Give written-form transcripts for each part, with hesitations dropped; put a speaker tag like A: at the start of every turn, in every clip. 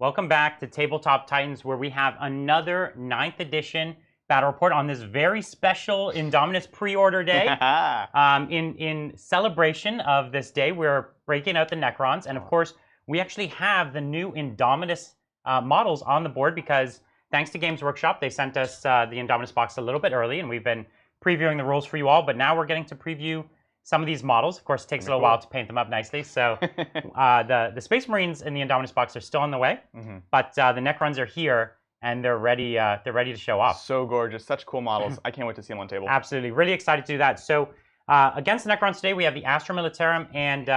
A: Welcome back to Tabletop Titans, where we have another 9th edition battle report on this very special Indomitus pre-order day. In celebration of this day, we're breaking out the Necrons, and of course, we actually have the new Indomitus models on the board because thanks to Games Workshop, they sent us the Indomitus box a little bit early, and we've been previewing the rules for you all, but now we're getting to preview some of these models. Of course, it takes a little while to paint them up nicely. So the Space Marines in the Indomitus box are still on the way, but the Necrons are here and they're ready to show off.
B: So gorgeous, such cool models. I can't wait to see them on table.
A: Absolutely, really excited to do that. So against the Necrons today, we have the Astra Militarum, and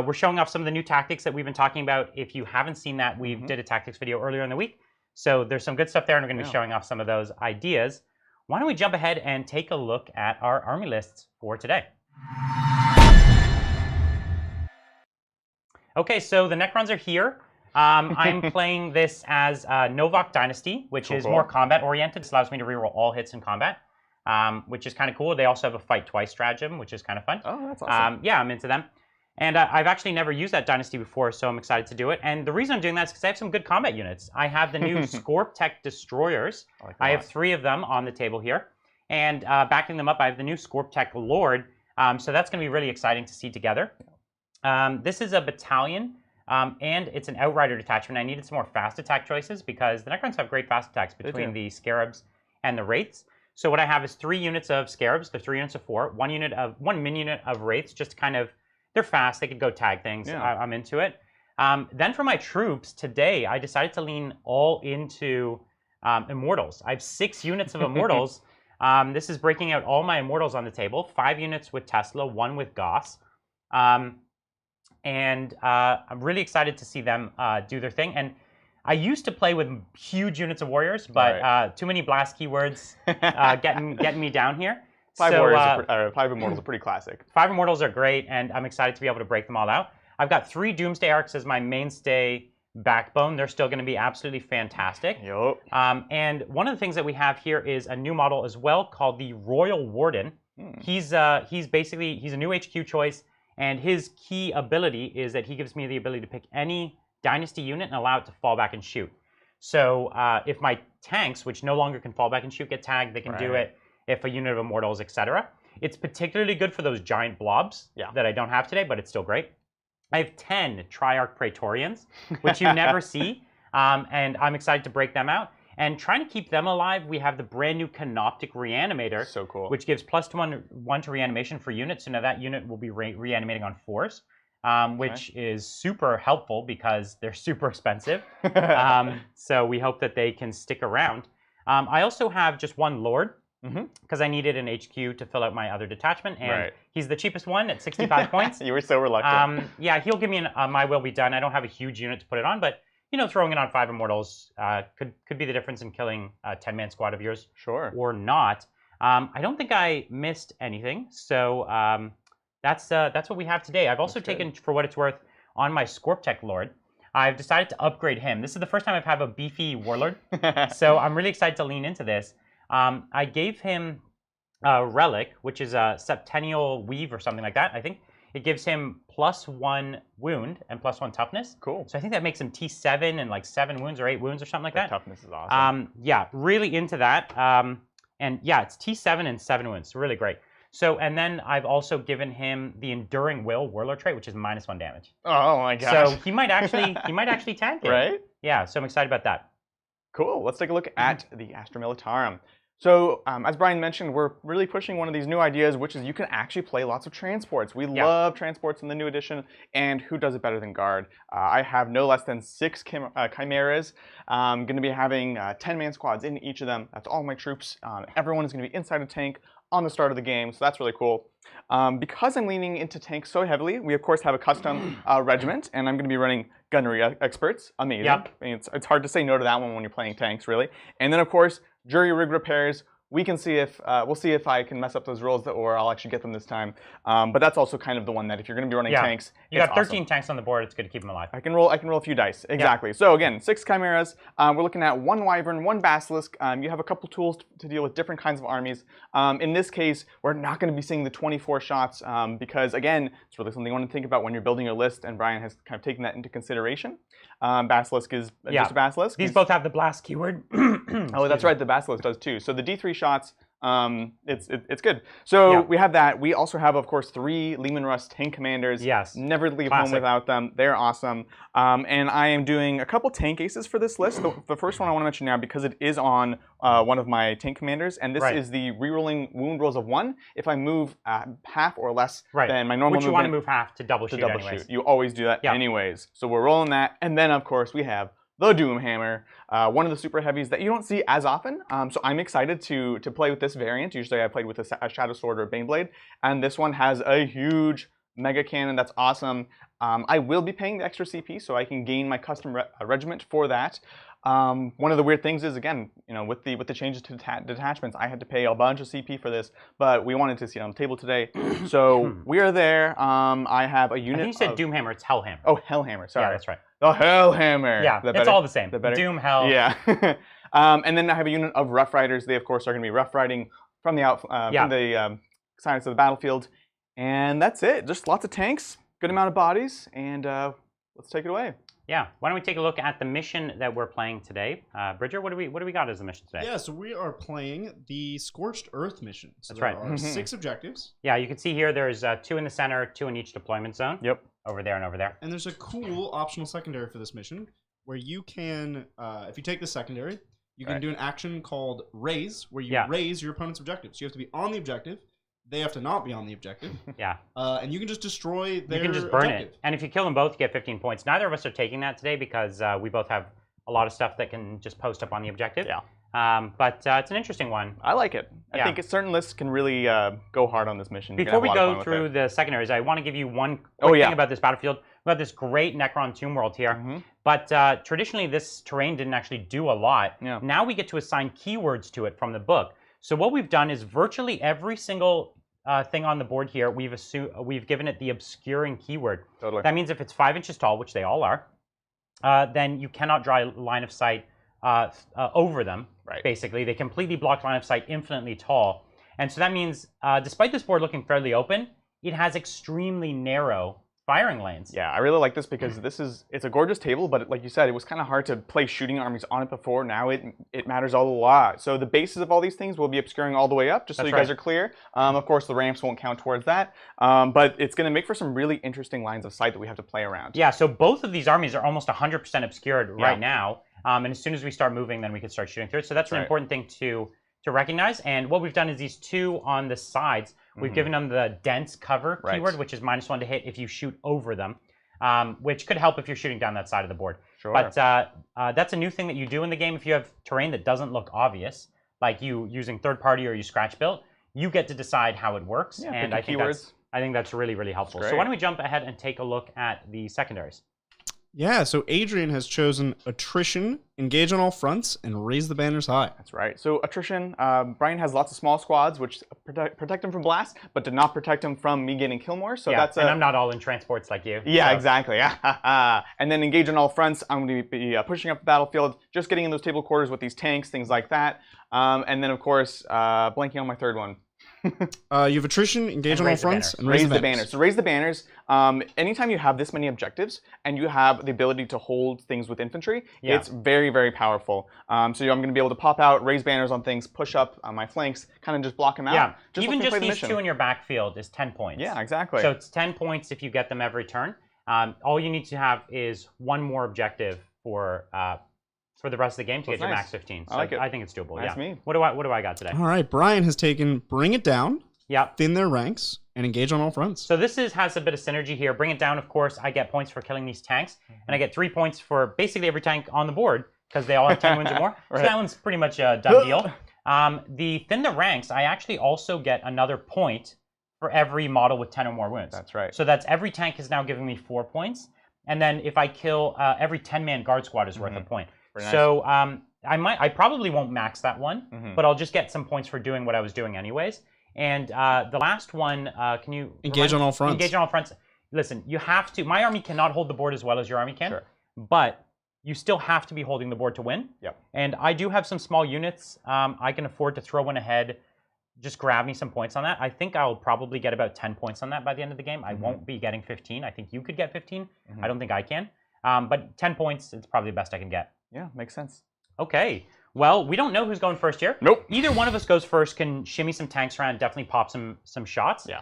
A: we're showing off some of the new tactics that we've been talking about. If you haven't seen that, we did a tactics video earlier in the week. So there's some good stuff there, and we're going to be showing off some of those ideas. Why don't we jump ahead and take a look at our army lists for today. Okay, so the Necrons are here. I'm playing this as Novak Dynasty, which is more combat-oriented. This allows me to reroll all hits in combat, which is kind of cool. They also have a fight twice stratagem, which is kind of fun.
B: Oh, that's awesome.
A: Yeah, I'm into them. And I've actually never used that Dynasty before, so I'm excited to do it. And the reason I'm doing that is because I have some good combat units. I have the new Scorp-Tech Destroyers. I have 3 of them on the table here. And backing them up, I have the new Scorp-Tech Lord. So that's going to be really exciting to see together. This is a battalion, and it's an Outrider detachment. I needed some more fast attack choices because the Necrons have great fast attacks between the Scarabs and the Wraiths. So what I have is 3 units of Scarabs, they're 3 units of 4, 1 mini unit of Wraiths, just to kind of, they're fast, they could go tag things. I'm into it. Then for my troops, today I decided to lean all into Immortals. I have 6 units of Immortals. This is breaking out all my Immortals on the table. 5 units with Tesla, 1 with Goss. And I'm really excited to see them do their thing. And I used to play with huge units of Warriors, but too many blast keywords getting me down here.
B: 5 Immortals are pretty classic.
A: 5 Immortals are great, and I'm excited to be able to break them all out. I've got 3 Doomsday Arcs as my mainstay backbone. They're still going to be absolutely fantastic.
B: Yep.
A: And one of the things that we have here is a new model as well called the Royal Warden. He's a new HQ choice, and his key ability is that he gives me the ability to pick any Dynasty unit and allow it to fall back and shoot. So if my tanks, which no longer can fall back and shoot, get tagged, they can do it if a unit of Immortals, etc. It's particularly good for those giant blobs that I don't have today, but it's still great. I have 10 Triarch Praetorians, which you never see, and I'm excited to break them out. And trying to keep them alive, we have the brand new Canoptic Reanimator,
B: so cool,
A: which gives +1 to reanimation for units. So now that unit will be reanimating on 4s, which is super helpful because they're super expensive. So we hope that they can stick around. I also have just 1 Lord, because I needed an HQ to fill out my other detachment, and he's the cheapest one at 65 points.
B: You were so reluctant.
A: Yeah, he'll give me My Will Be Done. I don't have a huge unit to put it on, but you know, throwing it on 5 Immortals could be the difference in killing a 10-man squad of yours, or not. I don't think I missed anything, so that's what we have today. I've also taken, for what it's worth, on my Scorp-Tech Lord, I've decided to upgrade him. This is the first time I've had a beefy Warlord, so I'm really excited to lean into this. I gave him a Relic, which is a Septennial Weave or something like that, I think. It gives him +1 wound and +1 toughness.
B: Cool.
A: So I think that makes him T7 and like 7 wounds or 8 wounds or something like that.
B: Toughness is awesome.
A: Yeah, really into that. And yeah, it's T7 and 7 wounds. So really great. So, and then I've also given him the Enduring Will Warlord trait, which is -1 damage.
B: Oh my gosh.
A: So he might actually tank it.
B: Right?
A: Yeah, so I'm excited about that.
B: Cool. Let's take a look at the Astra Militarum. So, as Brian mentioned, we're really pushing one of these new ideas, which is you can actually play lots of transports. We love transports in the new edition, and who does it better than Guard? I have no less than 6 Chimeras. I'm going to be having 10-man squads in each of them. That's all my troops. Everyone is going to be inside a tank on the start of the game, so that's really cool. Because I'm leaning into tanks so heavily, we of course have a custom regiment, and I'm going to be running Gunnery Experts. Amazing. I mean, it's hard to say no to that one when you're playing tanks, really. And then, of course, Jury Rig Repairs we can see if we'll see if I can mess up those rolls or I'll actually get them this time. But that's also kind of the one that if you're going to be running tanks,
A: you got 13 tanks on the board. It's good to keep them alive.
B: I can roll a few dice. Exactly. So again, 6 chimeras. We're looking at 1 wyvern, 1 basilisk. You have a couple tools to deal with different kinds of armies. In this case, we're not going to be seeing the 24 shots because again, it's really something you want to think about when you're building your list, and Brian has kind of taken that into consideration. Basilisk is just a basilisk.
A: These both have the blast keyword.
B: Oh, that's right. The basilisk does too. So the D3 shots, it's good. So we have that. We also have, of course, 3 Leman Russ tank commanders.
A: Yes.
B: Never leave home without them. They're awesome. And I am doing a couple tank aces for this list. The first one I want to mention now because it is on one of my tank commanders, and this is the rerolling wound rolls of 1. If I move half or less than my normal movement,
A: which you want to move half to double shoot anyways.
B: You always do that anyways. So we're rolling that, and then of course we have the Doomhammer, one of the super heavies that you don't see as often. So I'm excited to play with this variant. Usually I played with a Shadow Sword or a Baneblade, and this one has a huge mega cannon that's awesome. I will be paying the extra CP so I can gain my custom regiment for that. One of the weird things is, again, with the changes to detachments, I had to pay a bunch of CP for this, but we wanted to see it on the table today. So we are there. I have a unit.
A: I think you said Doomhammer. It's Hellhammer.
B: Oh, Hellhammer. Sorry.
A: Yeah, that's right.
B: The Hellhammer.
A: Yeah, it's all the same. Doom, Hell.
B: Yeah. And then I have a unit of Rough Riders. They, of course, are going to be Rough Riding from the sides of the battlefield. And that's it. Just lots of tanks, good amount of bodies, and let's take it away.
A: Yeah, why don't we take a look at the mission that we're playing today? Bridger, what do we got as the mission today?
C: Yeah, so we are playing the Scorched Earth mission. So
A: that's right.
C: There are 6 objectives.
A: Yeah, you can see here there's 2 in the center, 2 in each deployment zone.
B: Yep.
A: Over there and over there.
C: And there's a cool optional secondary for this mission where you can, if you take the secondary, you can do an action called Raise, where you raise your opponent's objectives. So you have to be on the objective. They have to not be on the objective.
A: Yeah.
C: And you can just destroy their
A: You can just burn
C: objective.
A: it. And if you kill them both, you get 15 points. Neither of us are taking that today because we both have a lot of stuff that can just post up on the objective.
B: Yeah.
A: But it's an interesting one.
B: I like it. I think certain lists can really go hard on this mission.
A: Before we go through the secondaries, I want to give you one quick thing about this battlefield. We've got this great Necron tomb world here. But traditionally, this terrain didn't actually do a lot.
B: Yeah.
A: Now we get to assign keywords to it from the book. So what we've done is virtually every single thing on the board here, we've given it the obscuring keyword.
B: Totally.
A: That means if it's 5 inches tall, which they all are, then you cannot draw a line of sight over them.
B: Right.
A: Basically, they completely block line of sight infinitely tall. And so that means, despite this board looking fairly open, it has extremely narrow firing lanes.
B: Yeah, I really like this because it's a gorgeous table, but like you said, it was kind of hard to play shooting armies on it before. Now it matters a lot. So the bases of all these things will be obscuring all the way up, just so you guys are clear. Of course, the ramps won't count towards that, but it's going to make for some really interesting lines of sight that we have to play around.
A: Yeah, so both of these armies are almost 100% obscured right now. And as soon as we start moving, then we can start shooting through it. So that's an important thing to recognize. And what we've done is these 2 on the sides, we've given them the dense cover keyword, which is -1 to hit if you shoot over them, which could help if you're shooting down that side of the board.
B: Sure.
A: But that's a new thing that you do in the game. If you have terrain that doesn't look obvious, like you using third party or you scratch built, you get to decide how it works.
B: Yeah,
A: and I think that's really, really helpful. So why don't we jump ahead and take a look at the secondaries?
C: Yeah, so Adrian has chosen Attrition, Engage on all fronts, and Raise the banners high.
B: That's right. So Attrition, Brian has lots of small squads which protect him from blast, but did not protect him from me getting kill more. So that's
A: and I'm not all in transports like you.
B: Yeah, exactly. And then Engage on all fronts, I'm going to be pushing up the battlefield, just getting in those table quarters with these tanks, things like that. And then, of course, blanking on my third one.
C: You have Attrition, Engage on all fronts, and Raise the banners.
B: So raise the banners. Anytime you have this many objectives and you have the ability to hold things with infantry, it's very, very powerful. So I'm going to be able to pop out, raise banners on things, push up on my flanks, kind of just block them out.
A: Yeah, even just these 2 in your backfield is 10 points.
B: Yeah, exactly.
A: So it's 10 points if you get them every turn. All you need to have is 1 more objective for the rest of the game to get your max 15. So I think it's doable.
B: That's me.
A: What do I got today?
C: All right, Brian has taken Bring It Down, Thin Their Ranks, and Engage on all fronts.
A: So this has a bit of synergy here. Bring It Down, of course, I get points for killing these tanks, and I get 3 points for basically every tank on the board because they all have 10 wounds or more. So that one's pretty much a done deal. The Thin the Ranks, I actually also get another point for every model with 10 or more wounds.
B: That's right.
A: So that's every tank is now giving me 4 points, and then if I kill every 10-man guard squad is worth a point.
B: Nice.
A: So I probably won't max that one, but I'll just get some points for doing what I was doing anyways. And the last one, can you
C: engage on all fronts?
A: Engage on all fronts. Listen, you have to. My army cannot hold the board as well as your army can, but you still have to be holding the board to win.
B: Yep.
A: And I do have some small units. I can afford to throw one ahead. Just grab me some points on that. I think I'll probably get about 10 points on that by the end of the game. I won't be getting 15. I think you could get 15. I don't think I can. But 10 points, it's probably the best I can get.
B: Yeah, makes sense.
A: Okay. Well, we don't know who's going first here.
B: Nope.
A: Either one of us goes first, can shimmy some tanks around, definitely pop some shots.
B: Yeah.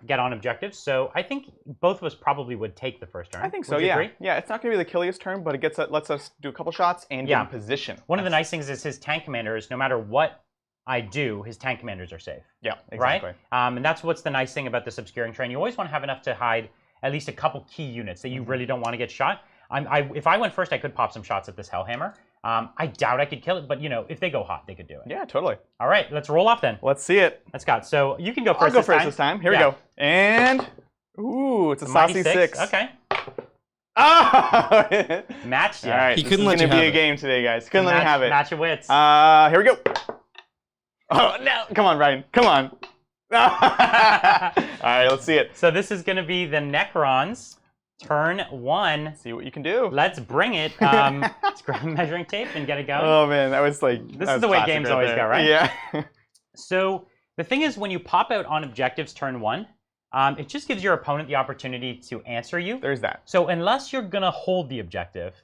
A: Get on objectives. So I think both of us probably would take the first turn.
B: I think so, yeah. Agree? Yeah, it's not going to be the killiest turn, but it lets us do a couple shots and get in position.
A: One of the nice things is his tank commanders, no matter what I do, his tank commanders are safe.
B: Yeah, exactly.
A: Right? And that's what's the nice thing about this obscuring terrain. You always want to have enough to hide at least a couple key units that you really don't want to get shot. If I went first, I could pop some shots at this Hellhammer. I doubt I could kill it, but you know, if they go hot, they could do it.
B: Yeah, totally.
A: All right, let's roll off then.
B: Let's see it.
A: Let's go. So you can go first.
B: I'll go first this time. Here we go. And ooh, it's a saucy 6.
A: Okay.
B: Oh!
A: Matched.
B: All right,
C: he couldn't let you have it.
B: It's going to be a game today, guys. Couldn't let me have it.
A: Match your wits.
B: Here we go. Oh no! Come on, Ryan. Come on. All right, let's see it.
A: So this is going to be the Necrons. Turn 1.
B: See what you can do.
A: Let's bring it. Let's grab measuring tape and get it going.
B: Oh man, that was like.
A: This is the way games always go, right?
B: Yeah.
A: So the thing is, when you pop out on objectives turn 1, it just gives your opponent the opportunity to answer you.
B: There's that.
A: So unless you're gonna hold the objective,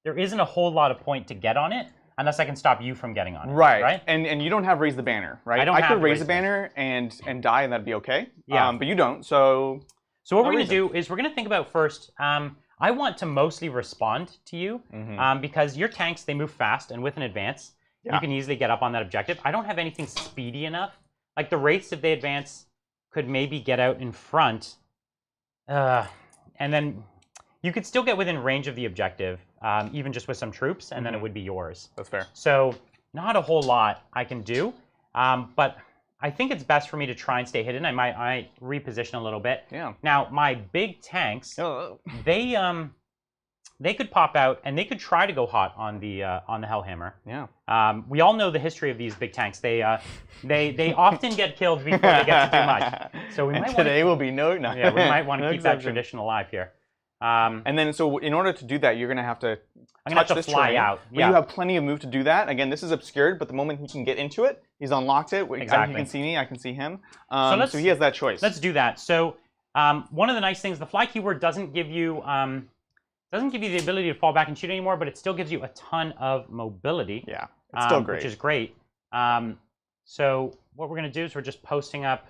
A: there isn't a whole lot of point to get on it. Unless I can stop you from getting on it.
B: Right. And you don't have raise the banner, right?
A: I
B: could raise the banner and die, and that'd be okay.
A: Yeah.
B: But you don't, so.
A: So what we're going to do is we're going to think about first, I want to mostly respond to you because your tanks, they move fast, and with an advance, you can easily get up on that objective. I don't have anything speedy enough. Like the Wraiths, if they advance, could maybe get out in front. And then you could still get within range of the objective, even just with some troops, and then it would be yours.
B: That's fair.
A: So not a whole lot I can do, but I think it's best for me to try and stay hidden. I might reposition a little bit.
B: Yeah.
A: Now my big tanks, they could pop out and they could try to go hot on the Hellhammer.
B: Yeah.
A: We all know the history of these big tanks. They often get killed before they get to do much. So we might
B: today will be no.
A: Yeah, we might want to keep that tradition alive here.
B: And then, so in order to do that, you're going to have to
A: touch this
B: fly
A: terrain.
B: Out. But you have plenty of move to do that. Again, this is obscured, but the moment he can get into it, he's unlocked it.
A: Exactly.
B: He can see me, I can see him.
A: So
B: he has that choice.
A: Let's do that. So one of the nice things, the fly keyword doesn't give you the ability to fall back and shoot anymore, but it still gives you a ton of mobility.
B: Yeah, it's still great.
A: Which is great. So what we're going to do is we're just posting up,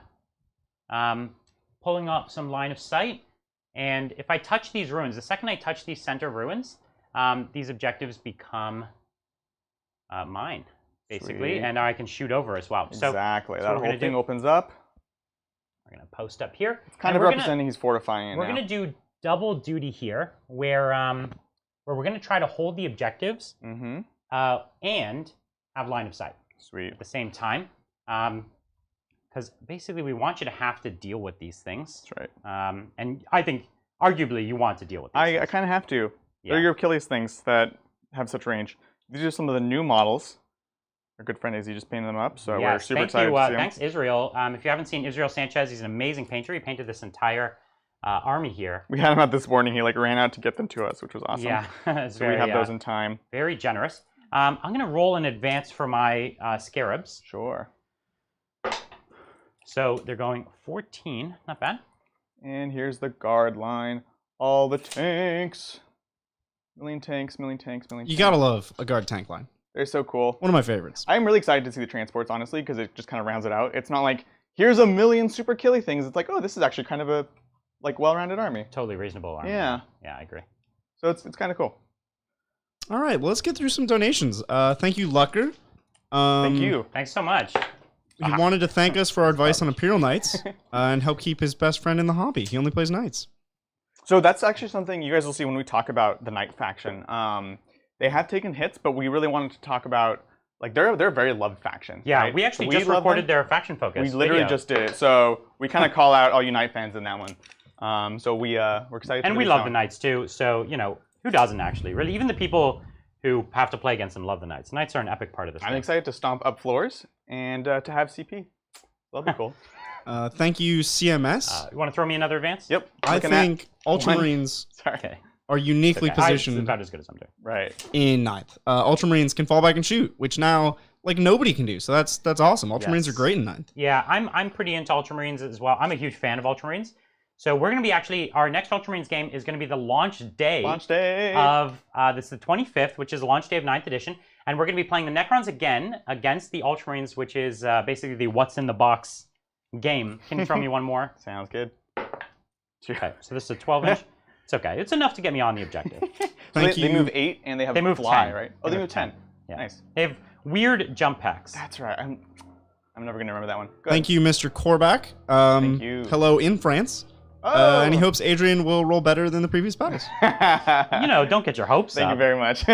A: pulling up some line of sight. And if I touch these ruins, the second I touch these center ruins, these objectives become mine, basically. Sweet. And I can shoot over as well.
B: Exactly. So that whole thing opens up.
A: We're going to post up here.
B: It's kind of representing he's fortifying it.
A: We're going to do double duty here, where we're going to try to hold the objectives and have line of sight.
B: Sweet.
A: At the same time. Because basically we want you to have to deal with these things.
B: That's right.
A: And I think, arguably, you want to deal with these things.
B: I kind of have to. Yeah. They're your Achilles things that have such range. These are some of the new models. Our good friend Izzy just painted them up, so we're super excited to see them.
A: Thanks, Israel. If you haven't seen Israel Sanchez, he's an amazing painter. He painted this entire army here.
B: We had him out this morning. He ran out to get them to us, which was awesome.
A: Yeah.
B: So we have those in time.
A: Very generous. I'm going to roll an advance for my Scarabs.
B: Sure.
A: So they're going 14, not bad.
B: And here's the guard line. All the tanks. Million tanks.
C: You gotta love a guard tank line.
B: They're so cool.
C: One of my favorites.
B: I'm really excited to see the transports, honestly, because it just kind of rounds it out. It's not like, here's a million super killy things. It's like, oh, this is actually kind of a well-rounded army.
A: Totally reasonable army.
B: Yeah.
A: Yeah, I agree.
B: So it's kind of cool.
C: All right, well, let's get through some donations. Thank you, Lucker.
B: Thank you.
A: Thanks so much.
C: He wanted to thank us for our advice on Imperial Knights and help keep his best friend in the hobby. He only plays Knights.
B: So that's actually something you guys will see when we talk about the Knight faction. They have taken hits, but we really wanted to talk about, they're a very loved faction.
A: Yeah,
B: right?
A: we actually just recorded their faction focus.
B: We literally just did it. So we kind of call out all you Knight fans in that one. So we're excited.
A: And we love the Knights too. So, who doesn't actually? Really, even the people who have to play against them love the Knights. Knights are an epic part of this game.
B: I'm excited to stomp up floors and to have CP. That'll be cool.
C: Thank you, CMS.
A: You want to throw me another advance?
B: Yep.
C: I think Ultramarines are uniquely positioned.
A: It's about as good as I'm doing.
B: Right.
C: In 9th. Ultramarines can fall back and shoot, which now like nobody can do. So that's awesome. Ultramarines are great in 9th.
A: Yeah, I'm pretty into Ultramarines as well. I'm a huge fan of Ultramarines. So we're going to be our next Ultramarines game is going to be the launch day. Of, this is the 25th, which is the launch day of 9th edition. And we're going to be playing the Necrons again against the Ultramarines, which is basically the what's in the box game. Can you throw me one more?
B: Sounds good.
A: Okay, so this is a 12-inch. It's okay. It's enough to get me on the objective.
B: Thank you. They move 8 and they move fly,
A: 10.
B: Right? Oh, they move 10.
A: Yeah.
B: Nice.
A: They have weird jump packs.
B: That's right. I'm never going to remember that one.
C: Thank you, Mr. Korback.
B: Thank you.
C: Hello in France.
B: Oh.
C: And he hopes Adrian will roll better than the previous battles.
A: Don't get your hopes up.
B: Thank you very much.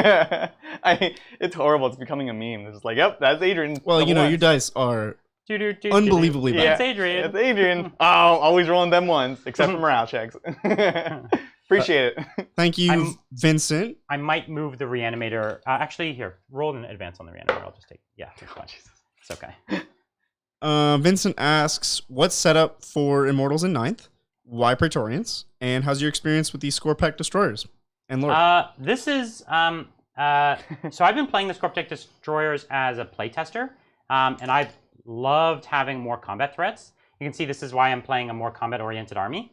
B: It's horrible. It's becoming a meme. It's like, yep, that's Adrian.
C: Well, your dice are unbelievably bad.
A: It's Adrian.
B: It's Adrian. Oh, always rolling them ones, except for morale checks. Appreciate it.
C: Thank you, Vincent.
A: I might move the reanimator. Actually, here, roll an advance on the reanimator. I'll just take. Yeah, it's fine. It's okay.
C: Vincent asks, what's set up for Immortals in 9th? Why Praetorians? And how's your experience with these Scorpec destroyers and Lord?
A: This is so I've been playing the Scorpec destroyers as a playtester, and I've loved having more combat threats. You can see this is why I'm playing a more combat-oriented army.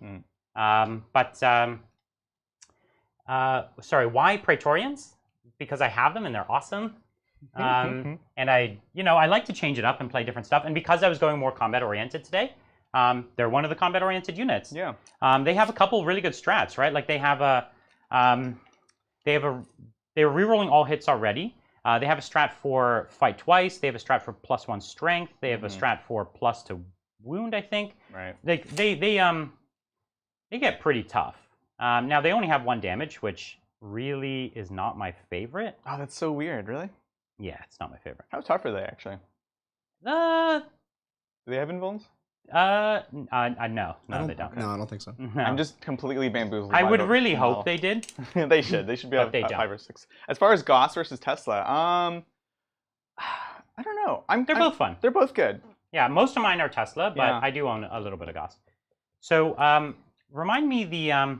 A: Sorry, why Praetorians? Because I have them and they're awesome. And I like to change it up and play different stuff. And because I was going more combat-oriented today, they're one of the combat-oriented units.
B: Yeah.
A: They have a couple really good strats, right? Like they're rerolling all hits already. They have a strat for fight twice. They have a strat for +1 strength. They have a strat for plus to wound, I think.
B: Right.
A: They get pretty tough. Now they only have 1 damage, which really is not my favorite.
B: Oh, that's so weird. Really?
A: Yeah, it's not my favorite.
B: How tough are they actually?
A: Do
B: they have invulns?
A: No, they don't.
C: No, I don't think so.
A: No.
B: I'm just completely bamboozled.
A: I would really hope they did.
B: They should. They should be at 5 or 6. As far as Goss versus Tesla, I don't know.
A: They're both fun.
B: They're both good.
A: Yeah, most of mine are Tesla, but I do own a little bit of Goss. So, remind me the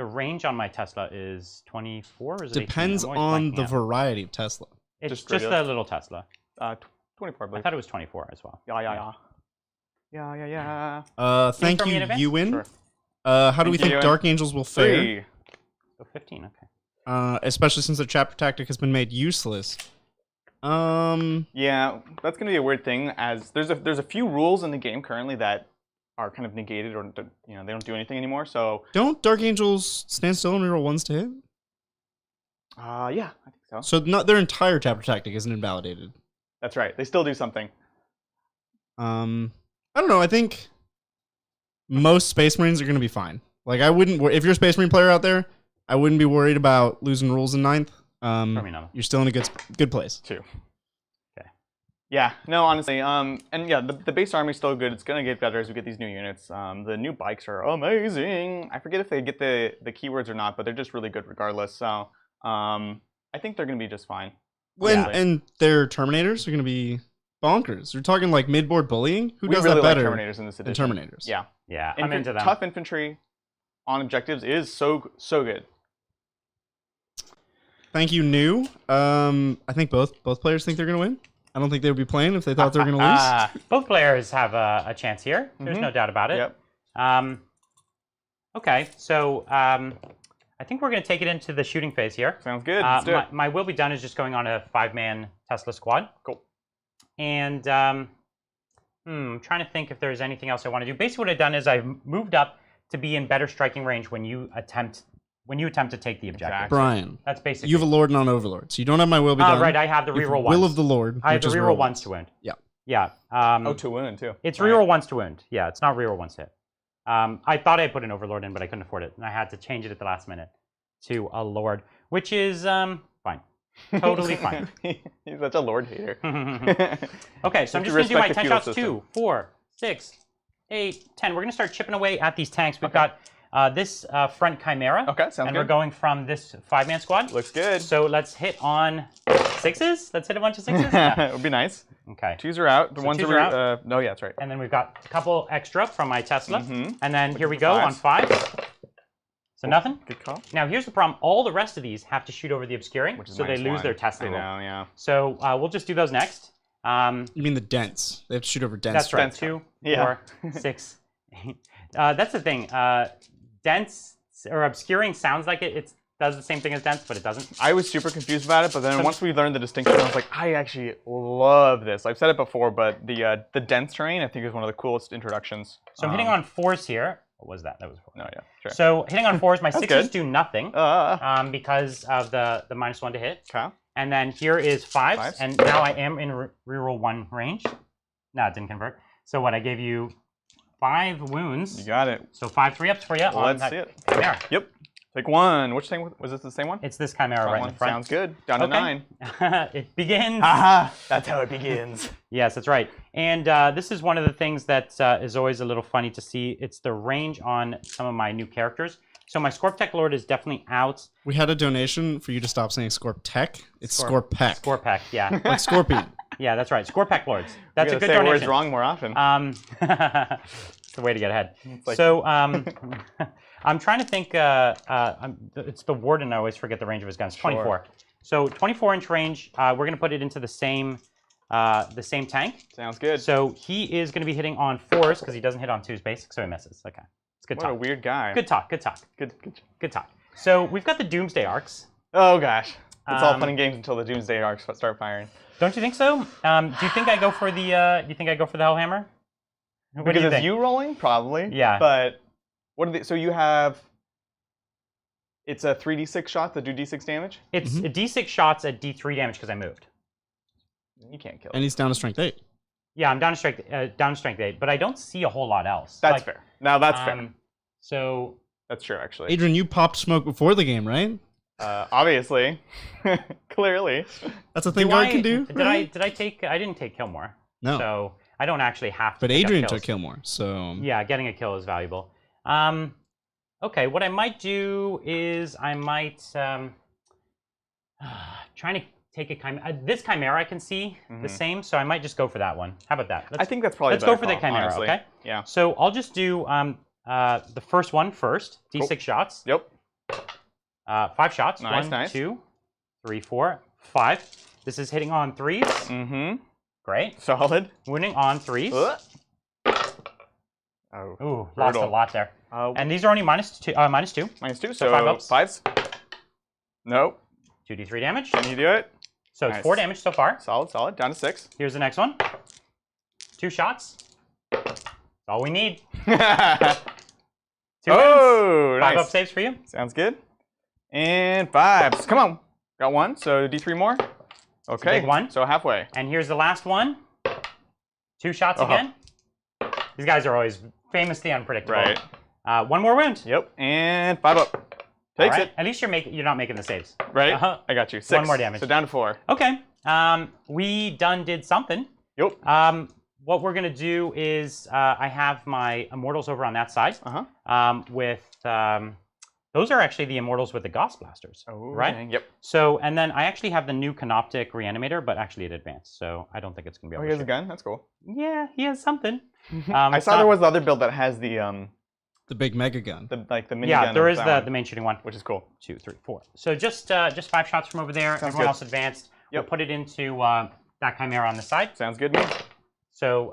A: range on my Tesla is 24 or is it 18?
C: Depends on the variety of Tesla.
A: It's just the little Tesla.
B: 24, I believe.
A: I thought it was 24 as well.
B: Yeah.
C: Thank you, Ewan.
B: Sure.
C: How do we think Dark Angels will fare?
A: So 15, okay.
C: Especially since the chapter tactic has been made useless.
B: Yeah, that's gonna be a weird thing. As there's a few rules in the game currently that are kind of negated, or they don't do anything anymore. So
C: don't Dark Angels stand still and reroll 1s to hit?
B: Yeah, I think so.
C: So not their entire chapter tactic isn't invalidated.
B: That's right. They still do something.
C: I don't know. I think most Space Marines are going to be fine. Like, I wouldn't. If you're a Space Marine player out there, I wouldn't be worried about losing rules in 9th. You're still in a good place.
B: Too. Okay. Yeah. No, honestly. And yeah, the base army is still good. It's gonna get better as we get these new units. The new bikes are amazing. I forget if they get the keywords or not, but they're just really good regardless. So I think they're gonna be just fine.
C: And their Terminators are gonna be bonkers. You're talking like mid-board bullying. Who does
B: really
C: that better?
B: Like Terminators in this edition.
C: Terminators.
B: Yeah.
A: Yeah. I'm into them.
B: Tough infantry on objectives is so good.
C: Thank you, New. I think both players think they're gonna win. I don't think they would be playing if they thought they were gonna lose.
A: Both players have a chance here. There's no doubt about it.
B: Yep.
A: Okay, so I think we're going to take it into the shooting phase here.
B: Sounds good. Let's do it.
A: My will be done is just going on a 5-man Tesla squad.
B: Cool.
A: And I'm trying to think if there's anything else I want to do. Basically, what I've done is I've moved up to be in better striking range when you attempt to take the objective.
B: Exactly.
C: Brian,
A: that's basically.
C: You have a Lord and non-Overlord, so you don't have my will be done.
A: Right, I have the reroll
C: Will
A: ones.
C: of the Lord.
A: I have the reroll ones to wound.
C: Yeah.
A: Yeah.
B: To wound too.
A: It's reroll ones to wound. Yeah, it's not reroll ones to hit. I thought I put an Overlord in, but I couldn't afford it, and I had to change it at the last minute to a Lord, which is fine. Totally fine.
B: He's such a Lord hater.
A: Okay, so I'm just going to do my 10 shots. 2, 4, 6, 8, 10. We're going to start chipping away at these tanks. We've got this front Chimera.
B: Okay, sounds
A: and
B: good.
A: we're going from this 5-man squad.
B: Looks good.
A: So let's hit on 6s. Let's hit a bunch of 6s. Yeah.
B: It would be nice.
A: Okay.
B: 2s are out. The
A: So
B: ones
A: 2s
B: are
A: are out.
B: no, yeah, that's right.
A: And then we've got a couple extra from my Tesla.
B: Mhm.
A: And then here we
B: is
A: go
B: the
A: on 5s. So nothing.
B: Good call.
A: Now here's the problem. All the rest of these have to shoot over the obscuring,
B: Which is
A: so they lose
B: -1.
A: their Tesla
B: I
A: roll.
B: know, yeah.
A: So we'll just do those next.
C: You mean the dents? They have to shoot over dents.
A: That's right.
B: Dense
A: 2,
B: yeah.
A: 4, 6, 8. That's the thing. Dense or obscuring sounds like it does the same thing as dense, but it doesn't.
B: I was super confused about it, but then once we learned the distinction, I was like, I actually love this. I've said it before, but the dense terrain I think is one of the coolest introductions.
A: So I'm hitting on 4s here. What was that? That was 4.
B: No, yeah, sure.
A: So hitting on 4s, my 6s
B: good.
A: do nothing because of the -1 to hit.
B: Okay.
A: And then here is 5s,
B: 5s.
A: and now I am in reroll 1 range. No, it didn't convert. So what? I gave you 5 wounds.
B: You got it.
A: So 5 3-ups for you.
B: Let's see it.
A: Chimera.
B: Yep. Take 1. Which thing was this? The same one?
A: It's this Chimera right in the front.
B: Sounds good. Down to 9.
A: It begins.
B: Haha. That's how it begins.
A: Yes, that's right. And this is one of the things that is always a little funny to see. It's the range on some of my new characters. So my Scorptech Lord is definitely out.
C: We had a donation for you to stop saying Scorptech. It's Scorpec.
A: Scorpec, yeah.
C: Like Scorpion.
A: Yeah, that's right. Scorpec Lords. That's a good
B: say
A: donation.
B: words wrong more often.
A: It's the way to get ahead.
B: Like,
A: So I'm trying to think. It's the Warden. I always forget the range of his guns. 24.
B: Sure.
A: So 24-inch range. We're going to put it into the same tank.
B: sounds good.
A: So he is going to be hitting on 4s because he doesn't hit on 2s basic, so he misses. Okay, it's good
B: what a
A: talk.
B: weird guy.
A: Good talk. Good talk.
B: Good
A: talk. So we've got the Doomsday arcs.
B: Oh gosh. It's all fun and games until the Doomsday arcs start firing.
A: Don't you think so? Do you think I go for the? You think I go for the Hellhammer? What
B: Because
A: do you
B: it's
A: think?
B: you rolling, probably.
A: Yeah.
B: But what are they? So you have. It's a 3d6 shot that do d6 damage.
A: It's a D6 shots at D3 damage because I moved.
B: You can't kill.
C: And he's down to strength 8.
A: Yeah, I'm down to strength 8, but I don't see a whole lot else.
B: That's fair. Now that's fair.
A: So
B: That's true, actually.
C: Adrian, you popped smoke before the game, right?
B: Obviously, clearly.
C: That's a thing guard can do.
A: Did I take? I didn't take Killmore.
C: No.
A: So I don't actually have to.
C: But
A: pick up
C: Adrian
A: kills.
C: took Killmore, so
A: Yeah, getting a kill is valuable. Okay, what I might do is I might trying to take a Chimera. This Chimera I can see the same, so I might just go for that one. How about that?
B: I think that's probably.
A: Let's go for the Chimera,
B: honestly.
A: okay?
B: Yeah.
A: So I'll just do the first one first. D6 shots.
B: Yep.
A: 5 shots.
B: Nice,
A: 1,
B: nice.
A: 2, 3, 4, 5. This is hitting on 3s.
B: Mm-hmm.
A: Great.
B: Solid.
A: Wounding on 3s.
B: Oh.
A: Ooh, lost a lot there. And these are only -2.
B: -2, so
A: 5 ups.
B: 5s. Nope.
A: 2d3 damage.
B: Can you do it?
A: So
B: Nice.
A: it's 4 damage so far.
B: Solid, solid. Down to 6.
A: Here's the next one. 2 shots. That's all we need. 2 wins.
B: Oh,
A: 5
B: nice.
A: up saves for you.
B: Sounds good. And 5s. Come on. Got 1, so D3 more. Okay.
A: big one.
B: So halfway.
A: And here's the last one. 2 shots again. These guys are always famously unpredictable.
B: Right.
A: 1 more wound.
B: Yep. And 5 up. Takes it.
A: At least you're not making the saves.
B: Right. I got you. 6.
A: 1 more damage.
B: So down to 4.
A: Okay. We did something.
B: Yep.
A: What we're gonna do is I have my immortals over on that side. Those are actually the immortals with the Gauss blasters.
B: Oh,
A: right?
B: dang. Yep.
A: So and then I actually have the new Canoptic Reanimator, but actually at advanced. So I don't think it's gonna be able
B: Oh, he
A: to
B: has a
A: shoot.
B: gun. That's cool.
A: Yeah, he has something.
B: I saw there was the other build that has the
C: big mega gun.
B: the mini gun.
A: Yeah, there
B: of
A: is
B: that
A: the main shooting one.
B: which is cool.
A: 2, 3, 4. So just 5 shots from over there.
B: Sounds
A: Everyone
B: good.
A: else advanced.
B: Yep.
A: We'll put it into that Chimera on the side.
B: Sounds good to me.
A: So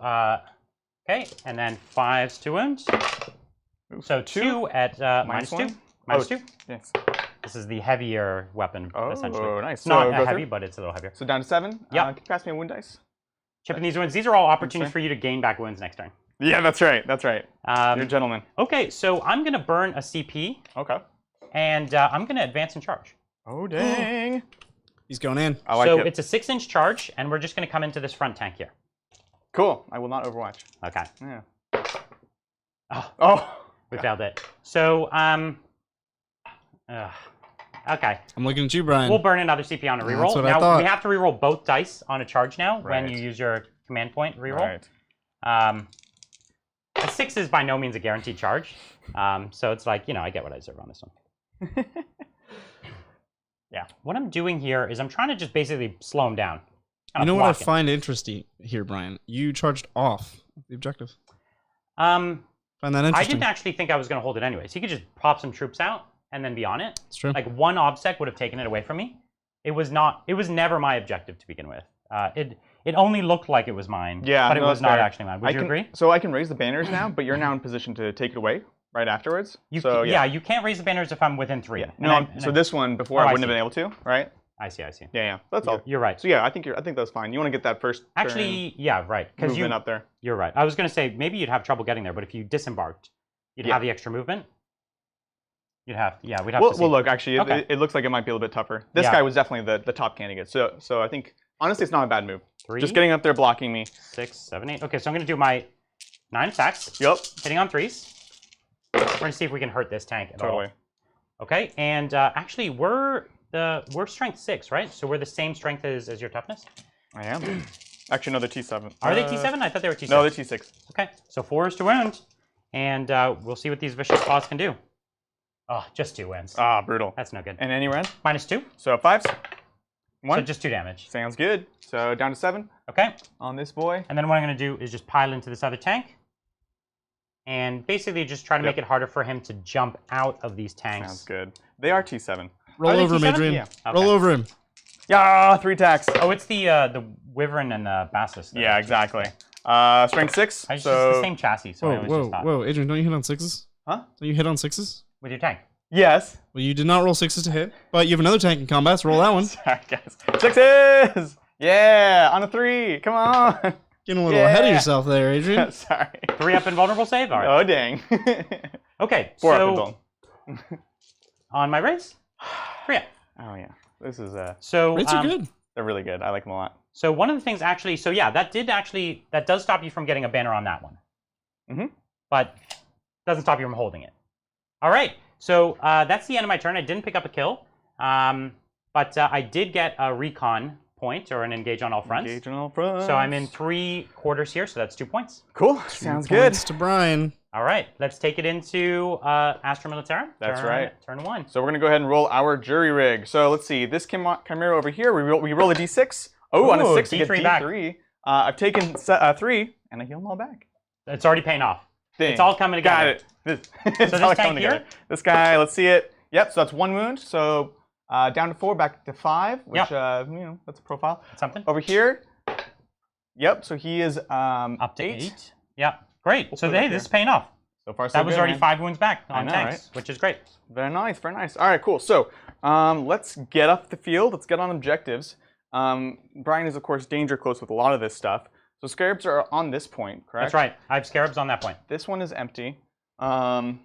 A: okay, and then 5s to wounds. So 2 at -2. -2.
B: Yes.
A: This is the heavier weapon, essentially.
B: Oh, nice.
A: It's not
B: So go
A: heavy,
B: through.
A: but it's a little heavier.
B: So down to 7.
A: Yep.
B: Can you pass me a wound dice?
A: Chipping these wounds. These are all opportunities for you to gain back wounds next turn.
B: Yeah, that's right. That's right. You're a gentleman.
A: Okay, so I'm going to burn a CP,
B: Okay.
A: and I'm going to advance and charge.
B: Oh, dang.
C: He's going in.
B: I like
A: so
B: it.
A: it's a 6-inch charge, and we're just going to come into this front tank here.
B: Cool. I will not overwatch.
A: Okay.
B: Yeah.
A: Oh, we failed it. So, okay.
C: I'm looking at you, Brian.
A: We'll burn another CP on a reroll.
C: That's what I
A: Now,
C: thought.
A: we have to reroll both dice on a charge now when
B: Right.
A: you use your command point reroll.
B: Right.
A: A 6 is by no means a guaranteed charge. So it's like, I get what I deserve on this one. Yeah. What I'm doing here is I'm trying to just basically slow him down.
C: You know what I find interesting here, Brian? You charged off the objective.
A: Find
C: that interesting.
A: I didn't actually think I was going to hold it anyways. He could just pop some troops out and then be on it.
C: It's true.
A: Like one obsec would have taken it away from me. It was never my objective to begin with. It only looked like it was mine, but it was not actually mine. Would you agree?
B: So I can raise the banners now, but you're now in position to take it away right afterwards.
A: You can't raise the banners if I'm within 3.
B: Yeah. No, this one before I wouldn't have been able to, right?
A: I see.
B: Yeah. That's all.
A: You're right.
B: So yeah, I think that's fine. You want to get that first
A: actually, yeah, right. Because
B: movement up there.
A: You're right. I was going to say maybe you'd have trouble getting there, but if you disembarked, you'd have the extra movement. We'd have to see.
B: Well, look, actually, it looks like it might be a little bit tougher. This guy was definitely the top candidate. So I think honestly, it's not a bad move.
A: 3,
B: just getting up there, blocking me.
A: 6, 7, 8. Okay, so I'm going to do my 9 attacks.
B: Yep.
A: Hitting on 3s. We're going to see if we can hurt this tank at all. Okay, and actually, we're strength 6, right? So we're the same strength as your toughness?
B: I am. Actually, no, they're T7.
A: Are they T7? I thought they were T6.
B: No, they're T6.
A: Okay, so 4 is to wound. And we'll see what these vicious claws can do. Oh, just 2 wins.
B: Ah, brutal.
A: That's no good.
B: And any rend?
A: -2.
B: So 5s. 1.
A: So just 2 damage.
B: Sounds good. So down to 7.
A: Okay.
B: On this boy.
A: And then what I'm going to do is just pile into this other tank. And basically just try to make it harder for him to jump out of these tanks.
B: Sounds good. They are T7.
C: Roll over him, Adrian.
B: Yeah.
A: Okay.
C: Roll over him.
B: Yeah, 3 attacks.
A: Oh, it's the Wyvern and the Bassus.
B: Yeah, exactly. Strength 6.
A: It's the same chassis, so
C: whoa, Adrian, don't you hit on 6s?
B: Huh?
C: Don't you hit on 6s?
A: With your tank?
B: Yes.
C: Well, you did not roll 6s to hit, but you have another tank in combat, so roll that one.
B: Sorry, guys. 6s! Yeah, on a 3. Come on.
C: Getting a little ahead of yourself there, Adrian.
B: Sorry.
A: 3 up invulnerable save? All right.
B: Oh, dang.
A: Okay,
B: 4 up
A: so
B: invulnerable.
A: On my raise? 3 up.
B: Oh, yeah. This is
A: So
C: rates are good.
B: They're really good. I like them a lot.
A: So one of the things actually, so yeah, that does stop you from getting a banner on that one.
B: Mm-hmm.
A: But doesn't stop you from holding it. All right. So that's the end of my turn. I didn't pick up a kill, but I did get a recon point or an engage on all fronts.
B: Engage on all fronts.
A: So I'm in 3 quarters here, so that's 2 points.
B: Cool. Sounds good.
C: To Brian.
A: All right. Let's take it into Astra Militarum.
B: That's right.
A: Turn 1.
B: So we're going to go ahead and roll our jury rig. So let's see. This Chimera over here, we roll a D6. Oh, on a 6, we get D3. I've taken 3, and I heal them all back.
A: It's already paying off.
B: Dang.
A: It's all coming together.
B: Got it. It's all coming together. This guy, let's see it. Yep, so that's 1 wound. So down to 4, back to 5, which, that's a profile.
A: Something.
B: Over here, yep, so he is
A: up to 8. Yep, great. So hey, this is paying off.
B: So far, so
A: that was
B: good,
A: already
B: man.
A: 5 wounds back on tanks,
B: right?
A: which is great.
B: Very nice, very nice. All right, cool. So let's get up the field. Let's get on objectives. Brian is, of course, danger close with a lot of this stuff. So scarabs are on this point, correct?
A: That's right. I have scarabs on that point.
B: This one is empty. But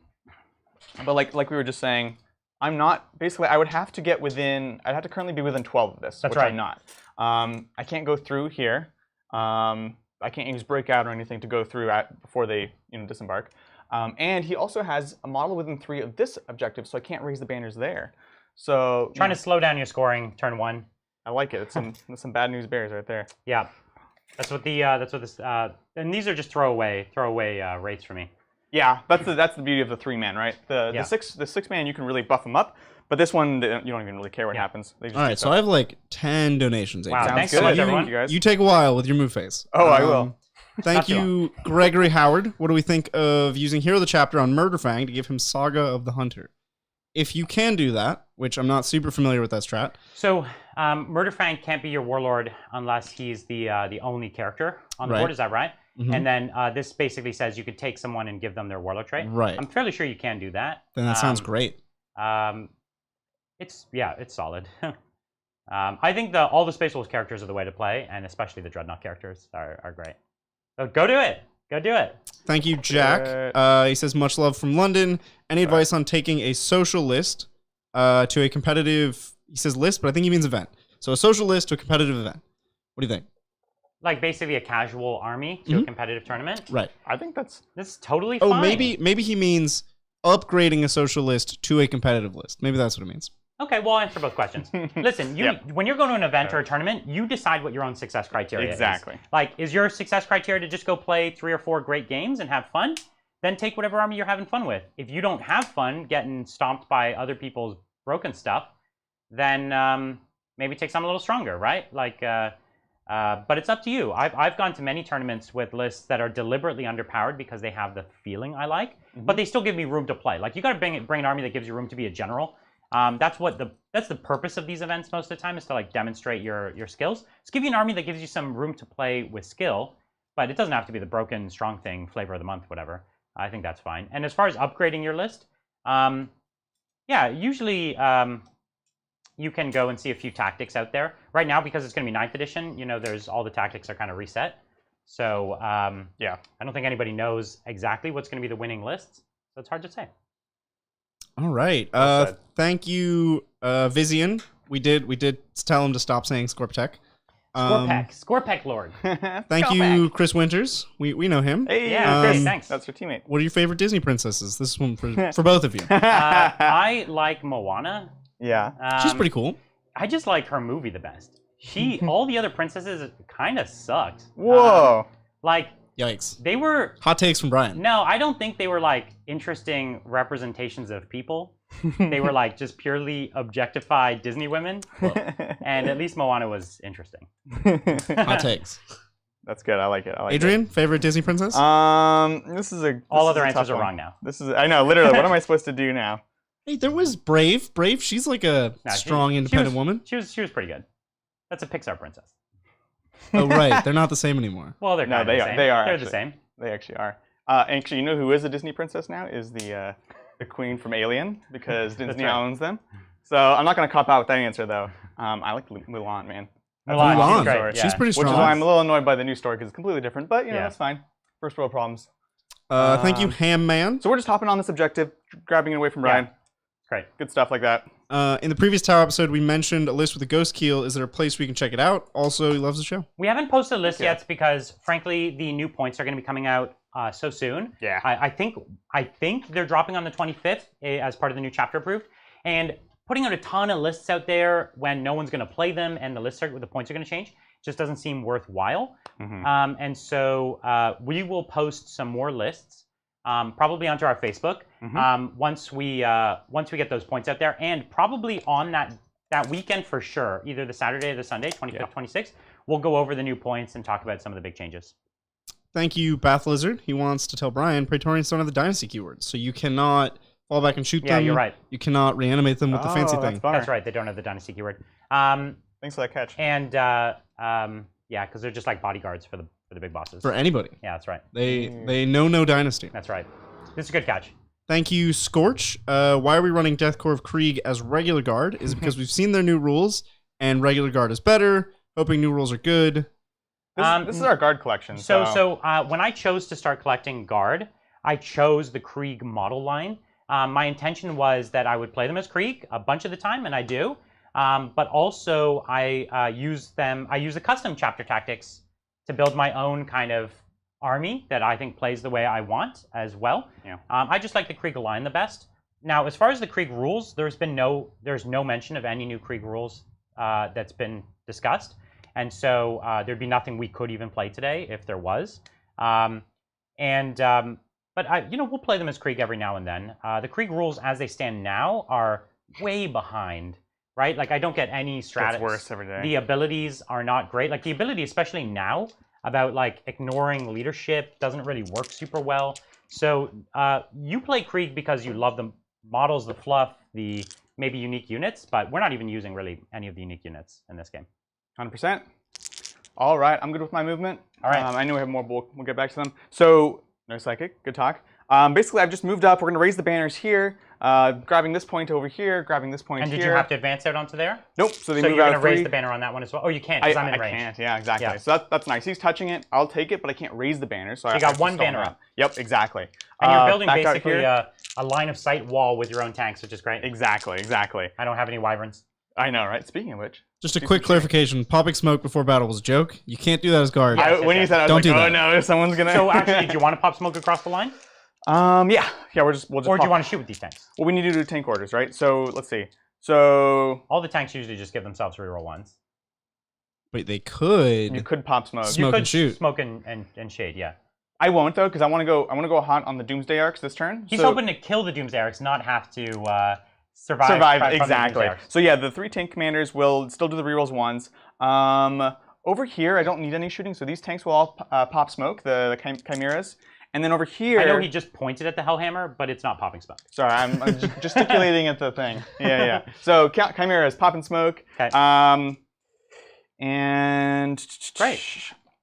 B: like we were just saying, I'm not, basically, I would have to get within, I'd have to currently be within 12 of this, which I'm not. I can't go through here. I can't use breakout or anything to go through before they disembark. And he also has a model within 3 of this objective, so I can't raise the banners there. So
A: trying to slow down your scoring turn 1.
B: I like it. It's some bad news bears right there.
A: Yeah, that's what this. And these are just throwaway rates for me.
B: Yeah, that's the beauty of the 3-man, right? The 6-man you can really buff them up, but this one you don't even really care what happens. They just
C: all right, so I have like 10 donations.
A: Wow,
B: Sounds
A: thanks
B: good.
A: so much,
B: Thank
A: everyone.
B: you guys.
C: You take a while with your move phase.
B: Oh, I will.
C: Thank you, Gregory Howard. What do we think of using Hero of the Chapter on Murderfang to give him Saga of the Hunter? If you can do that, which I'm not super familiar with that strat.
A: So Murderfang can't be your warlord unless he's the only character on the board. Is that right? Mm-hmm. And then this basically says you could take someone and give them their warlord trait.
C: Right.
A: I'm fairly sure you can do that.
C: Then that sounds great.
A: It's solid. I think all the Space Wolves characters are the way to play, and especially the Dreadnought characters are great. So go do it. Go do it.
C: Thank you, Jack. He says, much love from London. Any advice on taking a social list to a competitive, he says list, but I think he means event. So a social list to a competitive event. What do you think?
A: Like basically a casual army to a competitive tournament?
C: Right.
B: I think that's
A: totally fine.
C: Oh, maybe he means upgrading a social list to a competitive list. Maybe that's what it means.
A: Okay, well, I'll answer both questions. Listen, when you're going to an event or a tournament, you decide what your own success criteria is.
B: Exactly.
A: Like, is your success criteria to just go play 3 or 4 great games and have fun? Then take whatever army you're having fun with. If you don't have fun getting stomped by other people's broken stuff, then maybe take something a little stronger, right? Like, but it's up to you. I've gone to many tournaments with lists that are deliberately underpowered because they have the feeling I like, but they still give me room to play. Like, you got to bring an army that gives you room to be a general. That's the purpose of these events most of the time, is to like demonstrate your skills. Just give you an army that gives you some room to play with skill, but it doesn't have to be the broken strong thing, flavor of the month, whatever. I think that's fine. And as far as upgrading your list, yeah, usually you can go and see a few tactics out there. Right now, because it's going to be 9th edition, you know, there's all the tactics are kind of reset. So yeah, I don't think anybody knows exactly what's going to be the winning lists, so it's hard to say.
C: All right. Thank you, Vizian. We did tell him to stop saying Scorptech.
A: Scorpec Lord.
C: Thank you, Chris Winters. We know him.
B: Hey,
A: yeah, Chris, thanks.
B: That's your teammate.
C: What are your favorite Disney princesses? This one for both of you.
A: I like Moana.
B: Yeah.
C: She's pretty cool.
A: I just like her movie the best. All the other princesses kind of sucked.
B: Whoa.
A: Like,
C: yikes.
A: They were...
C: Hot takes from Brian.
A: No, I don't think they were, like, interesting representations of people. They were, like, just purely objectified Disney women. And at least Moana was interesting.
C: Hot takes.
B: That's good. I like it.
C: Adrian, favorite Disney princess?
B: This is a...
A: All other answers are wrong now.
B: I know, literally. What am I supposed to do now?
C: Hey, there was Brave. Brave, she's like a strong, independent woman.
A: She was pretty good. That's a Pixar princess.
C: Oh, right. They're not the same anymore.
A: Well, they're kind of the same. They're the same.
B: They actually are. Actually, you know who is a Disney princess now? Is the queen from Alien, because Disney owns them. So I'm not going to cop out with that answer, though. I like Mulan, man.
A: Mulan, she's great.
C: She's pretty strong.
B: Which is why I'm a little annoyed by the new story, because it's completely different. But, you know, that's fine. First world problems.
C: Thank you, Ham Man.
B: So we're just hopping on this objective, grabbing it away from Brian.
A: Great.
B: Good stuff like that.
C: In the previous Tower episode, we mentioned a list with a ghost keel. Is there a place we can check it out? Also, he loves the show.
A: We haven't posted a list yet because, frankly, the new points are going to be coming out so soon.
B: Yeah.
A: I think they're dropping on the 25th as part of the new chapter approved. And putting out a ton of lists out there when no one's going to play them and the points are going to change just doesn't seem worthwhile. And so we will post some more lists. Probably onto our Facebook once we get those points out there, and probably on that weekend for sure, either the Saturday or the Sunday, 25th, 26th, we'll go over the new points and talk about some of the big changes.
C: Thank you, Bath Lizard. He wants to tell Brian, Praetorians don't have the dynasty keywords, so you cannot fall back and shoot them.
A: Yeah, you're right.
C: You cannot reanimate them with the fancy thing.
A: That's right. They don't have the dynasty keyword.
B: Thanks for that catch.
A: And yeah, because they're just like bodyguards for the big bosses.
C: For anybody.
A: Yeah, that's right.
C: They know no dynasty.
A: That's right. This is a good catch.
C: Thank you, Scorch. Why are we running Death Corps of Krieg as regular guard? Is it because we've seen their new rules and regular guard is better? Hoping new rules are good.
B: This is our guard collection.
A: So when I chose to start collecting guard, I chose the Krieg model line. My intention was that I would play them as Krieg a bunch of the time, and I do. But also I use the custom chapter tactics to build my own kind of army that I think plays the way I want as well.
B: Yeah.
A: I just like the Krieg line the best. Now, as far as the Krieg rules, there's no mention of any new Krieg rules that's been discussed, and so there'd be nothing we could even play today if there was. But we'll play them as Krieg every now and then. The Krieg rules as they stand now are way behind. Right? Like, I don't get any strategy.
B: It's worse every day.
A: The abilities are not great. Like, the ability, especially now, about, like, ignoring leadership doesn't really work super well. So, you play Krieg because you love the models, the fluff, the maybe unique units, but we're not even using, really, any of the unique units in this game.
B: 100%. All right. I'm good with my movement.
A: All right.
B: I know we have more, but we'll get back to them. So, no psychic. Good talk. Basically, I've just moved up. We're going to raise the banners here. Grabbing this point over here, grabbing this point here.
A: And did you have to advance out onto there?
B: Nope. So
A: you're going to raise the banner on that one as well? Oh, you can't, because I'm in range.
B: I can't, yeah, exactly. Yeah. So that's nice. He's touching it. I'll take it, but I can't raise the banner. So
A: you got one banner up.
B: Yep, exactly.
A: And you're building basically a line of sight wall with your own tanks, which is great.
B: Exactly.
A: I don't have any wyverns.
B: I know, right? Speaking of which.
C: Just a quick clarification. Popping smoke before battle was a joke. You can't do that as guard.
B: When you said I was like, oh no, someone's going to...
A: So actually, do you want to pop smoke across the line?
B: Yeah, we'll just
A: or do you want to shoot with these tanks?
B: Well, we need to do tank orders, right? So let's see. So
A: all the tanks usually just give themselves reroll ones.
C: Wait, they could.
B: You could pop smoke.
C: Smoke and shoot.
A: Smoke and shade, yeah.
B: I won't though, because I want to go hot on the Doomsday Arcs this turn.
A: He's hoping to kill the Doomsday Arcs, not have to survive
B: exactly. So yeah, the 3 tank commanders will still do the rerolls ones. Over here, I don't need any shooting, so these tanks will all pop smoke, the chimeras. And then over here,
A: I know he just pointed at the Hellhammer, but it's not popping smoke.
B: Sorry, I'm gesticulating at the thing. Yeah. So chimeras popping smoke.
A: Okay.
B: And
A: great.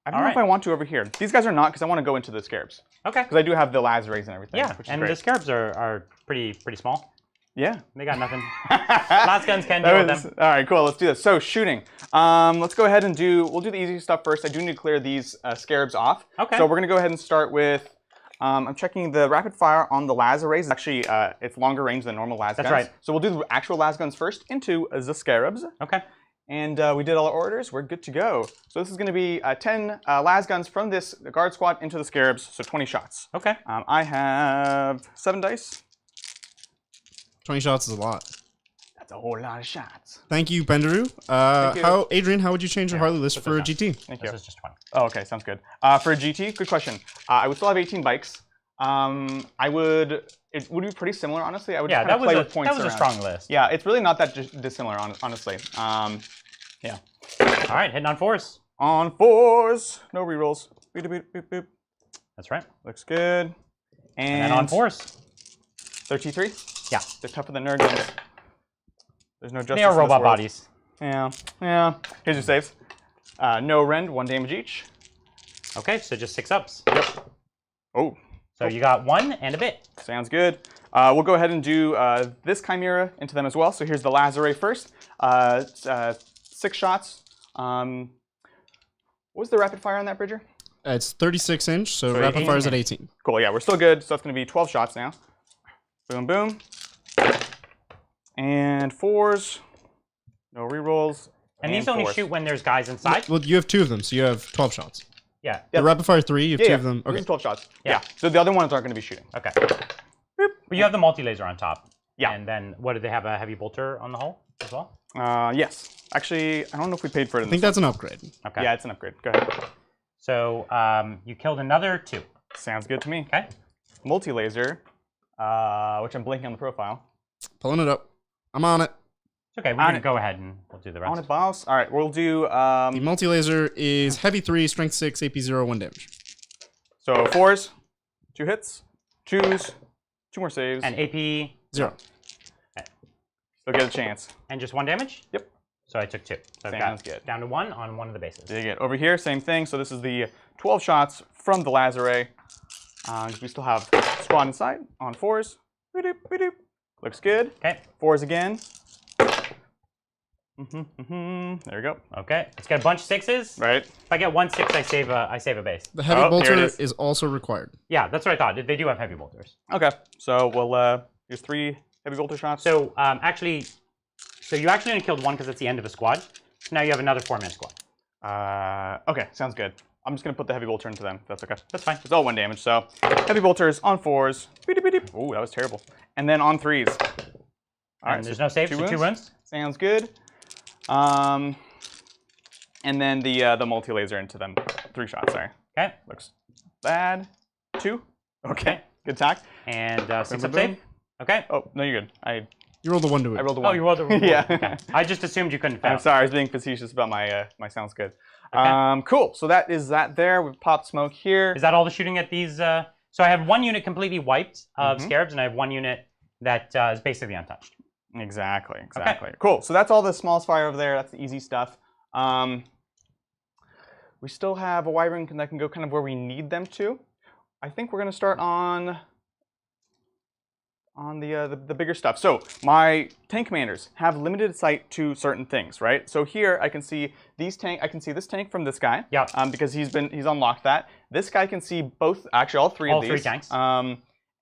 B: I don't know if I want to over here. These guys are not, because I want to go into the scarabs.
A: Okay.
B: Because I do have the Lazarays and everything.
A: Yeah,
B: which is
A: and
B: great.
A: the scarabs are pretty small.
B: Yeah.
A: They got nothing. Las guns can deal with them.
B: All right, cool. Let's do this. So shooting. Let's go ahead and we'll do the easy stuff first. I do need to clear these scarabs off.
A: Okay.
B: So we're going to go ahead and start with, I'm checking the rapid fire on the Lazarays. Actually, it's longer range than normal las guns.
A: That's right.
B: So we'll do the actual las guns first into the scarabs.
A: Okay.
B: And we did all our orders. We're good to go. So this is going to be 10 las guns from this guard squad into the scarabs, so 20 shots.
A: Okay.
B: I have 7 dice.
C: 20 shots is a lot.
B: That's a whole lot of shots.
C: Thank you, Benderu. Adrian, how would you change your Harley list for a GT?
B: Thank you.
A: This is just 20.
B: Oh, okay, sounds good. For a GT, good question. I would still have 18 bikes. It would be pretty similar, honestly. I would just kind of play with points
A: that was
B: around.
A: a strong list.
B: Yeah, it's really not that dissimilar, honestly. Yeah.
A: All right, hitting on 4s.
B: On 4s, no rerolls. Beep, beep, beep, beep.
A: That's right.
B: Looks good.
A: And then on 4s.
B: 33?
A: Yeah.
B: They're tougher than nerd guns. There's no justice.
A: They are
B: in
A: robot
B: this world.
A: bodies.
B: Yeah. Here's your saves. No rend, 1 damage each.
A: Okay, so just 6 ups.
B: Yep. Oh.
A: So you got 1 and a bit.
B: Sounds good. We'll go ahead and do this Chimera into them as well. So here's the Lazaray first. 6 shots. What was the rapid fire on that, Bridger?
C: It's 36 inch, so rapid fire's at 18.
B: Cool, yeah, we're still good. So that's going to be 12 shots now. Boom, boom. And 4s. No rerolls.
A: And these only shoot when there's guys inside?
C: Well, you have 2 of them, so you have 12 shots.
A: Yeah.
C: The rapid fire 3, you have 2 of them.
B: Okay. 12 shots.
A: Yeah.
B: So the other ones aren't going to be shooting.
A: Okay. But you have the multi-laser on top.
B: Yeah.
A: And then, what, do they have a heavy bolter on the hull as well?
B: Yes. Actually, I don't know if we paid for it in
C: I think that's an upgrade.
A: Okay.
B: Yeah, it's an upgrade. Go ahead.
A: So, you killed another 2.
B: Sounds good to me.
A: Okay.
B: Multi-laser, which I'm blinking on the profile.
C: Pulling it up. I'm on it.
A: It's okay, we can go ahead and we'll do the rest.
B: On it, boss. All right, we'll do...
C: The multi-laser is heavy 3, strength 6, AP 0, 1 damage.
B: So 4s, 2 hits, 2s, 2 more saves.
A: And AP?
C: 0.
A: Okay.
B: Still get a chance.
A: And just 1 damage?
B: Yep.
A: So I took 2. So I've
B: Sounds
A: got
B: good.
A: down to 1 on one of the bases.
B: Dig it. Over here, same thing. So this is the 12 shots from the Lazaray. We still have squad inside on 4s. Looks good.
A: Okay.
B: 4s again. There we go.
A: Okay. Let's get a bunch of 6s.
B: Right.
A: If I get 1 6, I save a base.
C: The heavy bolter is also required.
A: Yeah, that's what I thought. They do have heavy bolters.
B: Okay. So we'll here's 3 heavy bolter shots.
A: So actually, you actually only killed 1 because it's the end of a squad. So now you have another 4-man squad.
B: Okay, sounds good. I'm just gonna put the heavy bolter into them. If that's okay.
A: That's fine.
B: It's all 1 damage. So heavy bolters on 4s. Ooh, that was terrible. And then on 3s. All right.
A: There's no save, so 2 wounds.
B: Sounds good. And then the multi-laser into them. 3 shots, sorry.
A: Okay.
B: Looks bad. 2. Okay. Good attack.
A: And 6 up
B: boom.
A: save. Okay.
B: Oh, no, you're good.
C: You rolled a 1 to it.
B: I rolled a 1.
A: Oh, you rolled a 1.
B: Yeah.
A: Okay. I just assumed you couldn't fail.
B: I'm sorry, I was being facetious about my my sounds good.
A: Okay.
B: Cool. So that is that there. We've popped smoke here.
A: Is that all the shooting at these? So I have 1 unit completely wiped of scarabs, and I have 1 unit that is basically untouched.
B: Exactly.
A: Okay.
B: Cool. So that's all the small fire over there. That's the easy stuff. We still have a wyvern that can go kind of where we need them to. I think we're going to start on the bigger stuff. So my tank commanders have limited sight to certain things, right? So here I can see these tank. I can see this tank from this guy.
A: Yeah.
B: Because he's unlocked that. This guy can see both. Actually, all 3 of these.
A: All 3 tanks.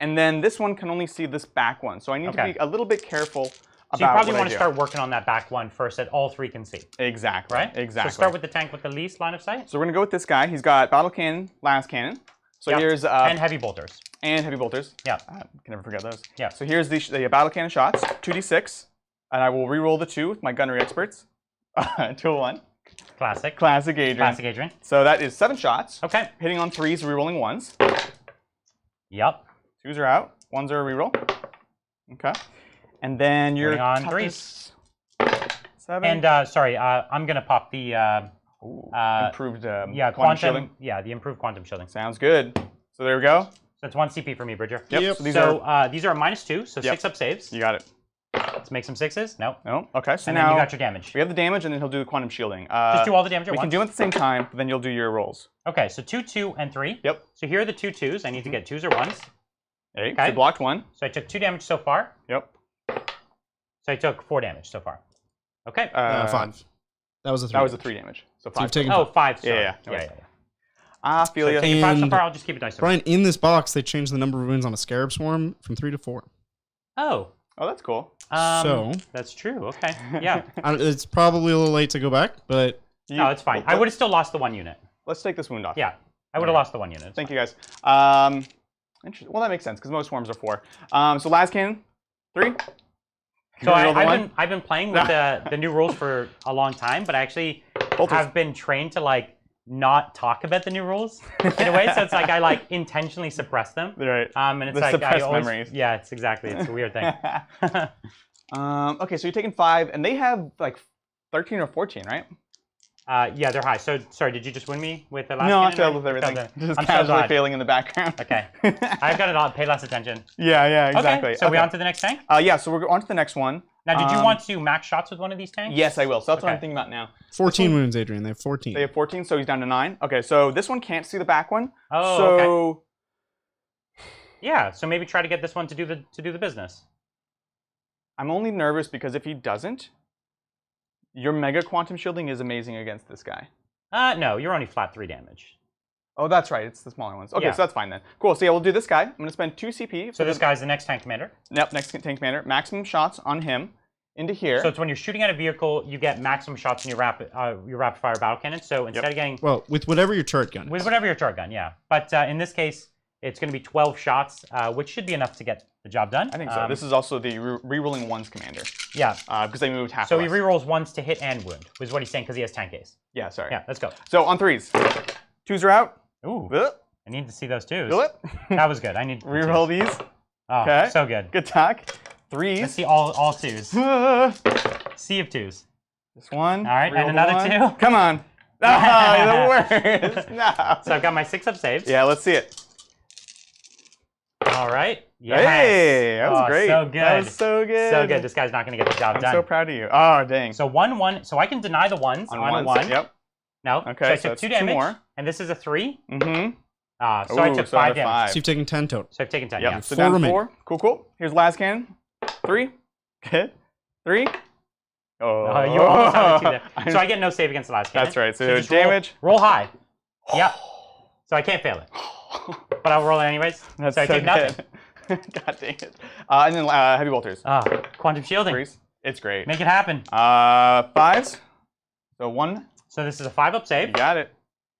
B: And then this one can only see this back one. So I need to be a little bit careful about
A: So you probably
B: what
A: want to start working on that back one first that all 3 can see.
B: Exactly.
A: Right?
B: Exactly.
A: So start with the tank with the least line of sight.
B: So we're going to go with this guy. He's got battle cannon, las cannon. So here's...
A: and heavy bolters.
B: And heavy bolters.
A: Yeah.
B: Can never forget those.
A: Yeah.
B: So here's the battle cannon shots, 2d6. And I will re-roll the 2 with my gunnery experts. 2 1.
A: Classic.
B: Classic Adrian.
A: Classic Adrian.
B: So that is 7 shots.
A: Okay.
B: Hitting on 3s, re-rolling 1s.
A: Yep.
B: 2s are out. 1s are a re-roll. Okay. And then your
A: on 3s.
B: 7.
A: And sorry, I'm gonna pop the
B: improved
A: quantum
B: shielding.
A: Yeah, the improved quantum shielding.
B: Sounds good. So there we go.
A: So that's 1 CP for me, Bridger.
B: Yep.
A: So these are -2, so 6 up saves.
B: You got it.
A: Let's make some 6s. No.
B: No. Okay. So
A: And
B: now
A: then you got your damage.
B: we have the damage, and then he'll do the quantum shielding.
A: Just do all the damage at
B: once. We can do it at the same time, but then you'll do your rolls.
A: Okay, so 2, 2, and 3.
B: Yep.
A: So here are the 2 2s. I need to get 2s or 1s.
B: Okay. So blocked 1.
A: So I took 2 damage so far.
B: Yep.
A: So I took 4 damage so far. Okay.
C: 5. That was a 3.
B: That was a 3 damage. So 5.
C: So you've taken
A: 5. Sorry.
B: Yeah.
A: Yeah.
B: I feel
A: So
B: you.
A: taking 5 so
C: And
A: far. I'll just keep it nice.
C: Brian, in this box, they changed the number of wounds on a Scarab Swarm from 3 to 4.
A: Oh.
B: Oh, that's cool.
C: So
A: that's true. Okay. Yeah.
C: It's probably a little late to go back, but
A: No, it's fine. I would have still lost the 1 unit.
B: Let's take this wound off.
A: Yeah. I would have lost the 1 unit.
B: Thank you, guys. Interesting. Well, that makes sense because most swarms are 4. So last cannon, 3.
A: So I've been playing with the new rules for a long time, but I actually have been trained to like not talk about the new rules in a way. So it's like I like intentionally suppress them.
B: Right.
A: And it's
B: The
A: like I
B: suppressed
A: always,
B: memories.
A: yeah, it's exactly. It's a weird thing.
B: Okay, so you're taking 5, and they have like 13 or 14, right?
A: Yeah, they're high. So sorry, did you just win me with the last?
B: No, I
A: cannon,
B: failed
A: or-
B: with everything. Just
A: I'm so
B: casually
A: glad.
B: failing in the background.
A: Okay. I've got to not pay less attention.
B: Yeah, exactly.
A: Okay. So we on to the next tank?
B: Yeah, so we're on to the next one.
A: Now, did you want to max shots with one of these tanks?
B: Yes, I will. So that's what I'm
A: Okay.
B: thinking about now.
C: 14 wounds, Adrian. They have 14.
B: They have 14, so he's down to 9. Okay, so this one can't see the back one.
A: Oh,
B: so
A: okay. Yeah, so maybe try to get this one to do the business.
B: I'm only nervous because if he doesn't, your mega quantum shielding is amazing against this guy.
A: No, you're only flat 3 damage.
B: Oh, that's right. It's the smaller ones. Okay,
A: Yeah.
B: so that's fine then. Cool. So yeah, we'll do this guy. I'm going to spend 2 CP.
A: So this guy's the next tank commander.
B: Yep, next tank commander. Maximum shots on him into here.
A: So it's when you're shooting at a vehicle, you get maximum shots in your rapid fire battle cannon. So instead of getting
C: Well, with whatever your turret gun is.
A: with whatever your turret gun, yeah. But in this case, it's going to be 12 shots, which should be enough to get the job done.
B: I think so. This is also the re-rolling ones commander.
A: Yeah.
B: Because they moved half.
A: So he re-rolls 1s to hit and wound, is what he's saying because he has tank ace.
B: Yeah, sorry.
A: Yeah, let's go.
B: So on 3s. 2s are out.
A: Ooh.
B: Ugh.
A: I need to see those 2s.
B: Do it.
A: That was good. I need
B: Reroll
A: 2s.
B: these.
A: Oh,
B: Okay.
A: so good.
B: Good talk. 3s.
A: Let's see all 2s. Sea of 2s.
B: This one.
A: All right, and
B: Reroll
A: another
B: one.
A: 2.
B: Come on. Oh, the worst. No.
A: So I've got my 6 up saves.
B: Yeah, let's see it.
A: All right. Yes.
B: Hey, that was great.
A: So good.
B: That was so good.
A: So good. This guy's not going to get the job
B: I'm
A: done.
B: so proud of you. Oh, dang.
A: So 1-1. So I can deny the 1s on a
B: ones.
A: 1.
B: Yep.
A: No.
B: Okay,
A: So I
B: so
A: took
B: that's
A: 2
B: 2
A: damage.
B: more.
A: And this is a 3.
B: Mm-hmm.
A: So I took 5 damage.
C: So you've taken 10 total.
A: So I've taken 10.
B: Yep.
A: Yeah.
B: So
C: 4
B: down to
C: remaining.
B: 4. Cool. Here's last cannon. 3. Good. 3. Oh,
A: You almost had a 2 there. So I get no save against the last cannon.
B: That's right. So
A: just
B: damage.
A: Roll high. Yeah. So I can't fail it. But I'll roll it anyways.
B: That's
A: so I take nothing.
B: God dang it. And then heavy bolters.
A: Quantum shielding.
B: 3s. It's great.
A: Make it happen.
B: 5s. So 1.
A: So this is a 5 up save.
B: You got it.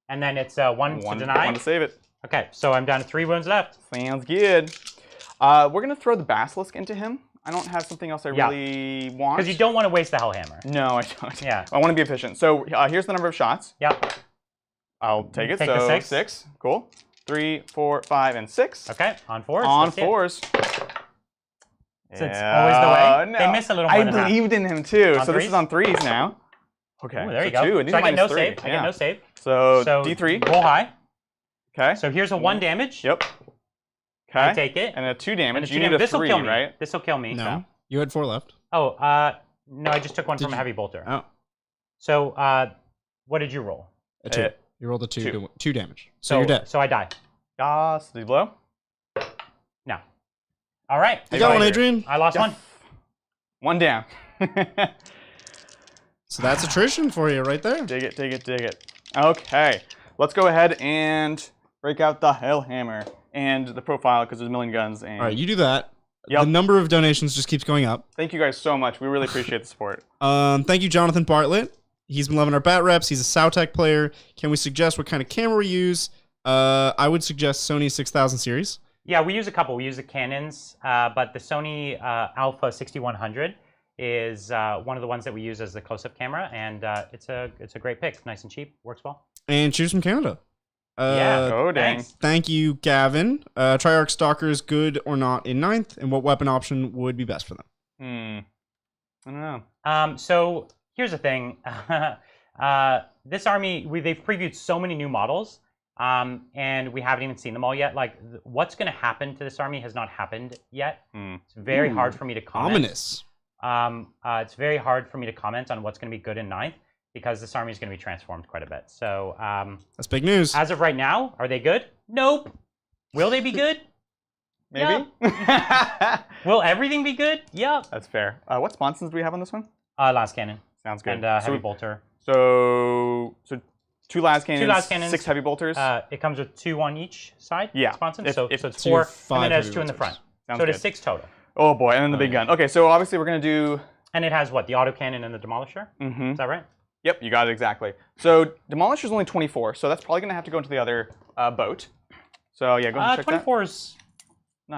A: And then it's 1 to deny.
B: 1 to save it.
A: Okay, so I'm down to 3 wounds left.
B: Sounds good. We're going to throw the basilisk into him. I don't have something else I really want.
A: Because you don't want to waste the Hellhammer.
B: No, I don't.
A: Yeah.
B: I want to be efficient. So here's the number of shots.
A: Yep.
B: I'll take it.
A: Take
B: so
A: the
B: 6. Cool. 3, 4, 5, and 6.
A: Okay, on 4s.
B: On
A: Let's see it.
B: 4s.
A: So it's always the way.
B: No.
A: They miss a little more
B: I
A: than half.
B: believed in him too.
A: On
B: So this is
A: 3s?
B: on 3s now. Okay.
A: Ooh, there you
B: so
A: go.
B: 2. And
A: So I get no
B: -3.
A: save. I
B: Yeah.
A: get no save.
B: So
A: So
B: D3.
A: roll high.
B: Okay.
A: So here's a 1 damage.
B: Yep.
A: I
B: Okay.
A: take it.
B: And a 2
A: And
B: damage.
A: a 2
B: You need
A: damage.
B: a
A: This will
B: 3,
A: kill me.
B: right?
A: This will kill me.
C: No. You had 4 left.
A: Oh, no, I just took one
C: Did
A: from a
C: you-
A: heavy bolter.
C: Oh.
A: So, what did you roll?
C: A 2.
B: Uh,
C: You rolled a 2.
B: 2.
C: 2 damage. So you're dead.
A: So I die.
B: Yes. Did you blow?
A: No. All right.
C: You got one, Adrian.
A: I lost
B: Yeah.
A: one.
B: 1 down.
C: So that's attrition for you right there.
B: Dig it, dig it, dig it. Okay, let's go ahead and break out the Hellhammer and the profile because there's a million guns. And
C: All right, you do that.
B: Yep.
C: The number of donations just keeps going up.
B: Thank you guys so much. We really appreciate the support.
C: Thank you, Jonathan Bartlett. He's been loving our bat reps. He's a Sautech player. Can we suggest what kind of camera we use? I would suggest Sony 6000 series.
A: Yeah, we use a couple. We use the Canons, but the Sony Alpha 6100 is one of the ones that we use as the close-up camera, and it's a great pick. Nice and cheap, works well.
C: And choose from Canada.
A: Yeah.
B: Oh, dang.
C: Thank you, Gavin. Triarch Stalkers, good or not in 9th, and what weapon option would be best for them?
B: I don't know.
A: So here's the thing. This army, they've previewed so many new models, and we haven't even seen them all yet. Like, what's going to happen to this army has not happened yet. It's very hard for me to comment.
C: Ominous.
A: It's very hard for me to comment on what's going to be good in 9th, because this army is going to be transformed quite a bit. So
C: that's big news.
A: As of right now, are they good? Nope. Will they be good?
B: Maybe.
A: Yep. Will everything be good? Yep.
B: That's fair. What sponsons do we have on this one?
A: Last cannon.
B: Sounds good.
A: And heavy bolter.
B: So 2 las cannons, 6 heavy bolters.
A: It comes with 2 on each side.
B: Yeah.
A: Sponson. So it's
C: 2,
A: 4,
C: 5
A: and then there's
C: heavy
A: 2 in the
C: bolters.
A: front.
B: Sounds
A: So it is
B: good.
A: 6 total.
B: Oh boy, and then the big gun. Okay, so obviously we're gonna do.
A: And it has what? The autocannon and the demolisher. Is that right?
B: Yep, you got it exactly. So demolisher's only 24, so that's probably gonna have to go into the other boat. So yeah, go ahead and check
A: 24 is.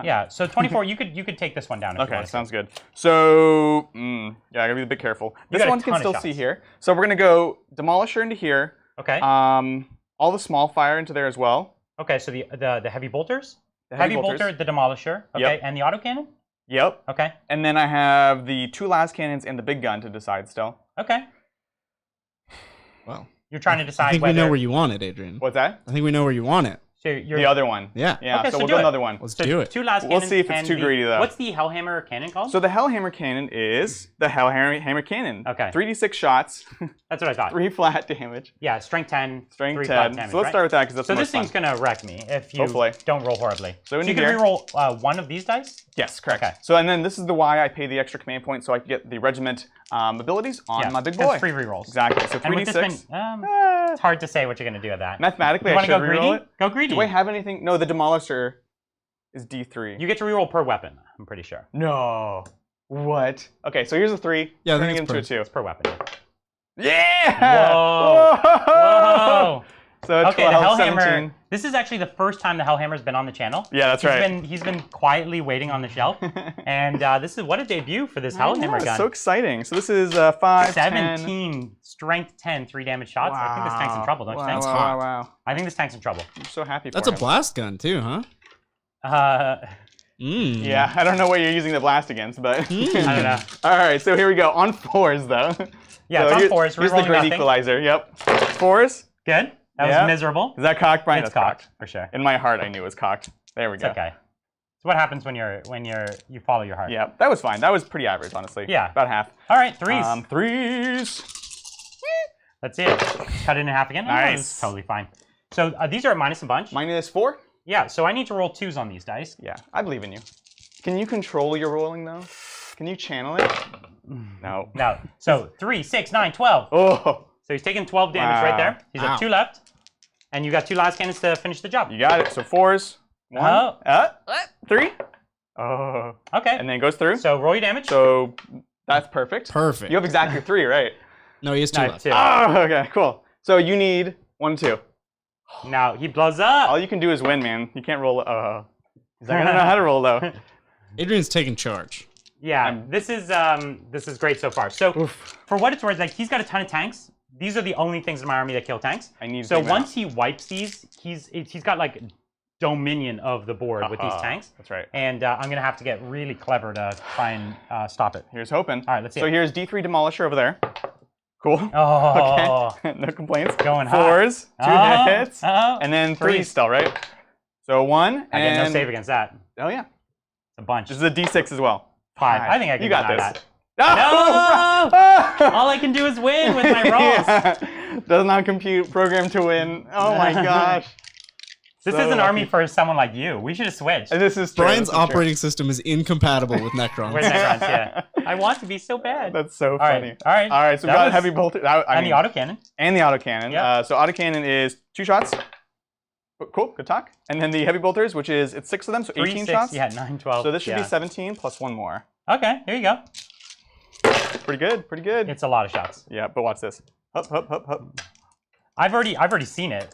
A: Yeah, so 24. you could take this one down. If you
B: Okay,
A: wanted to.
B: sounds good. So yeah, I gotta be a bit careful. This one can still see here. So we're gonna go demolisher into here.
A: Okay.
B: All the small fire into there as well.
A: Okay, so the heavy bolters.
B: The
A: heavy bolter, the demolisher. Okay,
B: Yep.
A: and the autocannon.
B: Yep.
A: Okay.
B: And then I have the 2 las cannons and the big gun to decide still.
A: Okay.
C: Well,
A: You're trying to decide
C: I think
A: whether.
C: we know where you want it, Adrian.
B: What's that?
C: I think we know where you want it.
A: So you're,
B: The other one.
C: Yeah.
B: Yeah.
A: Okay,
B: so
A: so
B: we'll
A: do
B: do
A: it.
B: another one.
C: Let's
A: so
C: do it.
A: 2 las
B: We'll
A: cannons
B: see if it's
A: and
B: too greedy, though.
A: What's the Hellhammer cannon called?
B: So the Hellhammer cannon is the Hellhammer cannon.
A: Okay.
B: 3d6 shots,
A: That's what I thought.
B: 3 flat damage.
A: Yeah, strength 10,
B: Strength
A: 3
B: 10.
A: flat damage,
B: So let's
A: right?
B: start with that because that's
A: So
B: the
A: this
B: most
A: thing's
B: fun.
A: gonna wreck me if you
B: Hopefully.
A: don't roll horribly.
B: So
A: you
B: into
A: can
B: here.
A: reroll one of these dice.
B: Yes, correct.
A: Okay.
B: So and then this is the why I pay the extra command point so I can get the regiment abilities on my big boy.
A: 3 rerolls.
B: Exactly. So
A: And with this
B: 3d6.
A: one, it's hard to say what you're gonna do with that.
B: Mathematically,
A: You
B: I
A: want
B: should
A: to go
B: reroll
A: greedy?
B: it.
A: Go greedy.
B: Do I have anything? No, the demolisher is D3.
A: You get to reroll per weapon. I'm pretty sure.
B: No. What? Okay, so here's a 3.
C: Yeah, I
B: turning
C: think
B: it
C: it's
B: into a 2.
A: It's per weapon.
B: Yeah!
A: Whoa.
B: Whoa! So
A: Okay, the
B: 12,
A: Hellhammer.
B: 17.
A: This is actually the first time the Hellhammer's been on the channel.
B: Yeah, that's right.
A: He's been quietly waiting on the shelf, and this is what a debut for this Hellhammer
B: Yeah,
A: gun.
B: so exciting. So this is 5,
A: 17 strength 10, 3 damage shots. I think this tank's in trouble, don't you think?
B: Wow.
A: I think this tank's in trouble.
B: I'm so happy for
C: That's a
B: him.
C: blast gun too, huh?
B: Yeah, I don't know what you're using the blast against, but
A: I don't know.
B: All right, so here we go. On 4s, though.
A: Yeah,
B: so
A: it's on 4s.
B: Here's the
A: Rerolling
B: great
A: nothing.
B: equalizer. Yep. 4s.
A: Good. That
B: Yeah.
A: was miserable.
B: Is that cocked, Brian?
A: It's
B: That's
A: cocked, for sure.
B: In my heart, I knew it was cocked. There we
A: It's
B: go.
A: okay. It's what happens when you follow your heart.
B: Yeah, that was fine. That was pretty average, honestly.
A: Yeah.
B: About half.
A: All right, 3s.
B: 3s.
A: That's it. Cut it in half again.
B: Nice.
A: That's totally fine. So these are at minus a bunch.
B: -4.
A: Yeah. So I need to roll 2s on these dice.
B: Yeah, I believe in you. Can you control your rolling though? Can you channel it? No.
A: No. So 3, 6, 9, 12.
B: Oh,
A: So he's taking 12 damage right there. He's
C: Ow.
A: at 2 left. And you got 2 last cannons to finish the job.
B: you got it. So 4s. 1.
A: Oh.
B: 3. Oh.
A: Okay.
B: And then it goes through.
A: So roll your damage.
B: So that's perfect.
C: Perfect.
B: You have exactly 3, right?
C: No, he has 2
A: No,
C: left.
A: 2.
B: Oh, okay, cool. So you need 1, 2.
A: Now he blows up.
B: All you can do is win, man. You can't roll. He's not gonna know how to roll though.
C: Adrian's taking charge.
A: Yeah, this is great so far. So for what it's worth, like he's got a ton of tanks. These are the only things in my army that kill tanks.
B: I need.
A: So once he wipes these, he's got like dominion of the board with these tanks.
B: That's right.
A: And I'm gonna have to get really clever to try and stop it.
B: Here's hoping.
A: All right, let's see.
B: So here's D3 Demolisher over there. Cool.
A: Oh,
B: Okay. No complaints.
A: Going hot.
B: 4s, 2 hits,
A: oh.
B: and then 3
A: Threes.
B: still, right? So 1
A: I
B: and
A: get no save against that.
B: Oh yeah.
A: A bunch.
B: This is a D6 as well.
A: 5. I think I can
B: You got
A: deny
B: this.
A: that.
B: No!
A: All I can do is win with my rolls.
B: Yeah. Does not compute. Program to win. Oh my gosh.
A: This
B: So
A: is an army
B: lucky.
A: for someone like you. We should have switched.
B: And this is true.
C: Brian's
B: this is true.
C: operating system is incompatible with Necrons.
A: We're Necrons, yeah. I want to be so bad.
B: That's so
A: All
B: funny.
A: right, all right.
B: All right, so we
A: That
B: got
A: was-
B: heavy bolter.
A: And the autocannon.
B: And the autocannon.
A: Yeah.
B: So autocannon is 2 shots. Cool, good talk. And then the heavy bolters, which is, it's 6 of them, so
A: 3,
B: 18
A: 6,
B: shots.
A: yeah, 9, 12.
B: So this should
A: yeah.
B: be 17 plus 1 more.
A: Okay, here you go.
B: Pretty good, pretty good.
A: It's a lot of shots.
B: Yeah, but watch this. Hup, hup, hup, hup.
A: I've already seen it.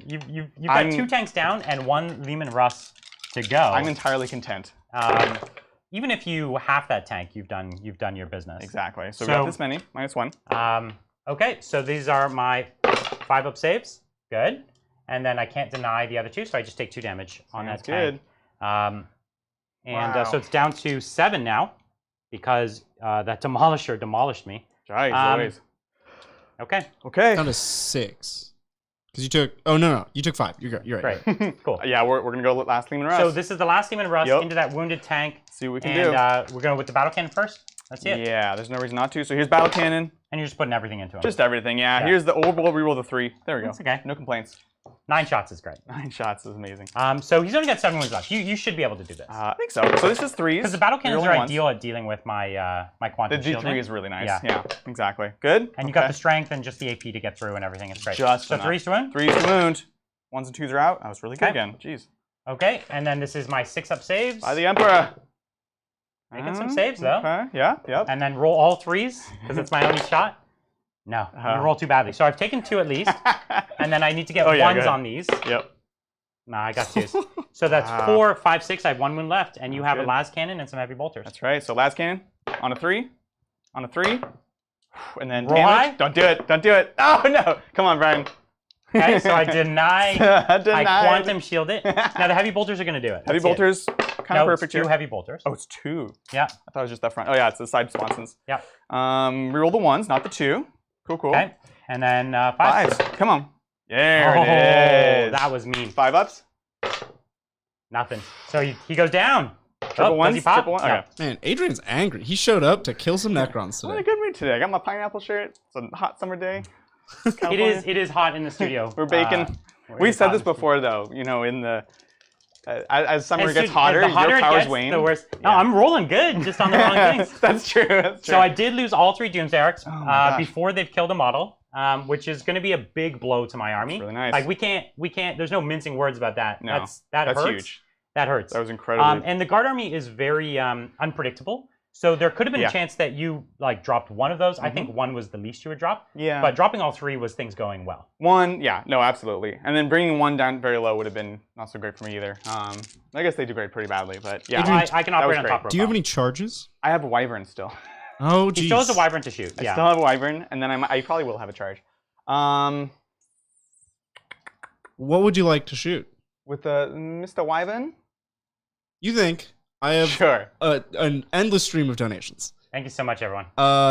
A: You've got 2 tanks down and 1 Lehman Russ to go.
B: I'm entirely content.
A: even if you half that tank, you've done your business.
B: Exactly. So we got this many, -1.
A: Okay, so these are my 5-up saves. Good. And then I can't deny the other 2, so I just take 2 damage on that tank.
B: Good.
A: So it's down to 7 now because that Demolisher demolished me.
B: Always.
A: Okay.
B: Okay.
C: Down to 6. Because you took. Oh no, you took 5. You're right.
A: Right. Cool.
B: Yeah, we're gonna go last Leman Russ.
A: So this is the last Leman Russ into that wounded tank.
B: See what we can do.
A: And we're going with the battle cannon first. That's it.
B: Yeah, there's no reason not to. So here's battle cannon.
A: And you're just putting everything into him.
B: Just everything. Yeah. Here's the we'll reroll the 3. There we go.
A: That's okay.
B: No complaints.
A: 9 shots is great.
B: 9 shots is amazing.
A: So he's only got 7 wounds left. You should be able to do this.
B: I think so. So this is 3s.
A: Because the battle cannons are ideal at dealing with my my quantum shielding.
B: The D3 is really nice. Yeah, exactly. Good.
A: And you got the strength and just the AP to get through and everything. It's great.
B: Just
A: so 3s to wound?
B: 3s to wound. 1s and 2s are out. That was really good again. Jeez.
A: Okay, and then this is my 6-up saves.
B: By the Emperor.
A: Making some saves, though.
B: Okay, yeah, yep.
A: And then roll all 3s, because it's my only shot. No, you roll too badly. So I've taken 2 at least, and then I need to get 1s on these.
B: Yep.
A: Nah, I got 2s. So that's 4, 5, 6. I have 1 wound left, and you have a las cannon and some heavy bolters.
B: That's right. So las cannon on a 3, on a 3, and then
A: roll high.
B: Don't do it. Don't do it. Oh no! Come on, Brian.
A: Okay, so I deny. I quantum shield it. Now the heavy bolters are going to do it.
B: Heavy bolters, kind of perfect
A: here. 2 heavy bolters.
B: Oh, it's 2.
A: Yeah.
B: I thought it was just that front. Oh yeah, it's the side Swansons.
A: Yeah.
B: Reroll the 1s, not the 2. Cool, cool.
A: Okay. And then 5s.
B: Come on. There it is.
A: That was mean.
B: 5-ups.
A: Nothing. So he goes down.
B: Triple 1s.
A: Triple 1.
B: Okay.
C: Man, Adrian's angry. He showed up to kill some Necrons today.
B: I'm in a good mood today. I got my pineapple shirt. It's a hot summer day.
A: It is hot in the studio.
B: We're baking. We've said this before, though. You know, in the as summer gets hotter, your powers wane.
A: The worse. No, I'm rolling good, just on the wrong things.
B: That's true. That's true.
A: So I did lose all 3 Doomsdays before they've killed a model, which is going to be a big blow to my army.
B: That's really nice.
A: Like we can't. There's no mincing words about that.
B: No,
A: that
B: that's
A: hurts.
B: huge.
A: That hurts.
B: That was incredible.
A: And the guard army is very unpredictable. So there could have been a chance that you like dropped 1 of those. I think 1 was the least you would drop.
B: Yeah.
A: But dropping all 3 was things going well.
B: 1, yeah, no, absolutely. And then bringing 1 down very low would have been not so great for me either. I guess they do grade pretty badly, but yeah.
A: I can operate on top profile.
C: Do you have any charges?
B: I have a Wyvern still.
C: Oh, geez.
A: He still has a Wyvern to shoot.
B: I still have a Wyvern, and then I probably will have a charge.
C: What would you like to shoot?
B: With Mr. Wyvern?
C: You think I have an endless stream of donations.
A: Thank you so much, everyone.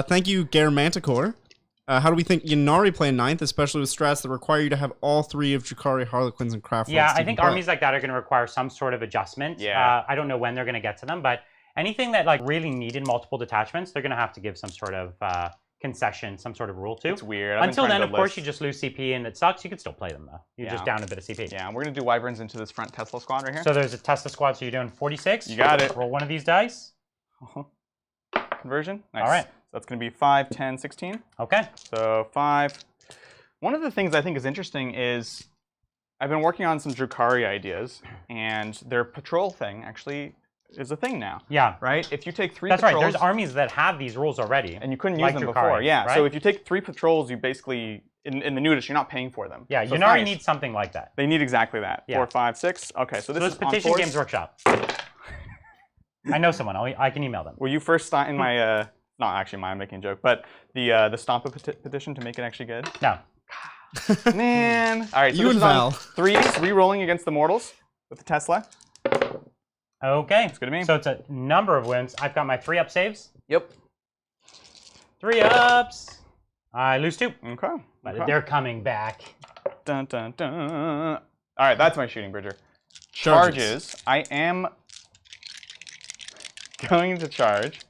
C: Thank you, Gare Manticore. How do we think Yanari play 9th, especially with strats that require you to have all 3 of Drukhari, Harlequins, and Craft?
A: Yeah, I think armies like that are going to require some sort of adjustment.
B: Yeah.
A: I don't know when they're going to get to them, but anything that like really needed multiple detachments, they're going to have to give some sort of concession, some sort of rule to.
B: It's weird.
A: Until then, of course, you just lose CP, and it sucks. You can still play them, though. You're just down a bit of CP.
B: Yeah, we're going to do Wyverns into this front Tesla squad right here.
A: So there's a Tesla squad, so you're doing 46.
B: You got it.
A: Roll 1 of these dice.
B: Conversion. Nice.
A: All right.
B: So that's going to be 5, 10, 16.
A: Okay.
B: So 5. One of the things I think is interesting is I've been working on some Drukhari ideas, and their patrol thing actually is a thing now.
A: Yeah.
B: Right? If you take 3
A: That's
B: patrols...
A: right. There's armies that have these rules already.
B: And you couldn't use
A: like
B: them
A: Drukhari,
B: before. Yeah.
A: Right?
B: So if you take 3 patrols, you basically... In the new edition, you're not paying for them.
A: Yeah,
B: so
A: Yanari needs something like that.
B: They need exactly that.
A: Yeah.
B: 4, 5, 6. Okay, so this is
A: petition
B: on
A: Games Workshop. I know someone. I can email them.
B: Will you first sign my... not actually mine, I'm making a joke, but the Stompa petition to make it actually good?
A: No.
B: Man. All right, so
C: you
B: this
C: and
B: is
C: Val.
B: on 3s, re-rolling against the mortals with the Tesla.
A: Okay.
B: That's good to me.
A: So it's a number of wins. I've got my 3-up saves.
B: Yep.
A: 3-ups. I lose 2.
B: Okay.
A: But they're coming back.
B: Dun, dun, dun. All right, that's my shooting, Bridger. Charges. I am going to charge.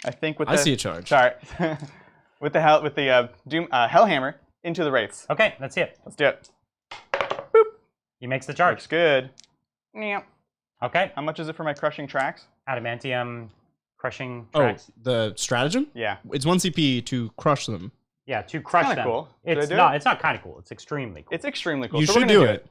B: I think with
C: I see a charge.
B: Sorry. with the Hellhammer into the Wraiths.
A: Okay, let's see it.
B: Let's do it.
A: Boop. He makes the charge.
B: Looks good. Yeah.
A: Okay.
B: How much is it for my crushing tracks?
A: Adamantium crushing tracks.
C: Oh, the stratagem?
B: Yeah.
C: It's 1 CP to crush them.
A: Yeah, to crush them.
B: Cool.
A: It's not kind of cool. It's extremely cool.
B: It's extremely cool.
C: You
B: so
C: should do it.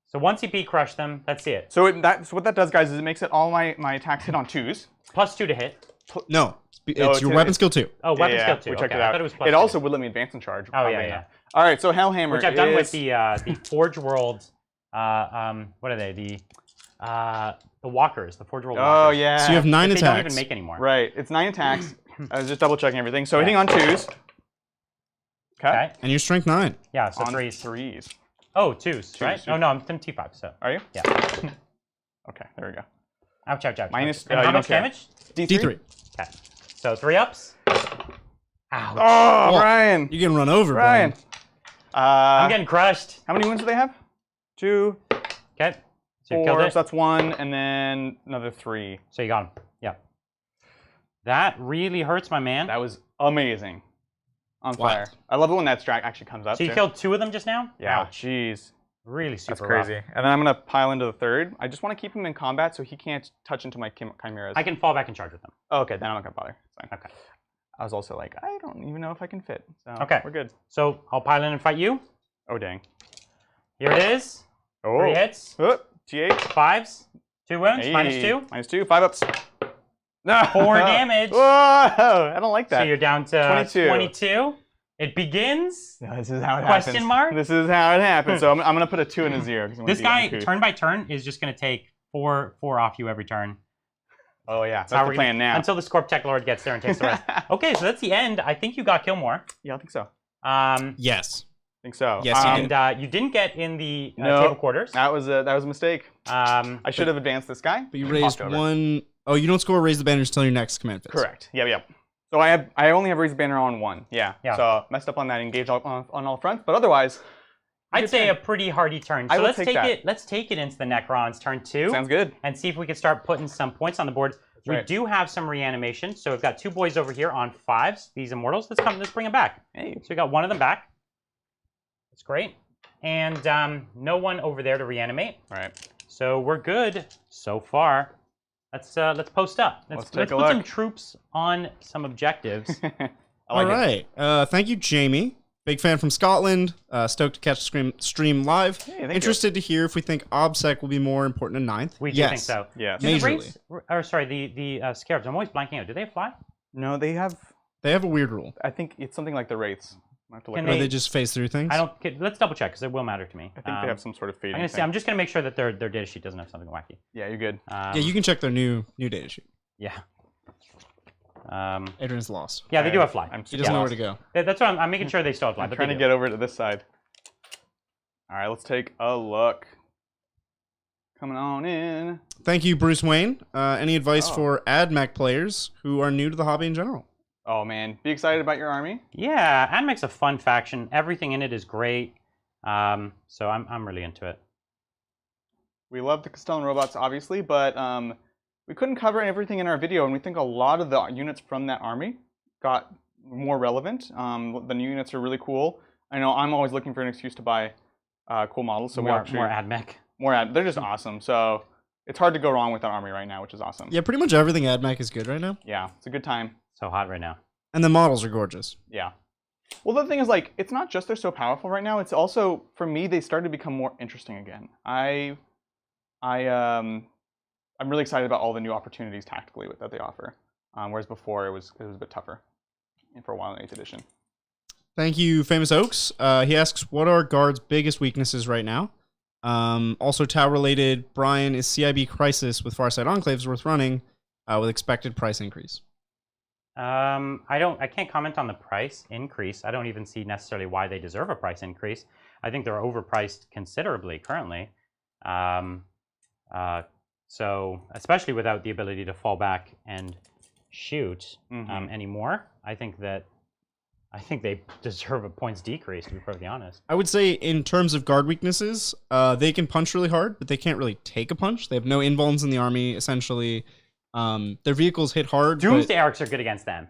A: So 1 CP, crush them. Let's see it.
B: So what that does, guys, is it makes it all my attacks hit on 2s.
A: Plus 2 to hit.
C: No. It's your weapon skill 2.
A: Oh, weapon skill 2.
B: We checked
A: okay.
B: it out.
A: I thought it was plus
B: it
A: 2.
B: also would let me advance and charge.
A: Oh, yeah.
B: All right, so Hellhammer
A: Which I've done with the Forge World, what are they? The the walkers, the Forge World
B: Oh,
A: walkers.
B: yeah.
C: So you have 9
A: They
C: attacks.
A: don't even make anymore.
B: Right. It's 9 attacks. I was just double checking everything. So hitting on 2s. Okay.
C: And your strength 9.
A: Yeah, so
B: On
A: 3s.
B: 3s.
A: Oh, 2s, right?
B: Twos.
A: Oh, no, I'm T5, so.
B: Are you?
A: Yeah.
B: Okay, there we go.
A: Ouch, ouch, ouch.
B: Minus-
A: And
B: you
A: how
B: don't
A: much
B: care.
A: damage?
C: D3.
A: Okay. So 3 ups. Ouch.
B: Oh, Brian.
C: You're getting run over,
B: Brian.
A: I'm getting crushed.
B: How many wounds do they have? 2,
A: Okay. So you
B: 4,
A: killed it.
B: so that's 1, and then another 3.
A: So you got him. Yeah. That really hurts, my man.
B: That was amazing. On
C: Wow.
B: fire. I love it when that strat actually comes up.
A: So you
B: too.
A: killed 2 of them just now?
B: Yeah,
A: Ouch.
B: jeez.
A: Really super
B: That's crazy.
A: rough.
B: And then I'm going to pile into the 3rd. I just want to keep him in combat so he can't touch into my chimeras.
A: I can fall back and charge with them.
B: Oh, okay, then I'm not going to bother. It's fine.
A: Okay.
B: I was also like, I don't even know if I can fit. So
A: Okay.
B: we're good.
A: So I'll pile in and fight you.
B: Oh, dang.
A: Here it is.
B: Oh.
A: 3 hits.
B: Oh, T8.
A: 5s. 2 wounds.
B: Hey.
A: -2.
B: -2. 5 ups. No.
A: 4 damage.
B: Whoa! I don't like that.
A: So you're down to
B: 22.
A: 22. It begins.
B: No, this is how it
A: Question
B: happens.
A: mark?
B: This is how it happens. So I'm going to put a 2 and a 0. 'cause I wanna
A: This
B: be
A: guy,
B: uncouth.
A: turn by turn, is just going to take four off you every turn.
B: Oh, yeah. That's
A: how
B: the
A: we're
B: plan now.
A: Until the Scorp Tech Lord gets there and takes the rest. Okay, so that's the end. I think you got Killmore.
B: Yeah, I think so.
C: Yes.
B: I think so.
C: Yes, you did.
A: And you didn't get in the
B: No.
A: table quarters.
B: That was a mistake. I should have advanced this guy.
C: But you
B: and
C: raised
B: hopped over.
C: 1. Oh, you don't score raise the banners until your next command phase.
B: Correct. Yep. So I only have raised banner on 1. Yeah.
A: Yeah.
B: So messed up on that engage on all fronts, but otherwise,
A: I'd
B: good
A: say
B: turn.
A: a pretty hardy turn.
B: I
A: So
B: will
A: let's
B: take
A: take
B: that.
A: it. Let's take it into the Necrons turn 2.
B: sounds good.
A: And see if we can start putting some points on the board. We
B: right.
A: do have some reanimation. So we've got 2 boys over here on 5s. These immortals. Let's bring them back.
B: Hey.
A: So we got 1 of them back. That's great. And no one over there to reanimate.
B: All right.
A: So we're good so far. Let's post up.
B: Let's
A: Let's
B: take a
A: put some
B: look.
A: troops on some objectives.
B: I like
C: All
B: it.
C: right. Thank you, Jamie. Big fan from Scotland. Stoked to catch the stream live.
B: Hey, thank
C: Interested to hear if we think OBSEC will be more important in 9th.
A: We do
C: yes.
A: think so.
B: Yeah.
A: Do the
C: Majorly.
A: Wraiths- or sorry, the Scarabs. I'm always blanking out. Do they fly?
B: No, they have.
C: They have a weird rule.
B: I think it's something like the wraiths. I have to look
A: Can
B: it up.
C: Where they just phase through things.
A: I don't. Let's double check because it will matter to me.
B: I think they have some sort of fading.
A: I'm gonna say.
B: thing.
A: I'm just gonna make sure that their data sheet doesn't have something wacky.
B: Yeah, you're good.
C: Yeah, you can check their new data sheet.
A: Yeah.
C: Adrian's lost.
A: Yeah, they do have fly.
C: He doesn't know where to go.
A: That's what I'm making sure they still have fly.
B: I'm
A: but
B: trying
A: they
B: to
A: do.
B: get over to this side. All right, let's take a look. Coming on in.
C: Thank you, Bruce Wayne. Any advice
B: Oh.
C: for AdMech players who are new to the hobby in general?
B: Oh man, be excited about your army.
A: Yeah, AdMech's a fun faction. Everything in it is great. So I'm really into it.
B: We love the Castellan robots, obviously, but we couldn't cover everything in our video, and we think a lot of the units from that army got more relevant. The new units are really cool. I know I'm always looking for an excuse to buy cool models, so
A: more,
B: we actually
A: more AdMech.
B: they're just awesome. So it's hard to go wrong with that army right now, which is awesome.
C: Yeah, pretty much everything AdMech is good right now.
B: Yeah, it's a good time.
A: So hot right now.
C: And the models are gorgeous.
B: Yeah. Well, the thing is, like, it's not just they're so powerful right now. It's also, for me, they started to become more interesting again. I'm really excited about all the new opportunities tactically that they offer. Whereas before it was a bit tougher for a while in 8th edition.
C: Thank you, Famous Oaks. He asks, what are Guard's biggest weaknesses right now? Also, Tau-related, Brian, is CIB Crisis with Farsight Enclaves worth running with expected price increase?
A: I can't comment on the price increase. I don't even see necessarily why they deserve a price increase. I think they're overpriced considerably currently. So especially without the ability to fall back and shoot anymore, I think they deserve a points decrease, to be perfectly honest.
C: I would say in terms of Guard weaknesses, they can punch really hard, but they can't really take a punch. They have no invulns in the army, essentially. Their vehicles hit hard.
A: Doomsday Arcs are good against them.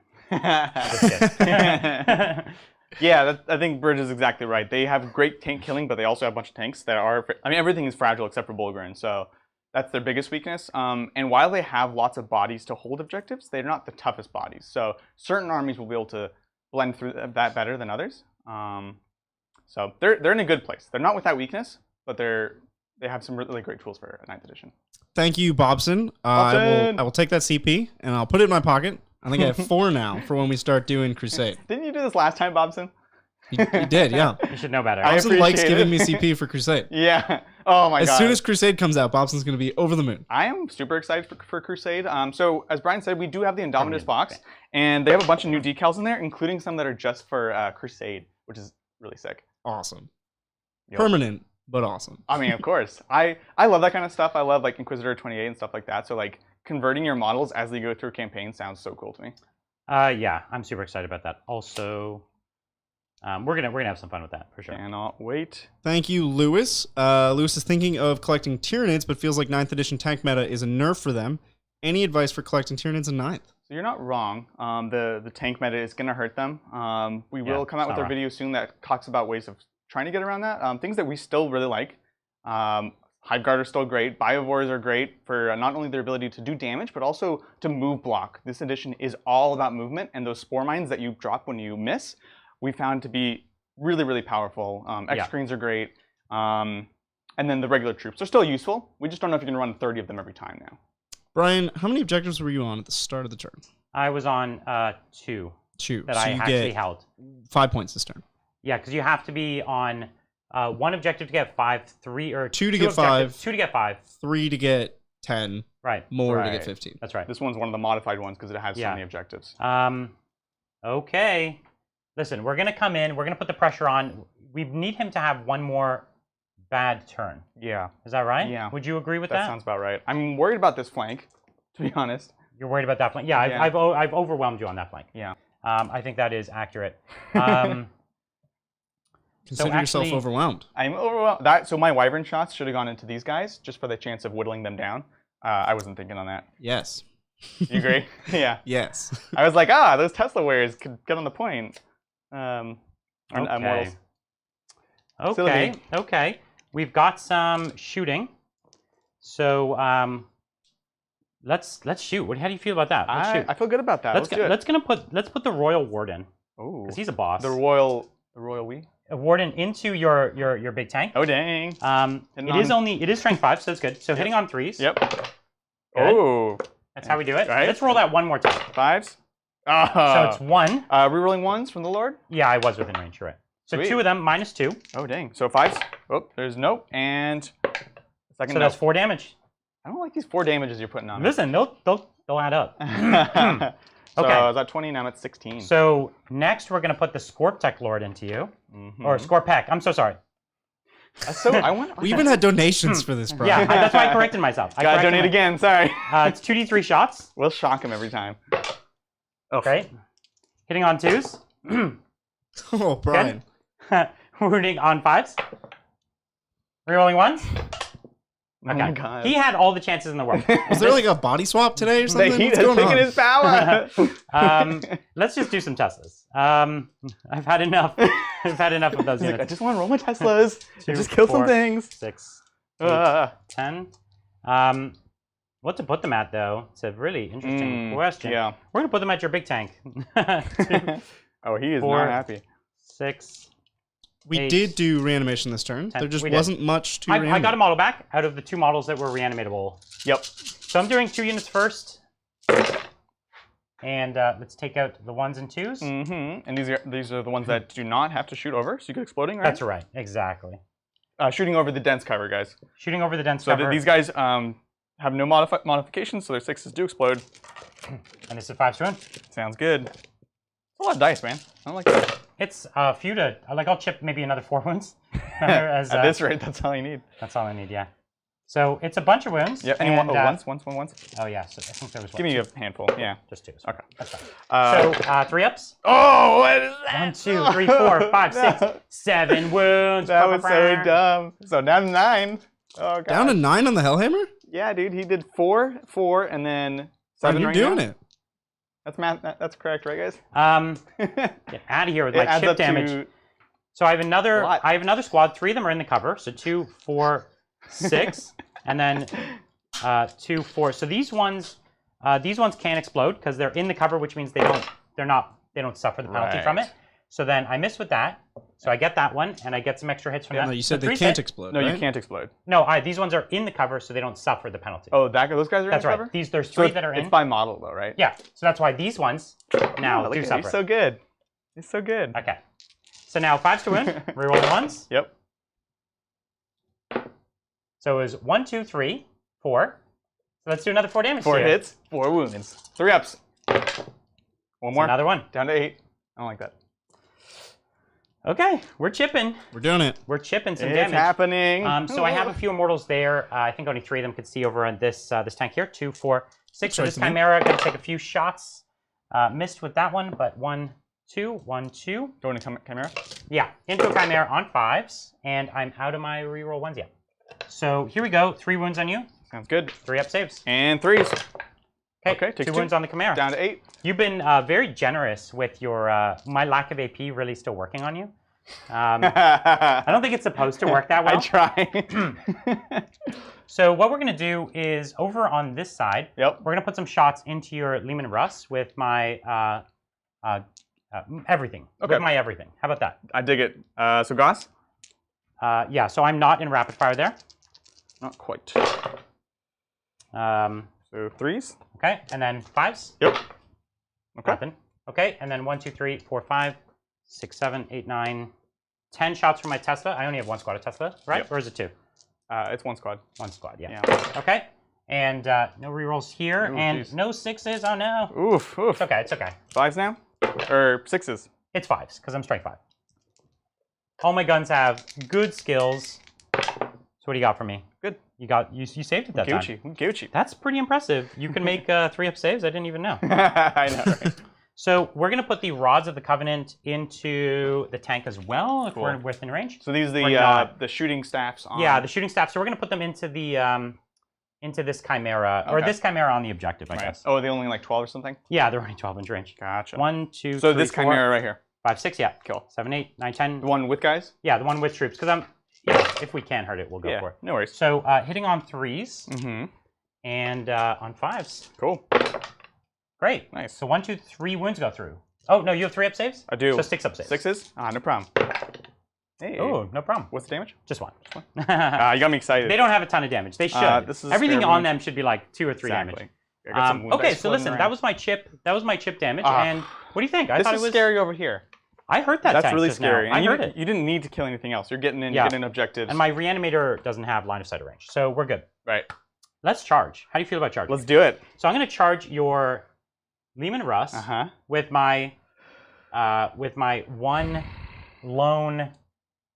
B: Yeah, I think Bridge is exactly right. They have great tank killing, but they also have a bunch of tanks that are... I mean, everything is fragile except for Bulgarin, so that's their biggest weakness. And while they have lots of bodies to hold objectives, they're not the toughest bodies. So certain armies will be able to blend through that better than others. So they're in a good place. They're not without weakness, but they have some really great tools for 9th edition.
C: Thank you, Bobson. I will take that CP, and I'll put it in my pocket. I think I have 4 now for when we start doing Crusade.
B: Didn't you do this last time, Bobson?
C: You did, yeah.
A: You should know better.
C: Bobson likes
B: appreciate
C: giving
B: it.
C: me CP for Crusade.
B: Yeah, Oh my god.
C: As soon as Crusade comes out, Bobson's going to be over the moon.
B: I am super excited for Crusade. So as Brian said, we do have the Indomitus box, and they have a bunch of new decals in there, including some that are just for Crusade, which is really sick.
C: Awesome.
B: Yep.
C: Permanent, but awesome.
B: I mean, of course. I love that kind of stuff. I love like Inquisitor 28 and stuff like that. So like converting your models as they go through a campaign sounds so cool to me.
A: Yeah, I'm super excited about that. Also, we're gonna have some fun with that for sure.
B: Cannot wait.
C: Thank you, Lewis. Lewis is thinking of collecting Tyranids, but feels like 9th edition tank meta is a nerf for them. Any advice for collecting Tyranids in 9th?
B: So you're not wrong. The tank meta is gonna hurt them. We will come out with a video soon that talks about ways of trying to get around that. Things that we still really like. Hive Guard are still great. Biovores are great for not only their ability to do damage, but also to move block. This edition is all about movement, and those Spore Mines that you drop when you miss, we found to be really, really powerful. X-Screens are great. And then the regular troops are still useful. We just don't know if you can run 30 of them every time now.
C: Brian, how many objectives were you on at the start of the turn?
A: I was on 2.
C: 2.
A: That
C: so
A: I
C: you
A: actually
C: get
A: held.
C: 5 points this turn.
A: Yeah, because you have to be on 1 objective to get 5, 3 or
C: 2 to get 5,
A: 2 to get 5,
C: 3 to get 10,
A: right?
C: More to
B: Right.
C: get 15.
A: That's right.
B: This one's one of the modified ones because it has so many objectives.
A: Okay. Listen, we're gonna come in. We're gonna put the pressure on. We need him to have one more bad turn.
B: Yeah.
A: Is that right?
B: Yeah.
A: Would you agree with
B: That
A: that?
B: sounds about right. I'm worried about this flank, to be honest.
A: You're worried about that flank? Yeah,
B: Yeah.
A: I've overwhelmed you on that flank.
B: Yeah.
A: I think that is accurate.
C: Consider yourself overwhelmed.
B: I'm overwhelmed. So my Wyvern shots should have gone into these guys just for the chance of whittling them down. I wasn't thinking on that.
C: Yes.
B: You agree? Yeah.
C: Yes.
B: I was like, those Tesla wares could get on the point. Mortals.
A: Okay. We've got some shooting. So let's shoot. How do you feel about that? Let's shoot.
B: I feel good about that. Let's do it.
A: Let's put the Royal Warden.
B: Oh.
A: Because he's a boss.
B: The Royal we.
A: A Warden into your big tank.
B: Oh dang.
A: It is strength 5, so that's good. So hitting on 3s.
B: Yep.
A: Good.
B: Oh.
A: That's how we do it.
B: Right.
A: Let's roll that one more time.
B: 5s.
A: So it's 1.
B: Rerolling 1s from the Lord?
A: Yeah, I was within range, you're right. So
B: Sweet.
A: 2 of them, -2.
B: Oh, dang. So 5s. Oh, there's no. And second.
A: So that's 4 damage.
B: I don't like these 4 damages you're putting on me.
A: Listen, they'll add up.
B: So
A: Okay.
B: I was at 20, now I'm at 16.
A: So next we're going to put the Scorp Tech Lord into you. Or Scorpec. I'm so sorry.
B: We
C: even had donations for this, Brian.
A: Yeah, that's why I corrected myself.
B: Gotta donate again, sorry.
A: It's 2d3 shots.
B: We'll shock him every time.
A: Okay. Hitting on 2s.
C: Oh, Brian.
A: Wounding on 5s. Rerolling 1s. Okay.
B: Oh my God.
A: He had all the chances in the world.
C: Was there like a body swap today or something?
B: The heat
C: What's
B: has
C: going
B: taken
C: on?
B: his power.
A: Let's just do some Teslas. I've had enough. I've had enough of those
B: He's
A: units.
B: like, I just want to roll my Teslas.
A: 2,
B: just kill some
A: 4,
B: things.
A: 6, 8, 10. What to put them at, though? It's a really interesting question.
B: Yeah.
A: We're going to put them at your big tank. 2,
B: Oh, he is
A: 4,
B: not happy.
A: 6.
C: We
A: 8,
C: did do reanimation this turn.
A: 10.
C: There just
A: We did.
C: wasn't much to
A: I
C: reanimate.
A: got a model back out of the 2 models that were reanimatable.
B: Yep.
A: So I'm doing 2 units first. And let's take out the 1s and 2s.
B: Mm-hmm. And these are the ones that do not have to shoot over, so you get exploding, right?
A: That's right, exactly.
B: Shooting over the dense cover, guys.
A: Shooting over the dense
B: So
A: cover.
B: these guys have no modifications, so their 6s do explode.
A: And this is 5 to win.
B: Sounds good. It's a lot of dice, man. I don't like that.
A: It's a few to, I'll chip maybe another 4 wounds. As,
B: At this rate, that's all you need.
A: That's all I need, yeah. So it's a bunch of wounds.
B: Yep.
A: And,
B: Once.
A: Oh, yeah. So I think there was
B: Give me a handful. Yeah.
A: Just 2.
B: Okay.
A: That's fine. So 3 ups.
B: Oh, what is that?
A: 1, 2, 3, 4, 5, 6, 7 wounds.
B: That was so dumb. So down to 9. Oh, God.
C: Down to 9 on the Hellhammer?
B: Yeah, dude. He did 4, and then 7
C: You're
B: right
C: doing
B: now.
C: it.
B: That's math. That's correct, right, guys?
A: Get out of here with
B: It
A: my
B: adds
A: chip
B: up to
A: damage. So I have another.
B: lot.
A: I have another squad. 3 of them are in the cover. So 2, 4, 6, and then 2, 4. So these ones can't explode because they're in the cover, which means they don't suffer the penalty from it. So then I miss with that. So I get that one, and I get some extra hits from that.
C: No, you said
A: So
C: they
A: 3's
C: can't
A: hit.
C: explode.
B: No,
C: right?
B: you can't explode.
A: No, these ones are in the cover, so they don't suffer the penalty.
B: Oh, those guys are
A: That's
B: in the
A: right.
B: cover?
A: There's
B: So
A: 3 that are in.
B: It's by model, though, right?
A: Yeah. So that's why these ones now
B: look
A: do
B: at him.
A: suffer.
B: He's so good. He's so good.
A: Okay. So now 5s to win. Reroll the 1s.
B: Yep.
A: So it was 1, 2, 3, 4. So let's do another 4 damage.
B: 4 hits, 4 wounds. 3 ups. One more.
A: Another one.
B: Down to 8. I don't like that.
A: Okay, we're chipping.
C: We're doing it.
A: We're chipping some damage.
B: It's happening.
A: So I have a few immortals there. I think only 3 of them could see over on this this tank here. 2, 4, 6. So this Chimera gonna take a few shots. Missed with that one, but 1, 2, 1, 2.
B: Going to Chimera?
A: Yeah, into a Chimera on 5s, and I'm out of my reroll 1s yet. So here we go. 3 wounds on you.
B: Sounds good.
A: 3 up saves.
B: And 3s. Okay, takes
A: 2 wounds on the Chimera.
B: Down to 8.
A: You've been very generous with your my lack of AP really still working on you. I don't think it's supposed to work that well.
B: I try.
A: So what we're going to do is over on this side,
B: we're
A: going to put some shots into your Lehman Russ with my everything.
B: Okay.
A: With my everything. How about that?
B: I dig it. So Goss?
A: Yeah, so I'm not in rapid fire there.
B: Not quite.
A: So
B: 3s?
A: Okay, and then 5s?
B: Yep. Okay.
A: Nothing. Okay, and then 1, 2, 3, 4, 5, 6, 7, 8, 9, 10 shots from my Tesla. I only have 1 squad of Tesla, right?
B: Yep.
A: Or is it 2?
B: It's 1 squad.
A: 1 squad, yeah.
B: Okay.
A: And no rerolls here, and no 6s. Oh no.
B: Oof, oof.
A: It's okay, it's okay.
B: 5s now? Or 6s?
A: It's 5s, because I'm strength 5. All my guns have good skills. So what do you got for me?
B: Good.
A: You saved it that time.
B: Gucci.
A: That's pretty impressive. You can make 3 up saves. I didn't even know.
B: I know, right?
A: So we're going to put the Rods of the Covenant into the tank as well, if
B: Cool.
A: we're within range.
B: So these are the shooting staffs on...
A: Yeah, the shooting staff. So we're going to put them into the into this Chimera, or this Chimera on the objective, I guess.
B: Oh, are they only like 12 or something?
A: Yeah, they're only 12-inch range.
B: Gotcha.
A: 1, 2,
B: so
A: 3,
B: this
A: 4,
B: Chimera right here.
A: 5, 6, yeah.
B: Cool.
A: 7, 8, 9, 10.
B: The one with guys?
A: Yeah, the one with troops. Because if we can hurt it, we'll go for it.
B: No worries.
A: So hitting on 3s and on 5s.
B: Cool.
A: Great.
B: Nice.
A: So 1, 2, 3 wounds go through. Oh, no, you have 3 up saves?
B: I do.
A: So 6 up saves.
B: 6s? No problem. Hey.
A: Oh, no problem.
B: What's the damage?
A: Just 1.
B: You got me excited.
A: They don't have a ton of damage. They should.
B: This is
A: Everything on them should be like 2 or 3
B: exactly.
A: damage. Okay, so listen, that was my chip. That was my chip damage. And what do you think? I thought it was
B: scary over here.
A: I heard that.
B: That's really scary.
A: I heard it.
B: You didn't need to kill anything else. You're getting in, getting objectives.
A: And my reanimator doesn't have line of sight or range, so we're good.
B: Right.
A: Let's charge. How do you feel about charging?
B: Let's do it.
A: So I'm going to charge your Lehman Russ with my 1 lone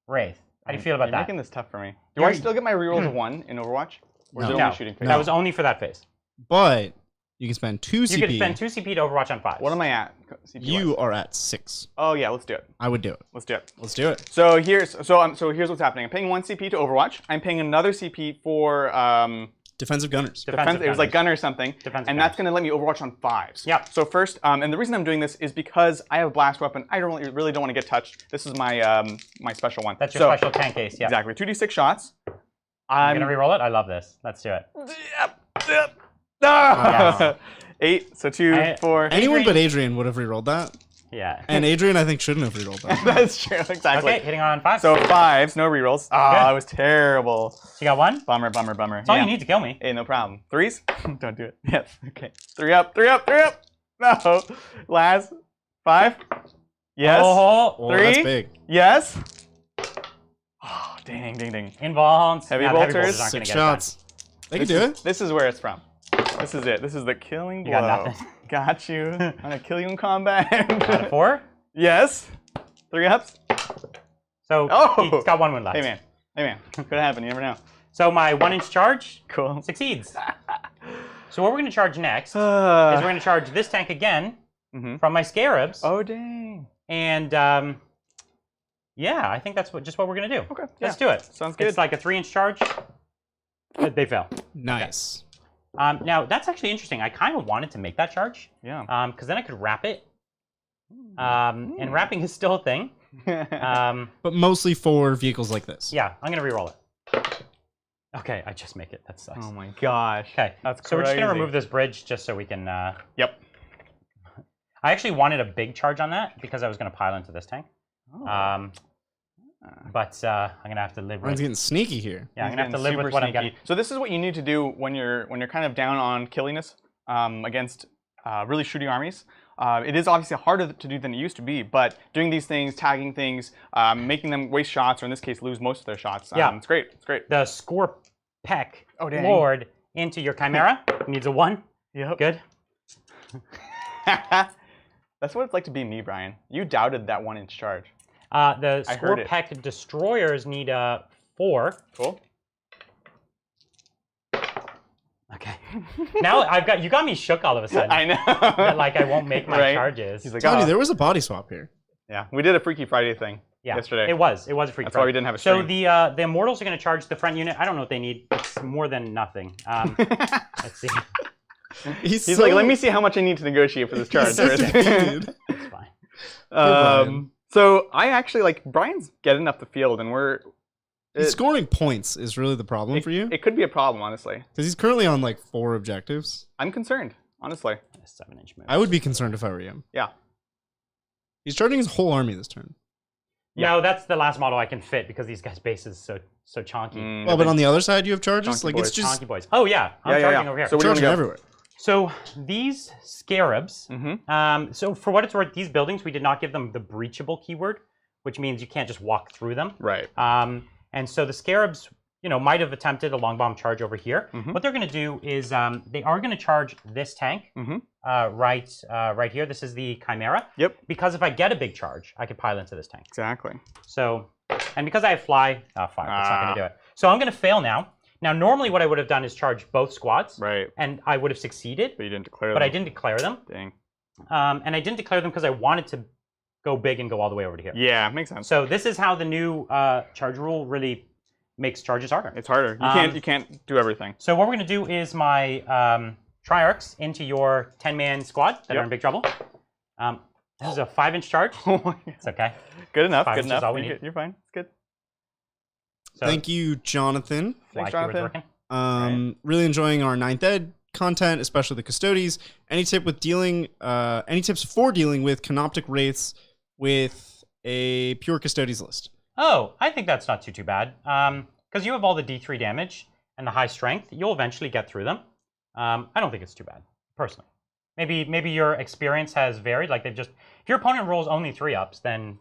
A: Wraith. How do you feel about that?
B: You're making this tough for me. Do I still get my rerolls of 1 in Overwatch? Or is it only shooting phase?
A: That was only for that phase.
C: But you can spend 2 CP.
A: You can spend 2 CP to Overwatch on 5.
B: What am I at?
C: You are at 6.
B: Oh yeah, let's do it.
C: I would do it.
B: Let's do it.
C: Let's do it.
B: So here's what's happening. I'm paying 1 CP to Overwatch. I'm paying another CP for
C: defensive gunners.
B: It was like gunner or something, and that's going to let me Overwatch on 5s.
A: Yeah.
B: So first, and the reason I'm doing this is because I have a blast weapon. I really don't want to get touched. This is my my special one.
A: That's your special tank case. Yeah.
B: Exactly. 2d6 shots.
A: I'm gonna reroll it. I love this. Let's do it.
B: Yep.
A: Yes.
B: 8. So 2, 4.
C: Anyone but Adrian would have rerolled that.
A: Yeah.
C: And Adrian, I think, shouldn't have rerolled that.
B: That's true. Exactly.
A: Okay, hitting on 5.
B: So 5s, no rerolls. Ah, I was terrible.
A: So you got 1?
B: Bummer.
A: That's all you need to kill me.
B: Hey, no problem. 3s? Don't do it. Yes. Okay. 3 up. 3 up. 3 up. No. Last. 5. Yes.
C: Oh,
B: 3.
C: That's big.
B: Yes. Oh, ding.
A: Involves.
B: Heavy bolters.
C: 6 shots. They can do it.
B: This is where it's from. This is it. This is the killing blow.
A: You got nothing.
B: Got you. I'm gonna kill you in combat.
A: Got a 4?
B: Yes. 3 ups.
A: So he's got 1 wound left.
B: Hey man. Could happen. You never know.
A: So my 1-inch charge
B: succeeds.
A: So what we're gonna charge next is we're gonna charge this tank again from my scarabs.
B: Oh dang.
A: And yeah, I think that's just what we're gonna do.
B: Okay.
A: Let's do it.
B: Sounds good.
A: It's like a 3-inch charge. They fail.
C: Nice.
A: Okay. Now that's actually interesting. I kind of wanted to make that charge.
B: Yeah.
A: Because then I could wrap it. And wrapping is still a thing.
C: But mostly for vehicles like this.
A: Yeah, I'm gonna re-roll it. Okay, I just make it. That sucks.
B: Oh my gosh.
A: Okay,
B: that's crazy.
A: So we're just gonna remove this bridge just so we can.
B: Yep.
A: I actually wanted a big charge on that because I was gonna pile into this tank.
B: Oh.
A: But I'm gonna have to live with.
C: Ryan's getting sneaky here.
A: Yeah, I'm gonna have to live with what I'm getting.
B: So this is what you need to do when you're kind of down on killiness against really shooting armies. It is obviously harder to do than it used to be, but doing these things, tagging things, making them waste shots, or in this case lose most of their shots. It's great. It's great.
A: The score Peck
B: Oh, dang.
A: Lord into your Chimera. Needs a 1.
B: Yep.
A: Good.
B: That's what it's like to be me, Brian. You doubted that 1-inch charge.
A: The Score Peck Destroyers need a 4.
B: Cool.
A: Okay. Now you got me shook all of a sudden.
B: I know.
A: That like I won't make my charges.
B: He's like,
C: Tony, there was a body swap here.
B: Yeah, we did a Freaky Friday thing yesterday.
A: It was a Freaky Friday.
B: That's why we didn't have a stream.
A: So the Immortals are going to charge the front unit. I don't know what they need. It's more than nothing. Let's see.
B: He's like, let me see how much I need to negotiate for this charge.
A: It's fine.
B: So I actually like Brian's getting up the field, and
C: scoring points is really the problem for you.
B: It could be a problem, honestly.
C: Because he's currently on like 4 objectives.
B: I'm concerned, honestly.
A: A 7-inch move.
C: I would be concerned if I were him.
B: Yeah.
C: He's charging his whole army this turn.
A: Yeah. No, that's the last model I can fit because these guys' base is so chonky.
C: Well, but on the other side, you have charges.
B: Chonky
C: Like
B: boys.
C: it's just
A: Chonky boys. Oh yeah, I'm charging over here.
B: So we're
C: charging everywhere.
A: So these scarabs. So for what it's worth, these buildings we did not give them the breachable keyword, which means you can't just walk through them.
B: Right.
A: And so the scarabs, might have attempted a long bomb charge over here. What they're going to do is they are going to charge this tank right here. This is the Chimera.
B: Yep.
A: Because if I get a big charge, I could pile into this tank.
B: Exactly.
A: So, and because I have fire, that's not going to do it. So I'm going to fail now. Now, normally what I would have done is charge both squads.
B: Right.
A: And I would have succeeded.
B: But you didn't declare them.
A: But I didn't declare them.
B: Dang.
A: And I didn't declare them because I wanted to go big and go all the way over to here.
B: Yeah, makes sense.
A: So this is how the new charge rule really makes charges harder.
B: It's harder. You can't do everything.
A: So what we're going to do is my Triarchs into your 10-man squad that are in big trouble. This is a 5-inch charge.
B: Oh my God.
A: It's okay.
B: Good enough.
A: 5
B: Good
A: inches
B: enough.
A: is all we need.
B: You're fine. It's good.
A: So,
C: Thank you, Jonathan.
B: Thanks, Jonathan.
C: Really enjoying our 9th ed content, especially the Custodes. Any tips for dealing with Canoptic Wraiths with a pure Custodes list?
A: Oh, I think that's not too bad. Because you have all the D3 damage and the high strength, you'll eventually get through them. I don't think it's too bad, personally. Maybe your experience has varied. Like if your opponent rolls only 3-ups, then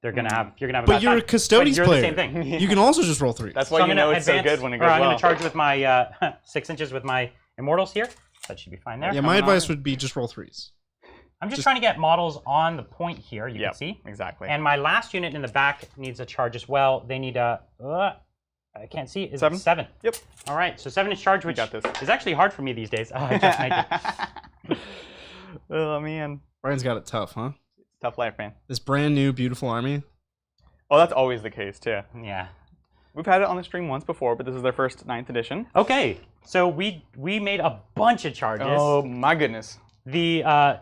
A: you're gonna have a bad
C: But you're
A: time.
C: a Custodes player.
A: You're the same thing.
C: You can also just roll 3.
B: That's why you know it's so good when it goes well.
A: I'm gonna charge with my 6 inches with my Immortals here. That should be fine there.
C: Yeah, my advice would be just roll 3s.
A: I'm just trying to get models on the point here. You can see
B: exactly.
A: And my last unit in the back needs a charge as well. They need a. I can't see. Is
B: 7?
A: It 7?
B: Yep.
A: All right. So 7-inch charge, which is actually hard for me these days. I just make it.
B: Oh man.
C: Brian's got it tough, huh?
B: Tough life, man.
C: This brand new, beautiful army.
B: Oh, that's always the case too.
A: Yeah.
B: We've had it on the stream once before, but this is their first 9th edition.
A: Okay. So we made a bunch of charges.
B: Oh my goodness.
A: The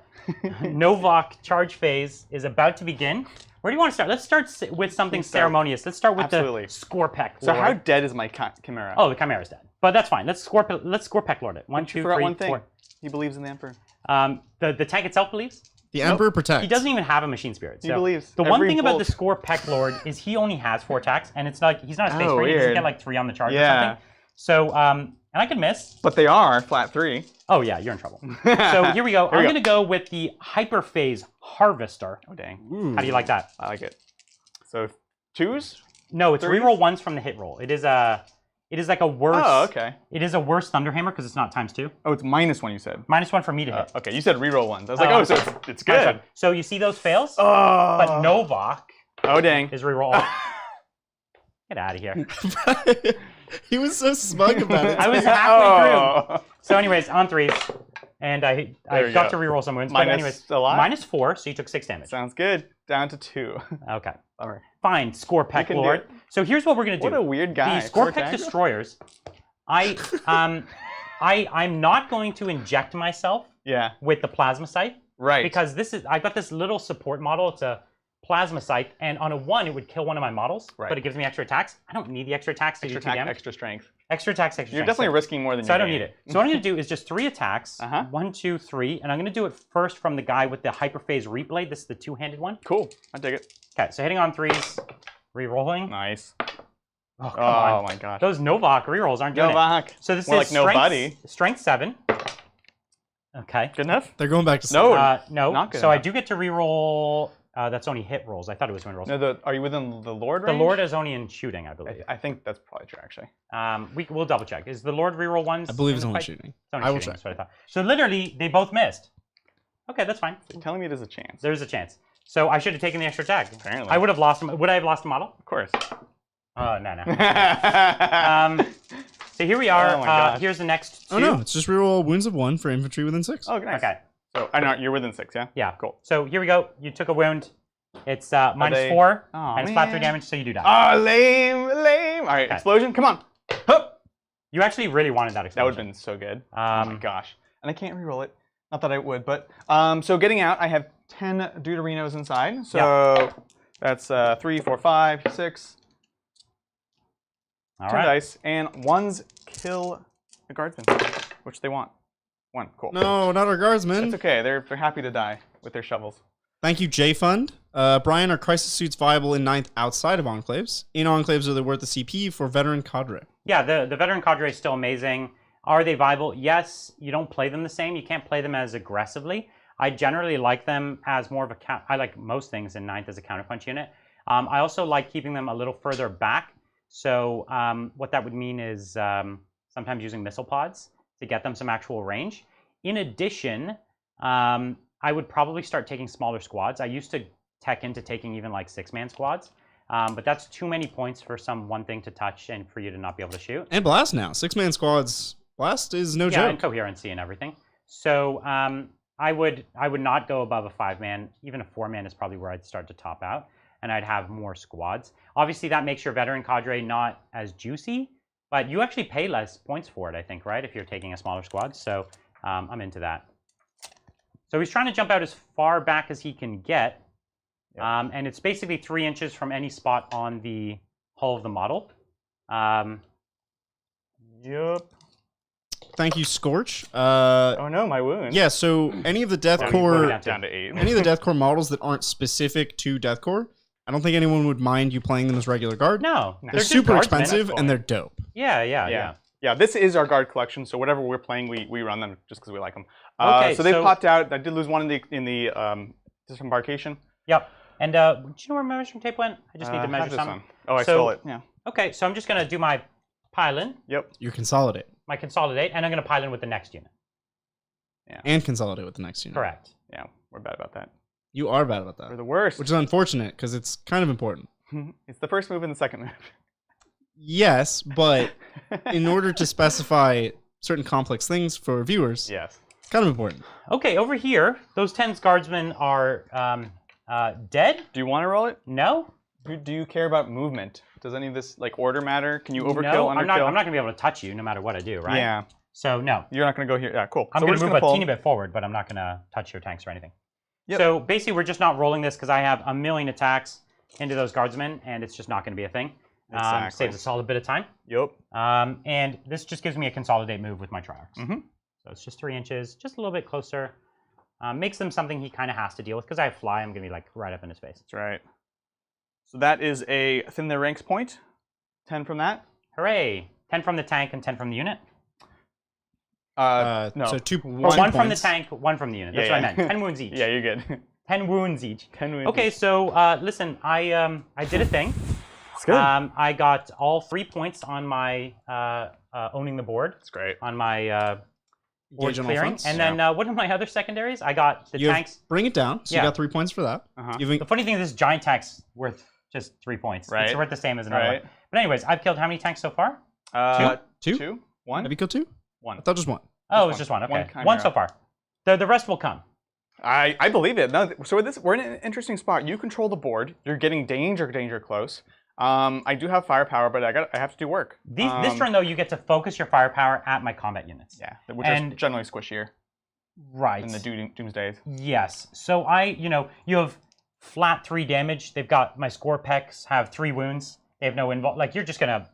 A: Novak charge phase is about to begin. Where do you want to start? Let's start with something ceremonious. Let's start with the Score Peck Lord.
B: So how dead is my Chimera?
A: Oh, the Chimera's dead. But that's fine. Let's Score Peck Lord it. 1, 2, 3, 4.
B: One thing. He believes in the Emperor.
A: The tank itself believes.
C: The Emperor protects.
A: He doesn't even have a machine spirit. So
B: he believes.
A: The one thing about the Score Peck Lord is he only has 4 attacks, and it's like he's not a space marine. He doesn't get like 3 on the charge or something. So and I can miss.
B: But they are flat 3.
A: Oh yeah, you're in trouble. So here we go. I'm gonna go with the Hyperphase Harvester.
B: Oh dang.
A: How do you like that?
B: I like it. So 2s?
A: No, it's reroll 1s from the hit roll. It is like a worse.
B: Oh, okay.
A: It is a worse Thunderhammer because it's not ×2.
B: Oh, it's -1 you said.
A: -1 for me to hit.
B: Okay, you said reroll 1s. I was like, oh, so it's good.
A: So you see those fails?
B: Oh.
A: But Novak.
B: Oh dang.
A: Is reroll. Get out of here.
C: He was so smug about it.
A: I was halfway through. So anyways, on 3s. And I got to reroll some wounds. But anyways, -4, so you took 6 damage.
B: Sounds good. Down to 2.
A: Okay.
B: All right.
A: Fine, Score Peck Lord. So here's what we're gonna do.
B: What a weird guy.
A: The Score Peck Destroyers. I'm not going to inject myself with the Plasma Scythe.
B: Right.
A: Because I got this little support model. It's a Plasma Scythe, and on a 1, it would kill one of my models, but it gives me extra attacks. I don't need the extra attacks to do 2 damage.
B: Extra strength.
A: Extra attacks, extra strength.
B: You're definitely risking more than you
A: So I don't need it. So what I'm going to do is just 3 attacks. 1, 2, 3. And I'm going to do it first from the guy with the Hyperphase Reblade. This is the 2-handed one.
B: Cool. I dig it.
A: Okay, so hitting on 3s, re-rolling.
B: Nice.
A: Oh, come on.
B: Oh my gosh.
A: Those Novak re-rolls aren't doing it. So this
B: more
A: is
B: like nobody.
A: Strength 7. Okay.
B: Good enough?
C: They're going back to
B: no.
A: No.
B: Not good
A: so
B: enough.
A: I do get to re-roll That's only hit rolls. I thought it was win rolls.
B: No, are you within the Lord range?
A: The Lord is only in shooting, I believe.
B: I think that's probably true, actually.
A: We'll double check. Is the Lord reroll ones?
C: I believe it's only shooting.
A: It's only shooting, that's what I thought. So literally, they both missed. Okay, that's fine.
B: So you're telling me there's a chance.
A: There's a chance. So I should have taken the extra attack.
B: Apparently.
A: I would have lost him. Would I have lost a model?
B: Of course.
A: Oh, no. So here we are.
B: Oh
A: here's the next 2.
C: Oh no, it's just reroll wounds of 1 for infantry within 6.
B: Oh, nice.
A: Okay.
B: So I know you're within 6, yeah?
A: Yeah.
B: Cool.
A: So here we go. You took a wound. It's -4, and it's flat 3 damage, so you do die.
B: Oh, lame. All right,
A: Okay.
B: explosion, come on. Hup.
A: You actually really wanted that
B: That
A: explosion.
B: would have been so good. Oh my gosh. And I can't reroll it. Not that I would, but so getting out, I have 10 Deuterinos inside. So that's 3, 4, 5, 6.
A: All
B: 10
A: right.
B: dice, and 1s kill a guardsman, which they want. 1, cool.
C: No, not our guardsmen.
B: It's okay. They're happy to die with their shovels.
C: Thank you, J Fund. Brian, are crisis suits viable in 9th outside of enclaves? In enclaves, are they worth the CP for veteran cadre?
A: Yeah, the veteran cadre is still amazing. Are they viable? Yes. You don't play them the same. You can't play them as aggressively. I generally like them as more of a I like most things in 9th as a counterpunch unit. I also like keeping them a little further back. So what that would mean is sometimes using missile pods to get them some actual range. In addition, I would probably start taking smaller squads. I used to tech into taking even like 6-man squads, but that's too many points for some one thing to touch and for you to not be able to shoot.
C: And blast now. 6-man squads. Blast is no
A: Yeah,
C: joke.
A: and coherency and everything. So I would not go above a 5-man. Even a 4-man is probably where I'd start to top out, and I'd have more squads. Obviously, that makes your veteran cadre not as juicy, but you actually pay less points for it, I think, right? If you're taking a smaller squad. So I'm into that. So he's trying to jump out as far back as he can get. Yep. And it's basically 3 inches from any spot on the hull of the model.
B: Yep.
C: Thank you, Scorch.
B: Oh no, my wound.
C: Yeah, so any of the Death
A: Down
C: Core
B: down to 8.
C: any of the Death Core models that aren't specific to Death Core, I don't think anyone would mind you playing them as regular guard.
A: No.
C: They're super expensive and they're dope.
A: Yeah.
B: Yeah, this is our guard collection, so whatever we're playing, we run them just because we like them.
A: Okay,
B: so they popped out. I did lose one in the disembarkation.
A: Yep. And do you know where my measuring tape went? I just need to measure something.
B: Oh, I stole it. Yeah.
A: Okay, so I'm just going to do my pile in.
B: Yep.
C: You consolidate.
A: My consolidate, and I'm going to pile in with the next unit.
B: Yeah.
C: And consolidate with the next unit.
A: Correct.
B: Yeah, we're bad about that.
C: You are bad about that.
B: We're the worst.
C: Which is unfortunate, because it's kind of important.
B: It's the first move and the second move.
C: Yes, but in order to specify certain complex things for viewers,
B: yes,
C: it's kind of important.
A: Okay, over here, those 10 guardsmen are dead.
B: Do you want to roll it?
A: No.
B: Do you care about movement? Does any of this order matter? Can you overkill,
A: no,
B: underkill?
A: I'm not going to be able to touch you no matter what I do, right?
B: Yeah.
A: So no.
B: You're not going to go here. Yeah, cool.
A: I'm going to move a teeny bit forward, but I'm not going to touch your tanks or anything. Yep. So basically, we're just not rolling this because I have a million attacks into those guardsmen, and it's just not going to be a thing.
B: Exactly.
A: Saves a solid bit of time.
B: Yep.
A: And this just gives me a consolidate move with my Triarchs.
B: Mm-hmm.
A: So it's just 3 inches, just a little bit closer. Makes them something he kind of has to deal with because I have fly. I'm going to be like right up in his face.
B: That's right. So that is a thin their ranks point. 10 from that.
A: Hooray! 10 from the tank and 10 from the unit.
B: No.
C: So 2
A: 1 from the tank, 1 from the unit. That's what I meant. 10 wounds each.
B: Yeah, you're good.
A: 10 wounds each.
B: 10 wounds.
A: Okay, so listen, I did a thing.
B: It's good.
A: I got all 3 points on my owning the board.
B: That's great.
A: On my board
C: Engage on
A: clearing.
C: offense.
A: And then what are my other secondaries? I got the tanks.
C: Bring it down. So you got 3 points for that.
A: The funny thing is this giant tank's worth just 3 points.
B: Right.
A: It's worth the same as another one. But anyways, I've killed how many tanks so far?
C: 2?
B: 2? 1?
C: Have you killed 2?
B: 1.
C: I thought just 1.
A: Oh, it was just 1. Okay. One so far. The rest will come.
B: I believe it. No, so we're in an interesting spot. You control the board. You're getting danger close. I do have firepower, but I have to do work.
A: This turn, though, you get to focus your firepower at my combat units.
B: Yeah, which is generally squishier.
A: Right.
B: In the Doomsdays.
A: Yes. So you have flat 3 damage. They've got my score pecs have 3 wounds. They have no involved. Like they're just gonna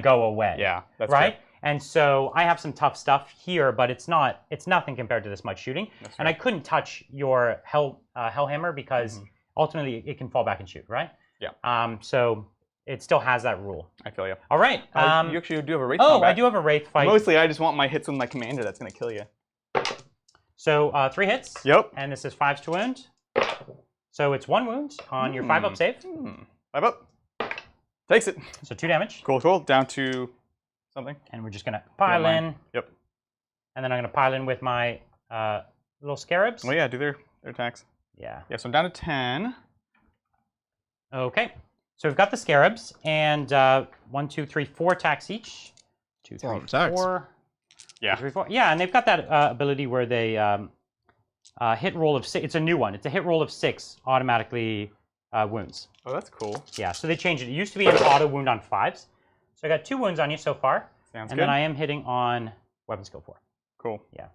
A: go away.
B: Yeah, that's
A: right.
B: True.
A: And so I have some tough stuff here, but it's nothing compared to this much shooting.
B: That's right.
A: And I couldn't touch your Hellhammer because ultimately it can fall back and shoot, right?
B: Yeah.
A: So it still has that rule.
B: I feel you.
A: All right.
B: You actually do have a Wraith
A: Oh,
B: combat.
A: I do have a Wraith fight.
B: Mostly I just want my hits with my commander that's going to kill you.
A: So 3 hits.
B: Yep.
A: And this is 5s to wound. So it's 1 wound on your 5-up save.
B: 5 up. Takes it.
A: So 2 damage.
B: Cool, cool. Down to something.
A: And we're just going to pile in.
B: Yep.
A: And then I'm going to pile in with my little scarabs.
B: Well, yeah, do their attacks.
A: Yeah.
B: Yeah, so I'm down to 10.
A: Okay. So we've got the scarabs, and 1, 2, 3, 4 attacks each. 2, 3, 4.
B: Yeah.
A: 2, 3, 4. Yeah, and they've got that ability where they hit roll of 6. It's a new one. It's a hit roll of 6 automatically wounds.
B: Oh, that's cool.
A: Yeah, so they changed it. It used to be an auto wound on 5s. So I got 2 wounds on you so far.
B: Sounds
A: and
B: good.
A: then I am hitting on weapon skill 4.
B: Cool.
A: Yeah.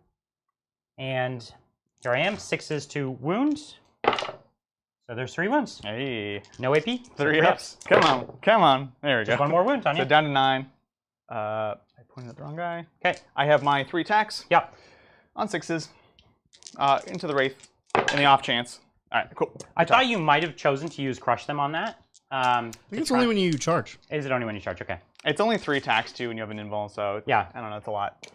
A: And here I am, 6s to wound. So there's 3 wounds.
B: Hey.
A: No AP.
B: 3 ups. Come on. Come on. There we
A: Just
B: go.
A: 1 more wound on you.
B: So down to 9. I pointed at the wrong guy.
A: Okay.
B: I have my 3 attacks.
A: Yep.
B: On 6s. Into the Wraith. In the off chance. All right, cool.
A: I thought you might have chosen to use Crush Them on that.
C: I think it's only when you charge.
A: Is it only when you charge? Okay.
B: It's only 3 attacks too when you have an invul, so
A: yeah.
B: I don't know, it's a lot.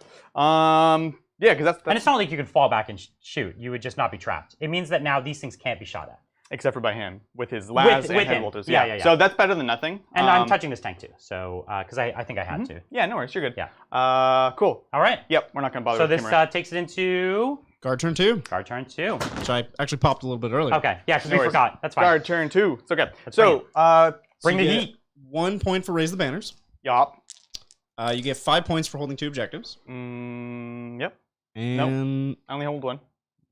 B: Yeah, because that's...
A: And it's not like you could fall back and shoot. You would just not be trapped. It means that now these things can't be shot at.
B: Except for by him, with his labs and head bolters.
A: Yeah.
B: So that's better than nothing.
A: And I'm touching this tank too, so because I think I had to.
B: Yeah, no worries, you're good.
A: Yeah.
B: Cool.
A: All right.
B: Yep, we're not going to bother
A: so
B: with
A: this takes it into...
C: Guard turn 2.
A: Guard turn 2.
C: Which I actually popped a little bit earlier.
A: Okay, yeah, because we forgot. That's fine.
B: Guard turn 2. It's okay.
A: Let's
B: so,
A: bring the heat.
C: 1 point for raise the banners.
B: Yup.
C: You get 5 points for holding 2 objectives.
B: Yep.
C: And
B: nope. I only hold 1.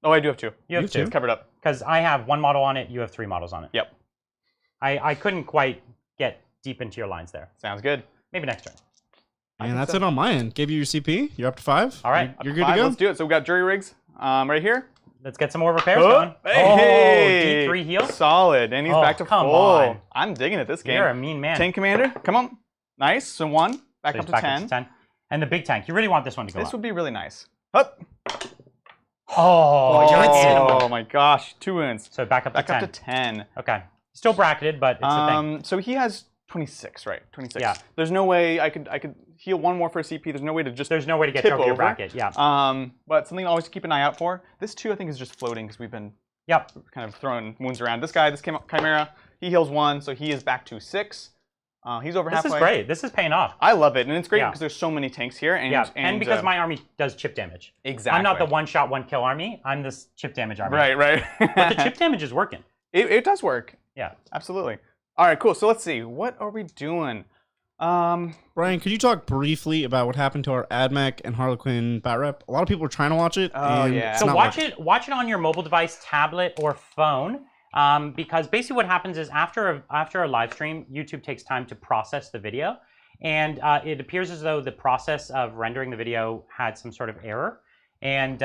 B: Oh, I do have 2.
A: You have 2.
B: It's covered up.
A: Because I have 1 model on it, you have 3 models on it.
B: Yep.
A: I couldn't quite get deep into your lines there.
B: Sounds good.
A: Maybe next turn.
C: And that's it on my end. Gave you your CP. You're up to 5.
A: All right.
C: You're good to go.
B: Let's do it. So we got jury rigs right here.
A: Let's get some more repairs going.
B: Hey,
A: D3 heal.
B: Solid. And he's back to
A: come
B: full.
A: on.
B: I'm digging it this game.
A: You're a mean man.
B: Tank commander. Come on. Nice. So 1. Back up to 10.
A: And the big tank. You really want this one to go
B: This
A: up.
B: would be really nice. Up.
A: Oh, you're incredible.
B: Oh my gosh. 2 wounds.
A: So back up to 10.
B: Back up to 10.
A: Okay. Still bracketed, but it's a thing.
B: So he has 26, right? 26.
A: Yeah.
B: There's no way I could heal 1 more for a CP. There's no way to just
A: There's no way to get
B: tip
A: over your
B: over.
A: bracket. Yeah.
B: But something to always keep an eye out for. This 2 I think is just floating because we've been kind of throwing wounds around. This guy, this Chimera, he heals 1, so he is back to 6. He's over halfway.
A: This is great. This is paying off.
B: I love it, and it's great because there's so many tanks here. And
A: because my army does chip damage.
B: Exactly.
A: I'm not the 1-shot, 1-kill army. I'm this chip damage army.
B: Right.
A: But the chip damage is working.
B: It does work.
A: Yeah.
B: Absolutely. All right, cool. So let's see. What are we doing?
C: Brian, could you talk briefly about what happened to our AdMech and Harlequin bat rep? A lot of people are trying to watch it.
B: Oh, yeah.
A: So watch it on your mobile device, tablet, or phone. Because basically what happens is after a live stream, YouTube takes time to process the video. And it appears as though the process of rendering the video had some sort of error. And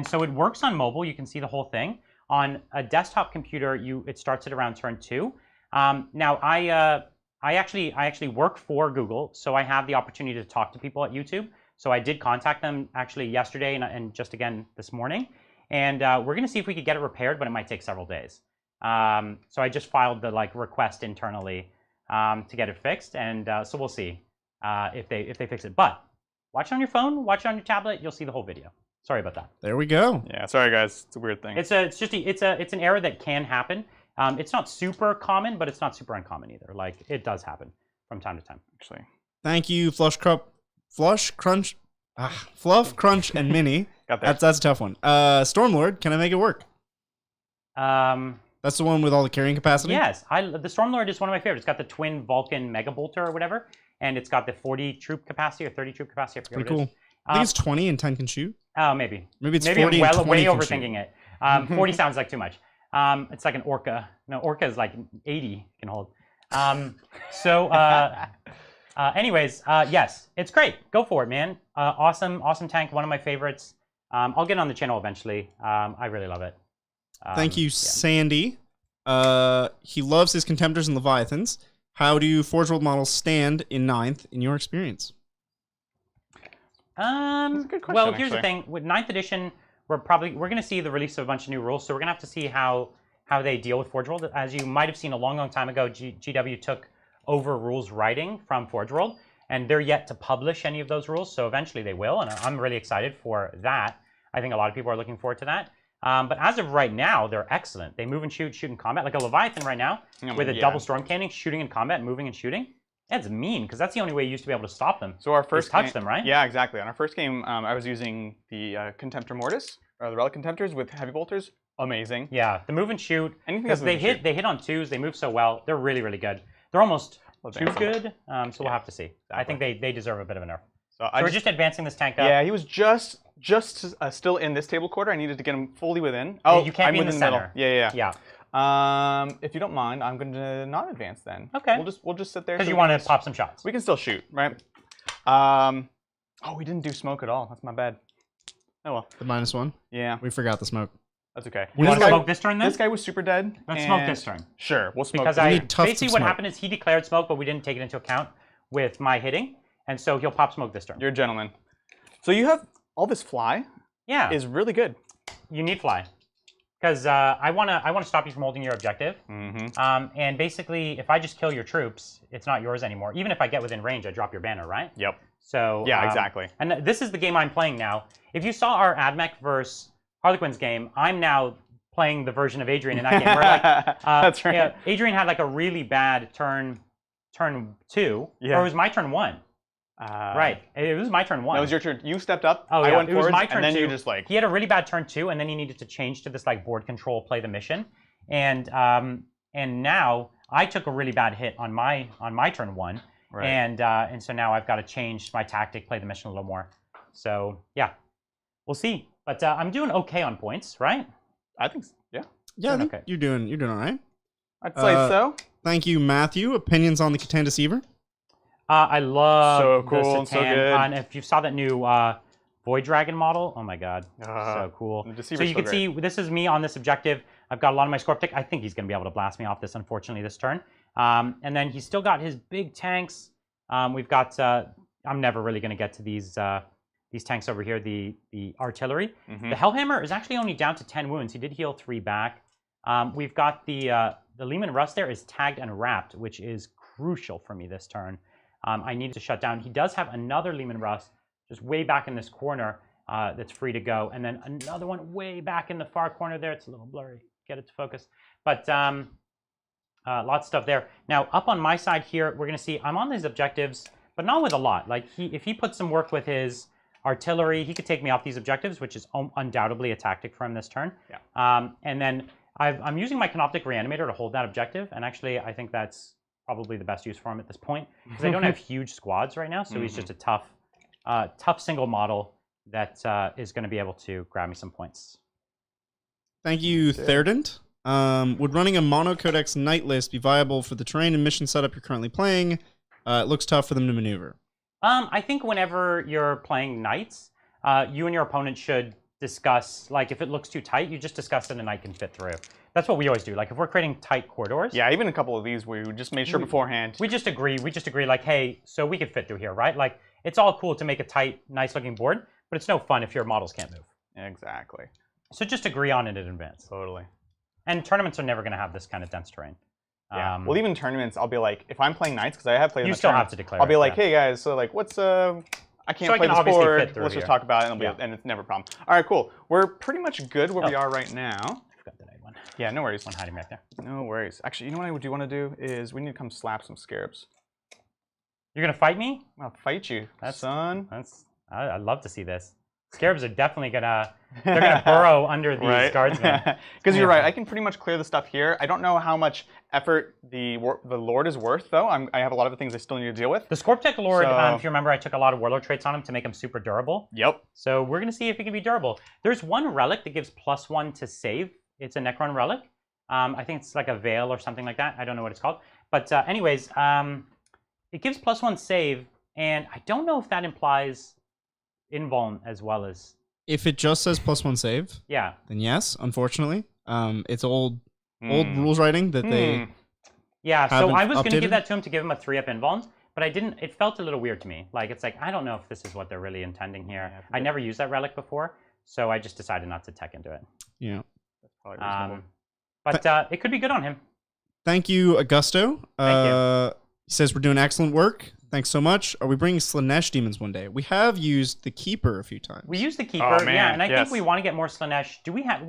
A: so it works on mobile. You can see the whole thing. On a desktop computer, it starts at around turn 2. Now, I actually work for Google, so I have the opportunity to talk to people at YouTube. So I did contact them actually yesterday and just again this morning. And we're going to see if we could get it repaired, but it might take several days. So I just filed the request internally to get it fixed, and so we'll see if they fix it. But watch it on your phone, watch it on your tablet. You'll see the whole video. Sorry about that.
C: There we go.
B: Yeah, sorry guys. It's a weird thing.
A: It's an error that can happen. It's not super common, but it's not super uncommon either. It does happen from time to time.
B: Actually.
C: Thank you, Fluff, Crunch, and Mini.
B: Got there.
C: That's a tough one. Stormlord, can I make it work?
A: That's
C: the one with all the carrying capacity?
A: Yes. The Stormlord is one of my favorites. It's got the twin Vulcan Mega Bolter or whatever, and it's got the 40 troop capacity or 30 troop capacity. I forget
C: Pretty cool. I think it's 20 and 10 can shoot.
A: Oh, maybe.
C: Maybe it's
A: maybe
C: 40
A: I'm
C: and 20
A: way
C: can
A: overthinking it. 40 sounds like too much. It's like an Orca. No, Orca is like 80 can hold. Anyways, yes, it's great. Go for it, man. Awesome tank. One of my favorites. I'll get on the channel eventually. I really love it.
C: Thank you, Sandy. He loves his Contemptors and Leviathans. How do Forge World models stand in 9th in your experience?
B: That's a good question,
A: well, here's the thing. With 9th edition, we're going to see the release of a bunch of new rules. So we're going to have to see how they deal with Forge World. As you might have seen a long time ago, GW took over rules writing from Forge World, and they're yet to publish any of those rules. So eventually they will, and I'm really excited for that. I think a lot of people are looking forward to that. But as of right now, they're excellent. They move and shoot in combat. Like a Leviathan right now, with a double Storm Cannon, shooting in combat, moving and shooting. That's mean, because that's the only way you used to be able to stop them.
B: So our first
A: touch them, right?
B: Yeah, exactly. On our first game, I was using the Contemptor Mortis, or the Relic Contemptors with Heavy Bolters. Amazing.
A: Yeah, the move and shoot. Because they hit on 2s, they move so well. They're really, really good. They're almost too good, so we'll have to see. Exactly. I think they deserve a bit of a nerf. So we're just advancing this tank up.
B: Yeah, he was just still in this table quarter. I needed to get him fully within. Oh,
A: you can't be in the center.
B: Yeah. If you don't mind, I'm going to not advance then.
A: Okay.
B: We'll just sit there.
A: Because you want to pop some shots.
B: We can still shoot, right? Oh, we didn't do smoke at all. That's my bad. Oh well.
C: The -1?
B: Yeah.
C: We forgot the smoke.
B: That's okay.
A: You want to smoke this turn then?
B: This guy was super dead.
A: Let's smoke this turn.
B: Sure, we'll smoke.
A: Because basically what happened is he declared smoke, but we didn't take it into account with my hitting, and so he'll pop smoke this turn.
B: You're a gentleman. So you have all this fly.
A: Yeah.
B: Is really good.
A: You need fly. Because I wanna stop you from holding your objective. And basically, if I just kill your troops, it's not yours anymore. Even if I get within range, I drop your banner, right?
B: Yep.
A: So
B: yeah, exactly.
A: And this is the game I'm playing now. If you saw our AdMech versus Harlequins game, I'm now playing the version of Adrian in that game. Where like,
B: that's right.
A: Yeah, Adrian had like a really bad turn 2, or it was my turn 1. Right, it was my turn 1.
B: That was your turn. You stepped up.
A: Oh yeah,
B: I went
A: it was my
B: and
A: turn
B: then
A: 2.
B: You just like.
A: He had a really bad turn 2, and then he needed to change to this like board control, play the mission, and now I took a really bad hit on my turn 1, right. And so now I've got to change my tactic, play the mission a little more. So yeah, we'll see. But I'm doing okay on points, right?
B: I think so. Yeah.
C: Yeah, I think you're doing all right.
B: I'd say so.
C: Thank you, Matthew. Opinions on the Catan Deceiver?
A: I love
B: so cool
A: the
B: and so good.
A: And if you saw that new Void Dragon model, oh my god, so cool. So you can see this is me on this objective. I've got a lot of my Scorp Tech. I think he's going to be able to blast me off this, unfortunately, this turn. And then he's still got his big tanks. We've got. I'm never really going to get to these tanks over here. The artillery. The Hellhammer is actually only down to 10 wounds. He did heal 3 back. We've got the Lehman Russ there is tagged and wrapped, which is crucial for me this turn. I need to shut down. He does have another Lehman Russ just way back in this corner that's free to go. And then another one way back in the far corner there. It's a little blurry. Get it to focus. But lots of stuff there. Now, up on my side here, we're going to see I'm on these objectives, but not with a lot. Like, if he puts some work with his artillery, he could take me off these objectives, which is undoubtedly a tactic for him this turn. Yeah. And then I'm using my Canoptic Reanimator to hold that objective. And actually, I think that's probably the best use for him at this point, because I don't have huge squads right now, so he's just a tough single model that is going to be able to grab me some points.
C: Thank you, Therdant. Would running a mono codex knight list be viable for the terrain and mission setup you're currently playing? It looks tough for them to maneuver.
A: I think whenever you're playing knights, you and your opponent should discuss, like, if it looks too tight, you just discuss that a knight can fit through. That's what we always do. Like, if we're creating tight corridors.
B: Yeah, even a couple of these we just made sure beforehand.
A: We just agree, like, hey, so we could fit through here, right? Like, it's all cool to make a tight, nice-looking board, but it's no fun if your models can't move.
B: Exactly.
A: So just agree on it in advance.
B: Totally.
A: And tournaments are never going to have this kind of dense terrain.
B: Yeah. Well, even tournaments, I'll be like, if I'm playing knights, because I have played them.
A: You still have to declare.
B: I'll be like, hey guys, so like, what's I can't play this board. Let's just talk about it, and it's never a problem. All right, cool. We're pretty much good where we are right now.
A: I forgot that I had one.
B: Yeah, no worries.
A: One hiding back there.
B: No worries. Actually, you know what I do want to do is we need to come slap some scarabs.
A: You're gonna fight me?
B: I'll fight you, son.
A: I'd love to see this. Scarabs are definitely gonna burrow under these guardsmen.
B: Because you're right, I can pretty much clear the stuff here. I don't know how much effort the Lord is worth, though. I have a lot of things I still need to deal with.
A: The Scorp Tech Lord, if you remember, I took a lot of Warlord traits on him to make him super durable.
B: Yep.
A: So we're gonna see if he can be durable. There's one relic that gives +1 to save. It's a Necron relic. I think it's like a veil or something like that. I don't know what it's called. But anyways, it gives +1 save, and I don't know if that implies invuln as well as.
C: If it just says +1 save,
A: yeah,
C: then yes. Unfortunately, it's old rules writing that they.
A: Yeah, so I was going to give that to him to give him a 3-up invuln, but I didn't. It felt a little weird to me. Like, it's like, I don't know if this is what they're really intending here. Yeah, I never used that relic before, so I just decided not to tech into it.
C: Yeah,
B: that's probably reasonable.
A: But it could be good on him.
C: Thank you, Augusto.
A: Thank you.
C: He says we're doing excellent work. Thanks so much. Are we bringing Slanesh demons one day? We have used the Keeper a few times.
A: We used the Keeper,
B: man,
A: yeah, and I
B: yes.
A: think we want to get more Slanesh. Do we have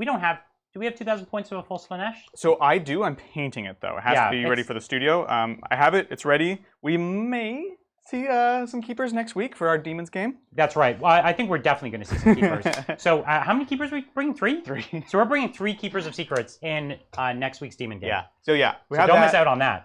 A: 2,000 points of a full Slanesh?
B: So I do. I'm painting it though. It has to be ready for the studio. I have it. It's ready. We may see some Keepers next week for our Demons game.
A: That's right. Well, I think we're definitely going to see some Keepers. So how many Keepers are we bringing? 3?
B: 3.
A: So we're bringing 3 Keepers of Secrets in next week's Demon game.
B: Yeah. So yeah, we
A: so
B: have
A: don't
B: that.
A: miss out on that.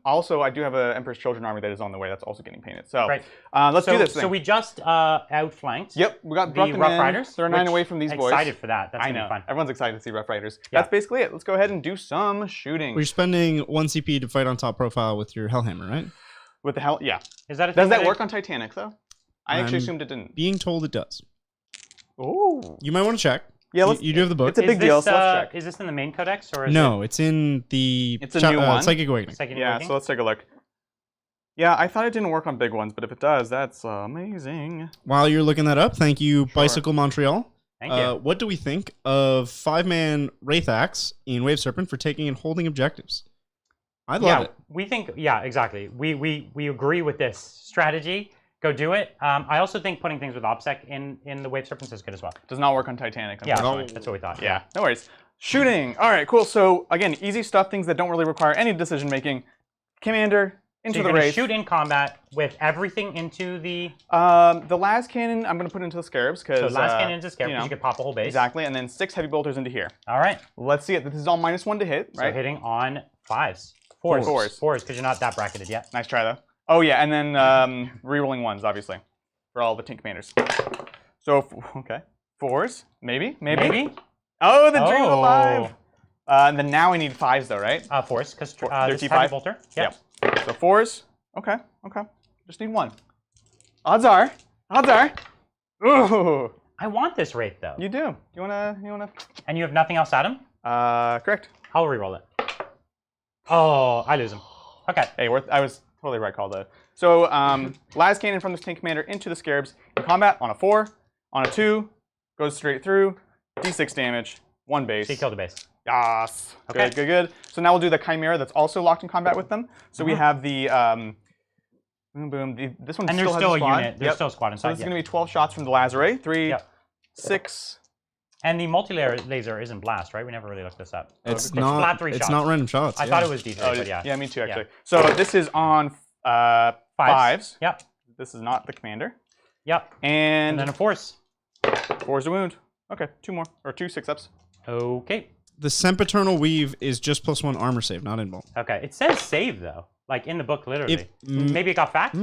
B: Also, I do have an Emperor's Children army that is on the way. That's also getting painted. So
A: right.
B: Let's do this thing.
A: So we just outflanked.
B: Yep, we got
A: the Rough Riders.
B: They're 9 away from these boys.
A: Excited for that. That's
B: I
A: gonna
B: know.
A: be fun.
B: Everyone's excited to see Rough Riders.
A: Yeah.
B: That's basically it. Let's go ahead and do some shooting.
C: We're spending 1 CP to fight on top profile with your Hellhammer, right?
B: With the hell, yeah.
A: Is that a
B: Does
A: thing
B: that work on Titanic though? I actually assumed it didn't.
C: Being told it does.
B: Ooh.
C: You might want to check.
B: Yeah,
C: you do have the book.
B: It's a big deal, so let's check.
A: Is this in the main codex or is
C: No, it's in the
B: It's a new one.
C: Psychic Awakening.
B: Yeah, so let's take a look. Yeah, I thought it didn't work on big ones, but if it does, that's amazing.
C: While you're looking that up, thank you, Bicycle Montreal.
A: Thank you.
C: What do we think of 5-man Wraithax in Wave Serpent for taking and holding objectives? I love it.
A: We think, yeah, exactly. We agree with this strategy. Go do it. I also think putting things with OPSEC in the Wave Serpents is good as well.
B: Does not work on Titanic.
A: Yeah, that's what we thought.
B: Yeah, no worries. Shooting. All right, cool. So again, easy stuff, things that don't really require any decision making. Commander into
A: so
B: the
A: you're gonna
B: Wraith.
A: shoot in combat with everything into the.
B: The last cannon I'm gonna put into the Scarabs because.
A: So last cannon into Scarabs because you could pop a whole base.
B: Exactly, and then 6 heavy bolters into here.
A: All right.
B: Let's see it. This is all -1 to hit, right?
A: So hitting on 5s.
B: 4s.
A: 4s because you're not that bracketed yet.
B: Nice try though. Oh yeah, and then rerolling 1s obviously for all the Tink commanders. So okay, 4s, maybe. Oh, the dream alive. And then now I need 5s though, right?
A: 4s because
B: they're
A: this
B: T5
A: heavy bolter. Yep.
B: So 4s. Okay. Just need 1. Odds are. Ooh.
A: I want this Wraith though.
B: You do. You wanna?
A: And you have nothing else at him?
B: Correct.
A: I'll reroll it. Oh, I lose him. Okay.
B: Hey, I was totally right call though. So last cannon from this Tank Commander into the Scarabs in combat on a 4, on a 2, goes straight through, d6 damage, 1 base.
A: So you killed a base.
B: Yes.
A: Okay.
B: Good. So now we'll do the Chimera that's also locked in combat with them. So we have the boom. This one
A: and
B: still
A: there's
B: has
A: still
B: a squad.
A: unit. There's still a squad
B: So
A: inside.
B: this is going to be 12 shots from the Lazare. 3, 6.
A: And the multi-layer laser isn't blast, right? We never really looked this up.
C: It's
A: not. Flat 3
C: it's
A: shots.
C: not random shots.
A: I thought it was D3, but yeah.
B: Yeah, me too actually. So this is on 5s.
A: Yep.
B: This is not the commander.
A: Yep.
B: And
A: then a force.
B: 4's a wound. Okay, 2 more or 2 6-ups.
A: Okay.
C: The Sempiternal Weave is just +1 armor save, not invul.
A: Okay. It says save though, like in the book, literally. Maybe it got fact.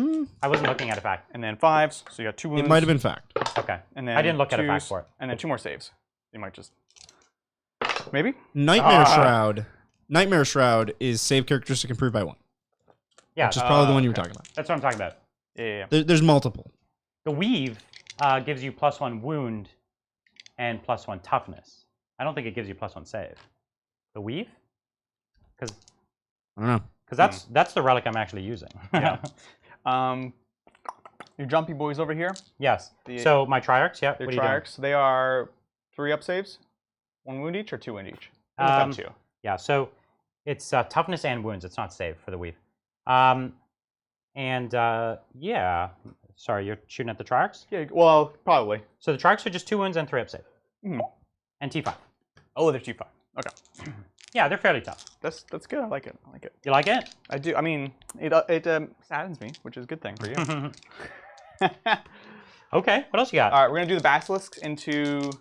A: I wasn't looking at a fact.
B: And then 5s. So you got 2 wounds.
C: It might have been fact.
A: Okay.
B: And then
A: I didn't look at a
B: 2s,
A: fact for it.
B: And then 2 more saves. You might just maybe.
C: Nightmare Shroud. Nightmare Shroud is save characteristic improved by 1.
A: Yeah.
C: Which is probably the one you were talking about.
A: That's what I'm talking about.
B: Yeah.
C: There's multiple.
A: The weave gives you +1 wound and +1 toughness. I don't think it gives you +1 save. The weave? Because
C: I don't know.
A: Because that's the relic I'm actually using.
B: Yeah. Your jumpy boys over here.
A: Yes. So my Triarchs, yeah.
B: Your
A: what are you doing?
B: Triarchs, they are 3 up saves, 1 wound each, or 2 wound each. I think it's 2.
A: Yeah. So it's toughness and wounds. It's not save for the weave. Yeah. Sorry, you're shooting at the Triarchs?
B: Yeah. Well, probably.
A: So the Triarchs are just 2 wounds and 3 up save. And T5.
B: Oh, they're T5. Okay.
A: Yeah, they're fairly tough.
B: That's good. I like it.
A: You like it?
B: I do. I mean, it saddens me, which is a good thing for you.
A: Okay. What else you got?
B: All right, we're gonna do the basilisks into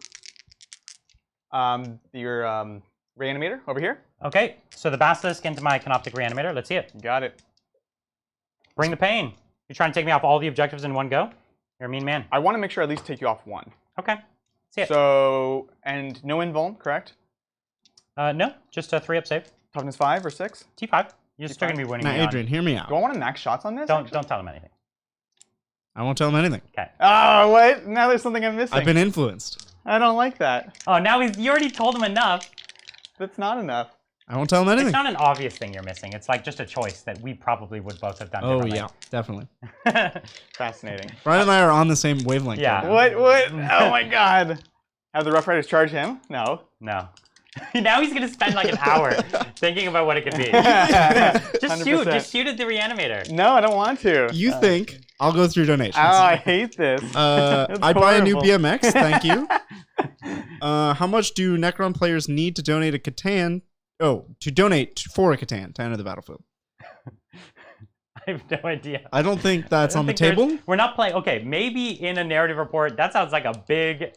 B: your reanimator over here.
A: Okay. So the basilisk into my canoptic reanimator. Let's see it.
B: Got it.
A: Bring the pain. You're trying to take me off all the objectives in one go? You're a mean man.
B: I want to make sure I at least take you off 1.
A: Okay. See it.
B: So, and no invuln, correct?
A: No, just a 3 up save.
B: Toughness 5 or 6?
A: T5. You're still gonna be winning.
C: Now, Adrian, hear me out.
B: Do I want to max shots on this?
A: Don't tell him anything.
C: I won't tell him anything.
A: Okay.
B: Oh, what? Now there's something I'm missing.
C: I've been influenced.
B: I don't like that.
A: Oh, now you already told him enough.
B: That's not enough.
C: I won't tell him anything.
A: It's not an obvious thing you're missing. It's like just a choice that we probably would both have done
C: Oh,
A: differently.
C: yeah, definitely.
B: Fascinating.
C: Brian and I are on the same wavelength.
A: Yeah.
C: Right now.
B: What? Oh my god. Have the Rough Riders charge him? No.
A: No. Now he's gonna spend like an hour thinking about what it could be. Just shoot. Just shoot at the reanimator.
B: No, I don't want to.
C: You think I'll go through donations?
B: Oh, I hate this.
C: I'd buy a new BMX. Thank you. How much do Necron players need to donate a Catan? Oh, to donate for a Catan to enter the battlefield.
A: I have no idea.
C: I don't think that's on the table.
A: We're not playing. Okay, maybe in a narrative report. That sounds like a big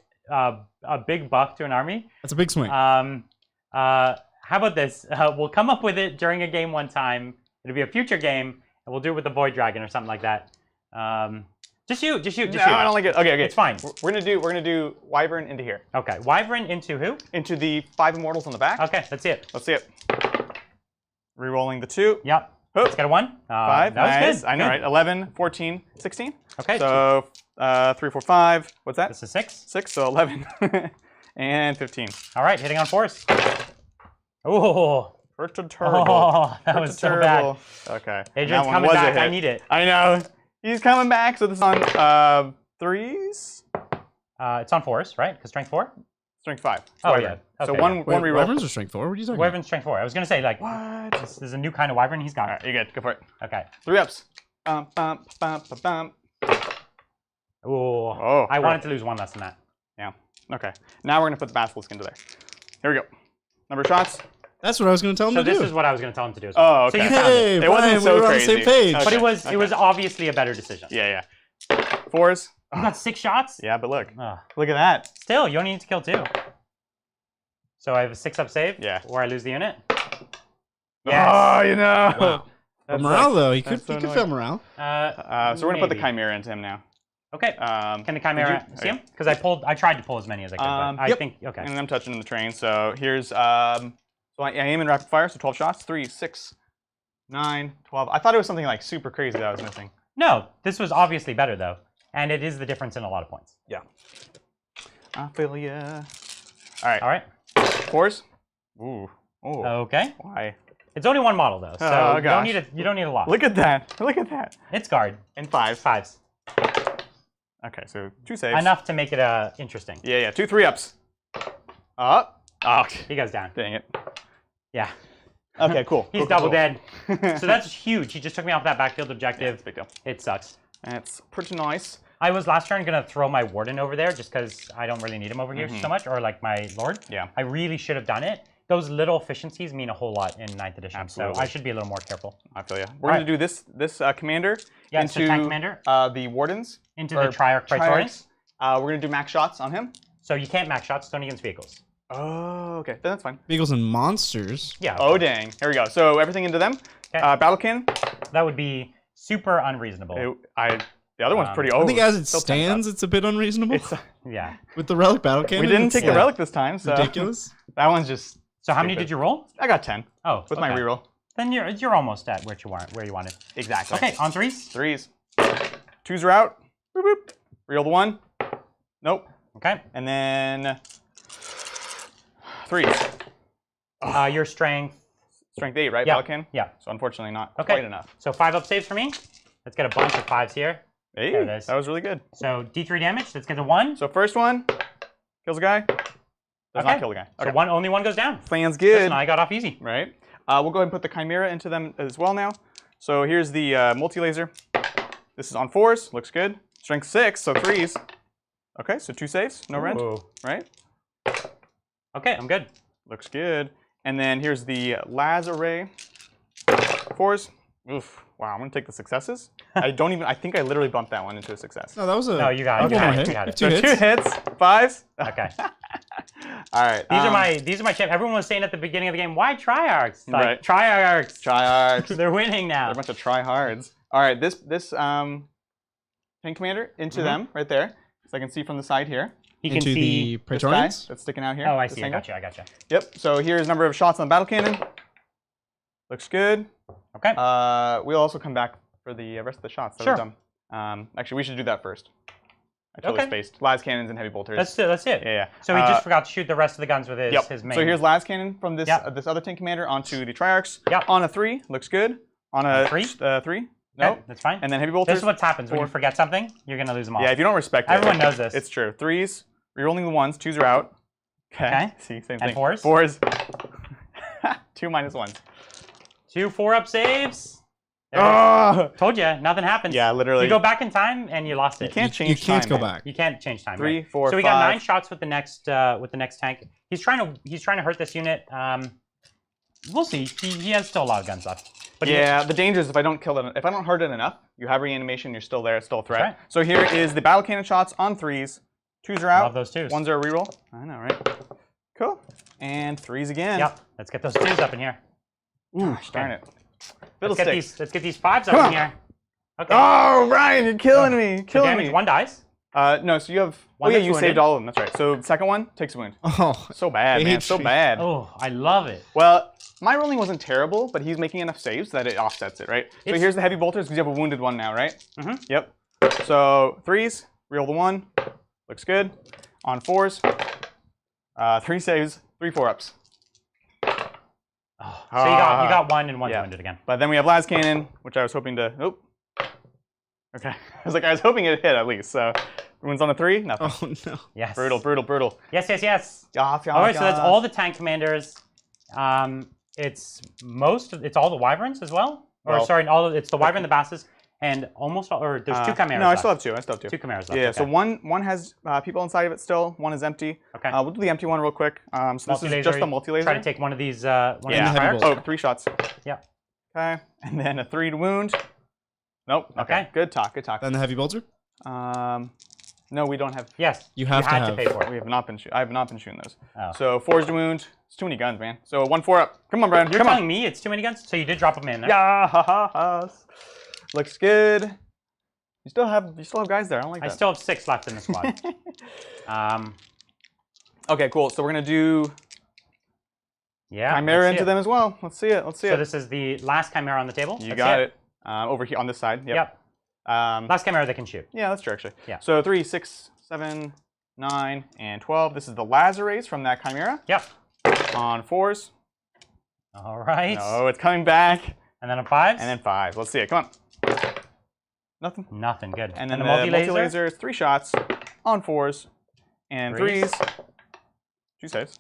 A: buff to an army.
C: That's a big swing.
A: How about this? We'll come up with it during a game one time. It'll be a future game, and we'll do it with the Void Dragon or something like that. Just shoot. Just shoot.
B: No, I don't like it. Okay.
A: It's fine.
B: We're gonna do Wyvern into here.
A: Okay, Wyvern into who?
B: Into the 5 immortals on the back.
A: Okay, let's see it.
B: Let's see it. Rerolling the 2.
A: Yep.
B: Hoop.
A: Let's get a 1.
B: 5.
A: That
B: nice.
A: was good.
B: I know, right? 11, 14, 16.
A: Okay.
B: So 3, 4, 5. What's that?
A: This is 6.
B: 6. So 11 and 15.
A: All right, hitting on force. Oh.
B: Pretty terrible.
A: Oh, that was so bad.
B: Okay.
A: Adrian's coming back. I need it.
B: I know. He's coming back. So this is on 3s.
A: It's on 4s, right? Because strength 4.
B: Strength 5.
A: Oh
B: Wyvern.
A: yeah. Okay,
B: So one reroll.
C: Wyverns are strength 4. What are you talking
A: Wyvern's strength 4. I was gonna say like
B: What?
A: this is a new kind of Wyvern. He's got
B: All right, you're good. Go for it.
A: Okay.
B: 3 ups. Bum, bum, bum, bum, bum.
A: Oh. I wanted to lose 1 less than that.
B: Yeah. Okay. Now we're gonna put the basilisk into there. Here we go. Number of shots.
C: That's what I was going to tell him to do.
A: So this is what I was going to tell him to do as well.
B: Oh, okay.
A: So you found it.
B: It wasn't so
C: we were
B: crazy.
C: on the same page.
A: But
B: Okay.
A: it was obviously a better decision.
B: Yeah. 4s.
A: You got 6 shots?
B: Yeah, but look.
A: Ugh.
B: Look at that.
A: Still, you only need to kill 2. So I have a 6-up save.
B: Yeah.
A: Or I lose the unit.
B: Yes. Oh, you know.
C: Wow.
B: That's
C: morale,
B: like,
C: though. He
B: that's
C: could
B: so
C: fail morale.
B: so we're going to put the
A: maybe.
B: Chimera into him now.
A: Okay. Can the Chimera see him? Because I tried to pull as many as I could. But I
B: Yep.
A: think, okay.
B: And I'm touching in the train. So here's, so I aim in rapid fire, so 12 shots. 3, 6, 9, 12. I thought it was something like super crazy that I was missing.
A: No, this was obviously better, though. And it is the difference in a lot of points.
B: Yeah. I feel ya. All right.
A: All right.
B: 4s. Ooh. Ooh.
A: Okay.
B: Why?
A: It's only 1 model, though. So
B: Oh,
A: you don't need a lot.
B: Look at that. Look at that.
A: It's guard.
B: And 5s.
A: 5s.
B: Okay, so 2 saves.
A: Enough to make it interesting.
B: Yeah. 2 3-ups. Up. Oh,
A: He goes down.
B: dang it.
A: Yeah.
B: Okay, cool.
A: He's
B: Cool,
A: double
B: cool.
A: dead. So that's huge. He just took me off that backfield
B: Yeah,
A: objective.
B: it's a big deal.
A: It sucks.
B: That's pretty nice.
A: I was last turn going to throw my Warden over there just because I don't really need him over here so much, or like my Lord.
B: Yeah.
A: I really should have done it. Those little efficiencies mean a whole lot in 9th edition,
B: Absolutely.
A: so I should be a little more careful.
B: I feel you. We're going to do this commander
A: Yeah, so
B: into
A: tank commander.
B: The Wardens.
A: Into
B: or
A: the Triarch Praetorians.
B: We're going to do max shots on him.
A: So you can't max shots, it's only against vehicles.
B: Oh, okay. Then that's fine.
C: Vehicles and monsters.
A: Yeah.
B: Oh, dang. Here we go. So everything into them.
A: Okay.
B: Battle cannon.
A: That would be super unreasonable.
B: The other one's pretty
C: I think as it
B: still 10
C: stands,
B: shots.
C: it's a bit unreasonable.
A: Yeah.
C: With the relic battle cannon.
B: We didn't
C: it's
B: take the
C: like
B: relic this time, so
C: ridiculous.
B: that one's just.
A: So how many
B: stupid.
A: did you roll?
B: I got 10
A: Oh,
B: with my
A: okay.
B: reroll.
A: Then you're almost at where you wanted.
B: Exactly.
A: Okay, on 3s.
B: 3s. 2s are out. Boop, boop. Reroll the 1. Nope.
A: Okay.
B: And then 3s.
A: Your strength.
B: Strength 8, right?
A: Yeah.
B: Battle cannon?
A: Yeah.
B: So unfortunately not
A: Okay.
B: quite enough.
A: So 5-up saves for me. Let's get a bunch of 5s here.
B: Hey,
A: There it is.
B: that was really good.
A: So D3 damage. Let's get the 1.
B: So first one kills a guy. Does not kill the guy.
A: So only one goes down.
B: Plans good.
A: Listen, I got off easy.
B: Right. We'll go ahead and put the Chimera into them as well now. So here's the multi-laser. This is on 4s. Looks good. Strength 6, so 3s. Okay, so 2 saves. No rent.
A: Ooh.
B: Right?
A: Okay, I'm good.
B: Looks good. And then here's the Laz array. 4s. Oof. Wow, I'm going to take the successes. I think I literally bumped that one into a success.
C: No, that was a.
A: No, you got it.
C: one more
A: You
C: hit.
A: got it.
C: Two
B: So
C: hits.
B: 2 hits. 5s.
A: Okay.
B: All right.
A: These are my champ. Everyone was saying at the beginning of the game, why Triarchs? Like,
B: Right.
A: Triarchs.
B: Triarchs.
A: They're winning now.
B: They're a bunch of tryhards. All right, this tank commander into them right there, so I can see from the side here.
A: He can
C: Into
A: see.
C: the
B: This guy
C: Praetorians.
B: that's sticking out here.
A: Oh, I
B: this
A: see. I
B: angle.
A: gotcha.
B: Yep. So here's number of shots on the battle cannon. Looks good.
A: Okay.
B: We'll also come back for the rest of the shots. That
A: Sure.
B: was dumb. Actually, we should do that first. I totally
A: Okay.
B: spaced. Las cannons and heavy bolters.
A: That's it.
B: Yeah.
A: So he just forgot to shoot the rest of the guns with his,
B: Yep.
A: his main.
B: So here's Las cannon from this
A: Yep.
B: this other tank commander onto the Triarchs.
A: Yep.
B: On a 3, looks good. On a
A: 3?
B: 3.
A: Okay,
B: Nope.
A: that's fine.
B: And then heavy bolters.
A: This is what happens when you
B: 4.
A: forget something. You're gonna lose them all.
B: Yeah, if you don't respect it.
A: Everyone knows this.
B: It's true. 3s. Rerolling the 1s. 2s are out.
A: Okay.
B: See, same
A: And
B: thing.
A: fours?
B: Fours. 2 -1s.
A: 2 4-up saves.
B: Oh!
A: Told you, nothing happens.
B: Yeah, literally.
A: You go back in time and you lost it.
B: You can't change
C: You can't
B: time,
C: go
B: man.
C: back.
A: You can't change time.
B: 3,
A: right?
B: 4,
A: So we got
B: 5.
A: 9 shots with the next tank. He's trying to hurt this unit. We'll see. He has still a lot of guns left. But
B: Yeah, the danger is if I don't kill it, if I don't hurt it enough, you have reanimation, you're still there, it's still a threat.
A: Right.
B: So here is the battle cannon shots on 3s. 2s are out.
A: Love those 2s.
B: 1s are a reroll. I know, right? Cool. And 3s again.
A: Yep. Let's get those 2s up in here.
B: Ooh, darn it.
A: Let's get these 5s up in here. Okay.
B: Oh, Ryan, you're killing me.
A: The
B: Killing
A: damage
B: me.
A: 1 dies.
B: No, so you have.
A: One
B: Oh, yeah,
A: that's
B: you
A: wounded.
B: saved all of them. That's right. So the second one takes a wound.
C: Oh,
B: So bad, man. So bad.
A: Oh, I love it.
B: Well, my rolling wasn't terrible, but he's making enough saves that it offsets it, right? So here's the heavy bolters because you have a wounded one now, right?
A: Mm-hmm.
B: Yep. So 3s, reroll the 1. Looks good. On 4s, 3 saves, 3 4-ups.
A: Oh, so you got 1 and 1
B: Yeah.
A: wounded again.
B: But then we have las cannon, which I was hoping to. Oh. Okay. I was hoping it hit at least. So everyone's on a 3. Nothing.
C: Oh no.
A: Yes.
B: Brutal, brutal, brutal.
A: Yes, yes, yes.
B: Off,
A: All right, so that's all the tank commanders. It's all the wyverns as well. Or
B: Well,
A: sorry, it's the wyvern, the basses, and almost all. Or there's 2 chimeras.
B: No, I
A: left.
B: still have 2. I still have 2.
A: 2 chimeras left.
B: Yeah.
A: Okay.
B: So one has people inside of it still. 1 is empty.
A: Okay.
B: We'll do the empty one real quick. So this is just the multi-laser.
A: Try to take one of these. One
C: the
A: of
C: heavy
A: these
C: bolt.
B: Oh, 3 shots.
A: Yeah.
B: Okay. And then a 3 to wound. Nope. Okay. Good talk. Good talk.
C: Then the heavy bolter.
B: No, we don't have.
A: Yes.
C: You have to
A: had
C: have.
A: to pay for it.
B: We have not been. I have not been shooting those.
A: Oh.
B: So 4s to wound. It's too many guns, man. So 1 4-up. Come on, Brian.
A: You're
B: Come
A: telling
B: on.
A: me it's too many guns? So you did drop them in there?
B: Yeah. Ha ha ha. Looks good. You still have guys there. I don't like
A: I
B: that.
A: still have 6 left in the squad.
B: Okay, cool. So we're gonna do
A: Yeah.
B: Chimera
A: let's see
B: into
A: it.
B: them as well. Let's see it. Let's see
A: So
B: it.
A: this is the last chimera on the table.
B: You
A: Let's
B: got
A: see
B: it. Over here on this side. Yep.
A: Yep. Last chimera that can shoot.
B: Yeah, that's true actually.
A: Yeah.
B: So 3, 6, 7, 9, and 12. This is the Lazarus from that Chimera.
A: Yep.
B: On 4s.
A: All right.
B: No, it's coming back.
A: And then on 5s?
B: And then 5. Let's see it. Come on. Nothing.
A: Nothing. Good.
B: And then
A: the
B: the multi-laser is 3 shots on 4s and 3s. 2 saves.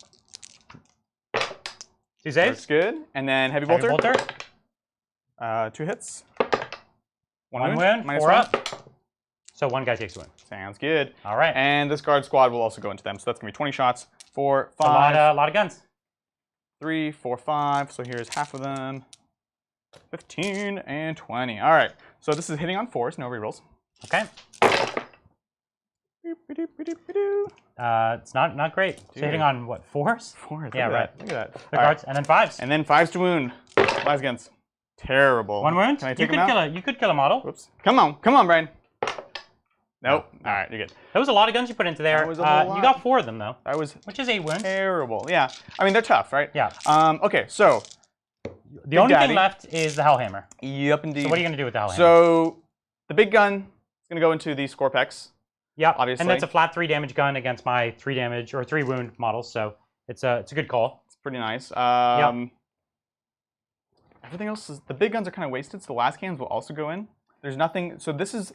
A: 2 saves?
B: That's good. And then heavy
A: Heavy
B: bolter.
A: bolter.
B: 2 hits.
A: 1 wound.
B: minus
A: 4
B: 1.
A: up. So 1 guy takes a wound.
B: Sounds good.
A: All right.
B: And this guard squad will also go into them. So that's going to be 20 shots. 4,
A: It's
B: 5,
A: a lot of guns.
B: 3, 4, 5. So here's half of them. 15 and 20. All right. So this is hitting on 4s. No rerolls.
A: Okay. It's not great. So
B: Dude.
A: hitting on what, 4s?
B: 4s.
A: Yeah,
B: look at
A: right.
B: that. Look at that.
A: The
B: All
A: guards,
B: right.
A: and then 5s.
B: And then 5s to wound. Las guns. Terrible.
A: 1 wound.
B: Can I
A: You
B: take
A: could
B: him
A: kill
B: out?
A: a. You could kill a model.
B: Whoops. Come on, Brian. Nope. All right, you're good.
A: That was a lot of guns you put into there.
B: That was a whole lot.
A: You got 4 of them though,
B: That was
A: which is 8 wounds.
B: terrible. Yeah. I mean, they're tough, right?
A: Yeah.
B: Okay, so.
A: The only
B: Daddy.
A: thing left is the Hellhammer.
B: Yep, indeed.
A: So what are you gonna do with the Hellhammer?
B: So the big gun is gonna go into the Scorpex.
A: Yep.
B: obviously.
A: And that's a flat 3 damage gun against my 3 damage or 3 wound models. So it's a good call.
B: It's pretty nice.
A: Yep.
B: Everything else is the big guns are kind of wasted. So the last cans will also go in. There's nothing. So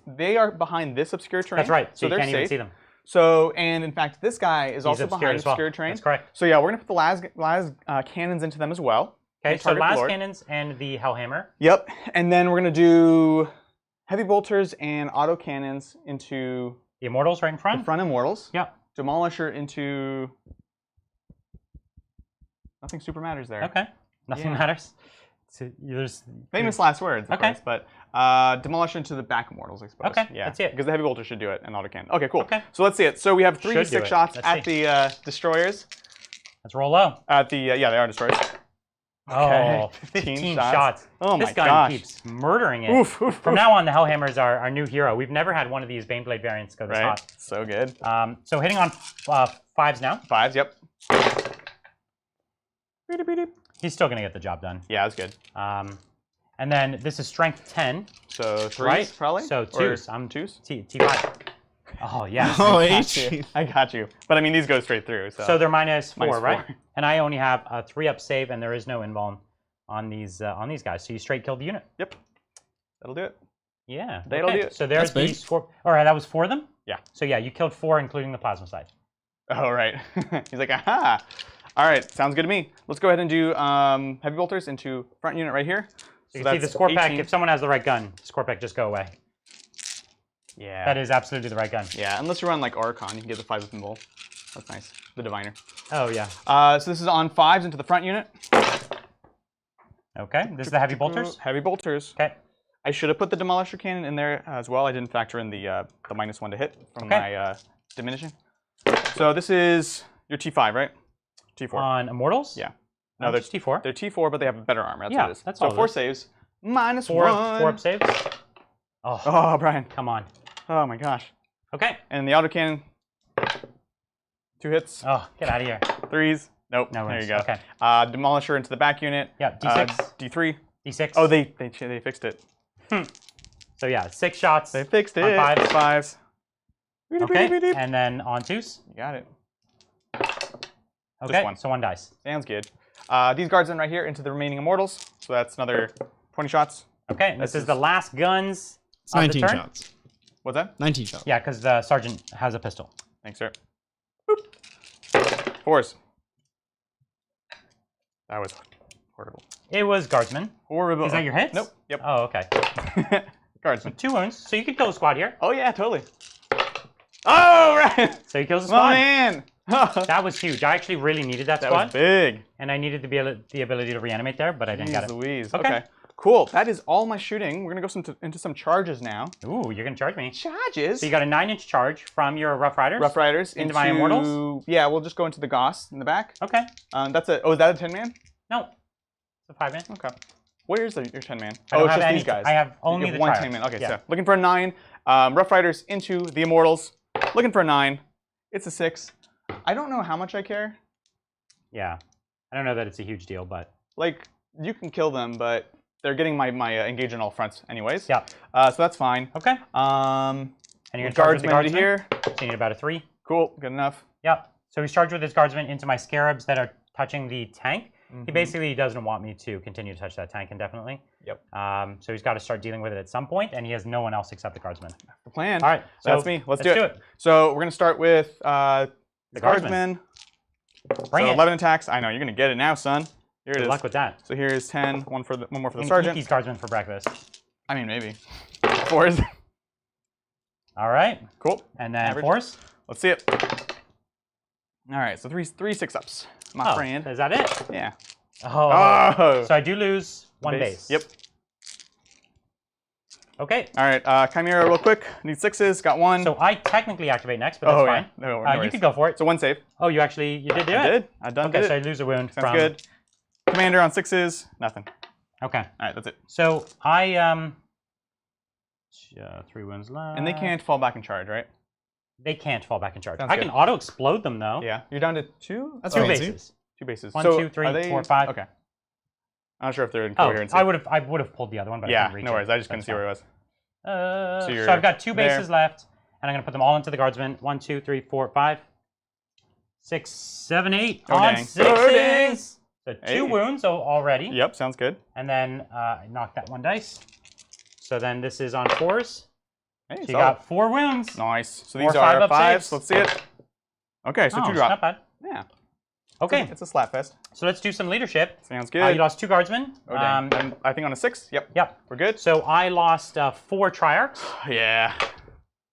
B: they are behind this obscure terrain.
A: That's right. So you
B: they're
A: can't
B: safe.
A: even see them.
B: So and in fact, this guy is also
A: obscured
B: behind
A: as well.
B: obscure terrain.
A: That's correct.
B: So yeah, we're gonna put the las cannons into them as well.
A: Okay,
B: and
A: so
B: target the
A: las
B: Lord.
A: cannons and the Hellhammer.
B: Yep, and then we're gonna do heavy bolters and auto cannons into
A: The Immortals right in
B: the
A: front.
B: front immortals.
A: Yep.
B: Demolisher into nothing super matters there.
A: Okay. Nothing
B: Yeah.
A: matters. So there's
B: Famous last words, of
A: Okay.
B: course, but Demolisher into the back immortals, I suppose.
A: Okay,
B: Yeah,
A: let's see it.
B: because the heavy bolter should do it and auto cannon. Okay, cool.
A: Okay.
B: So let's see it. So we have 3
A: Should
B: to
A: do
B: 6
A: it.
B: shots
A: Let's
B: at
A: see.
B: the destroyers.
A: Let's roll low.
B: At the yeah, they are destroyers. Okay.
A: Oh, 15
B: shots.
A: shots.
B: Oh
A: this
B: my
A: gun
B: gosh.
A: keeps murdering it.
B: Oof, oof,
A: From
B: oof.
A: now on, the Hellhammer is our new hero. We've never had one of these Baneblade variants go this
B: Right.
A: hot.
B: So good.
A: So hitting on 5s now.
B: 5s, yep.
A: He's still going to get the job done.
B: Yeah, that's good.
A: And then this is strength 10.
B: So 3s,
A: Right?
B: probably?
A: So
B: Or
A: 2s. I'm
B: 2s?
A: T5. Oh, yeah.
C: Oh,
B: Got
C: 18.
B: you. I got you. But I mean, these go straight through. So,
A: So they're -4,
B: -4.
A: right? And I only have a 3-up save, and there is no invuln on these guys. So you straight killed the unit.
B: Yep. That'll do it.
A: Yeah.
B: That'll
A: okay.
B: do it.
A: So there's
C: That's big.
A: the score. All right, that was 4 of them?
B: Yeah.
A: So yeah, you killed 4, including the plasma side.
B: Oh, right. He's like, aha. All right, sounds good to me. Let's go ahead and do heavy bolters into front unit right here.
A: So you can see the score pack, if someone has the right gun, score pack just go away.
B: Yeah.
A: That is absolutely the right gun.
B: Yeah, unless you run like Archon, you can get the 5-weapon bolt. That's nice. The Diviner.
A: Oh, yeah.
B: So this is on 5s into the front unit.
A: Okay, this is the heavy bolters?
B: Heavy bolters.
A: Okay.
B: I should have put the Demolisher Cannon in there as well. I didn't factor in the -1 to hit from my diminishing. So this is your T5, right? T4.
A: On Immortals?
B: Yeah. No, they're
A: T4.
B: They're T4, but they have a better armor. That's
A: Yeah,
B: what it is.
A: that's
B: so
A: all
B: 4
A: it is.
B: saves, -1.
A: 4 up saves. Oh,
B: Oh, Brian.
A: come on.
B: Oh my gosh.
A: Okay.
B: And the autocannon, 2 hits.
A: Oh, get out of here.
B: 3s. Nope.
A: No
B: there
A: wins.
B: you go.
A: Okay.
B: Demolisher into the back unit.
A: Yeah, D6.
B: D3.
A: D6.
B: Oh, they fixed it.
A: So yeah, 6 shots.
B: They fixed it.
A: On 5s.
B: 5s.
A: Okay. And then on 2s.
B: You got it.
A: Okay.
B: one.
A: So 1 dice.
B: Sounds good. These guardsmen right here into the remaining immortals. So that's another 20 shots.
A: Okay. And this is the last guns.
C: It's 19 shots.
B: What's that?
C: 19 shots.
A: Yeah, because the sergeant has a pistol.
B: Thanks, sir. Boop. 4s. That was horrible.
A: It was guardsman.
B: Horrible.
A: Is that your hits?
B: Nope. Yep.
A: Oh, okay.
B: Guardsman.
A: 2 wounds. So you could kill the squad here.
B: Oh, yeah, totally. Oh, right.
A: So he kills the
B: Oh,
A: squad.
B: man.
A: That was huge. I actually really needed that
B: That
A: squad.
B: was big.
A: And I needed the ability to reanimate there, but I didn't get it.
B: Louise.
A: Okay.
B: Okay. Cool. That is all my shooting. We're going to go into some charges now.
A: Ooh, you're going to charge me.
B: Charges?
A: So you got a 9-inch charge from your Rough Riders?
B: Rough Riders
A: into my Immortals?
B: Yeah, we'll just go into the Goss in the back.
A: Okay.
B: That's a. Oh, is that a 10-man?
A: No. It's a 5-man.
B: Okay. Where's your 10-man?
A: I don't
B: it's
A: have
B: just
A: any,
B: these guys.
A: I have only
B: you have
A: the
B: one
A: Triarchs.
B: 10-man. Okay,
A: Yeah.
B: so looking for a 9. Rough Riders into the Immortals. Looking for a 9. It's a 6. I don't know how much I care.
A: Yeah. I don't know that it's a huge deal, but...
B: Like, you can kill them, but they're getting my engage on all fronts anyways.
A: Yeah.
B: So that's fine.
A: Okay.
B: And
A: you're going to charge with the
B: guardsmen
A: guardsman?
B: here.
A: So you need about a 3.
B: Cool, good enough.
A: Yep. So he's charged with his guardsmen into my scarabs that are touching the tank. He basically doesn't want me to continue to touch that tank indefinitely.
B: Yep.
A: So he's got to start dealing with it at some point, and he has no one else except the guardsman.
B: The plan.
A: All right. So
B: that's me. Let's do it. So we're going to start with the guardsmen.
A: Bring
B: so
A: it.
B: 11 attacks. I know, you're going to get it now, son. Here it is.
A: Good luck with that.
B: So here's 10. One more for the
A: Eat
B: sergeant.
A: these guardsmen for breakfast.
B: I mean, maybe. 4s.
A: All right.
B: Cool.
A: And then
B: Average.
A: 4s.
B: Let's see it. All right, so three 6-ups, my friend.
A: Is that it?
B: Yeah.
A: Oh. So I do lose 1 base.
B: Yep.
A: Okay.
B: All right, Chimera real quick. Need 6s, got 1.
A: So I technically activate next, but that's fine.
B: Yeah. No
A: you
B: worries.
A: could go for it.
B: So 1 save.
A: Oh, you did do it?
B: I did. I done
A: Okay,
B: did
A: so I
B: it.
A: lose a wound
B: Sounds
A: from...
B: good. Commander on 6s, nothing.
A: Okay.
B: All right, that's it.
A: So I 3 wounds left.
B: And they can't fall back and charge, right?
A: They can't fall back in charge.
B: Sounds
A: I
B: good.
A: can auto explode them though.
B: Yeah. You're down to 2?
C: That's
A: 2
C: fancy.
A: bases.
B: 2 bases.
A: 1,
B: so
A: 2, 3,
B: are they...
A: 4, 5.
B: Okay. I'm not sure if they're in
A: Oh,
B: coherency.
A: I would have pulled the other one, but I
B: Yeah,
A: couldn't reach
B: no worries.
A: it.
B: I just couldn't see where it was.
A: So I've got 2 bases
B: there.
A: left, and I'm gonna put them all into the guardsmen. 1, 2, 3, 4, 5, 6, 7, 8
B: Oh,
A: on
B: dang.
A: 6s.
B: Oh, dang.
A: So 2
B: Hey.
A: wounds already.
B: Yep, sounds good.
A: And then I knocked that 1 dice. So then this is on 4s.
B: Hey,
A: So you
B: solid.
A: got 4 wounds.
B: Nice. So
A: 4
B: these are
A: 5-up
B: 5s.
A: saves.
B: Let's see it. Okay, so
A: Oh,
B: 2 drop.
A: not bad.
B: Yeah.
A: Okay,
B: It's a slap fest.
A: so let's do some leadership.
B: Sounds good.
A: You lost 2 guardsmen.
B: Oh, dang. And I think on a 6. Yep.
A: Yep.
B: We're good.
A: So I lost 4 Triarchs.
B: Yeah.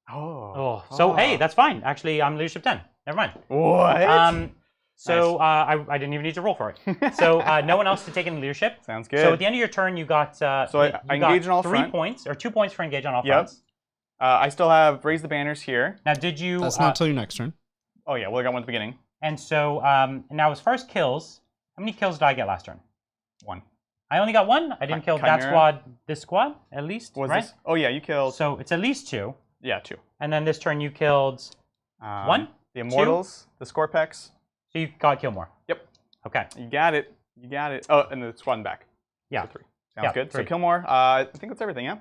B: Oh.
A: So hey, that's fine. Actually, I'm leadership 10. Never mind.
B: What?
A: So I didn't even need to roll for it. So no one else to take in leadership.
B: Sounds good.
A: So at the end of your turn, you got
B: I
A: you got
B: engage on all
A: 3
B: front.
A: points or 2 points for engage on all
B: Yep.
A: fronts.
B: I still have raise the banners here.
A: Now, did you?
C: That's not until your next turn.
B: Oh yeah, well I got one at the beginning.
A: And so now as far as kills, how many kills did I get last turn?
B: 1.
A: I only got 1. I didn't kill that
B: Chimera.
A: squad. This squad at least,
B: Was
A: right?
B: this? Oh yeah, you killed.
A: So it's at least 2.
B: Yeah, 2.
A: And then this turn you killed 1.
B: The Immortals, the Scorpex.
A: So you got kill more.
B: Yep.
A: Okay.
B: You got it. You got it. Oh, and the squad back.
A: Yeah.
B: So 3. Sounds
A: Yeah,
B: good.
A: 3.
B: So kill more. I think that's everything. Yeah.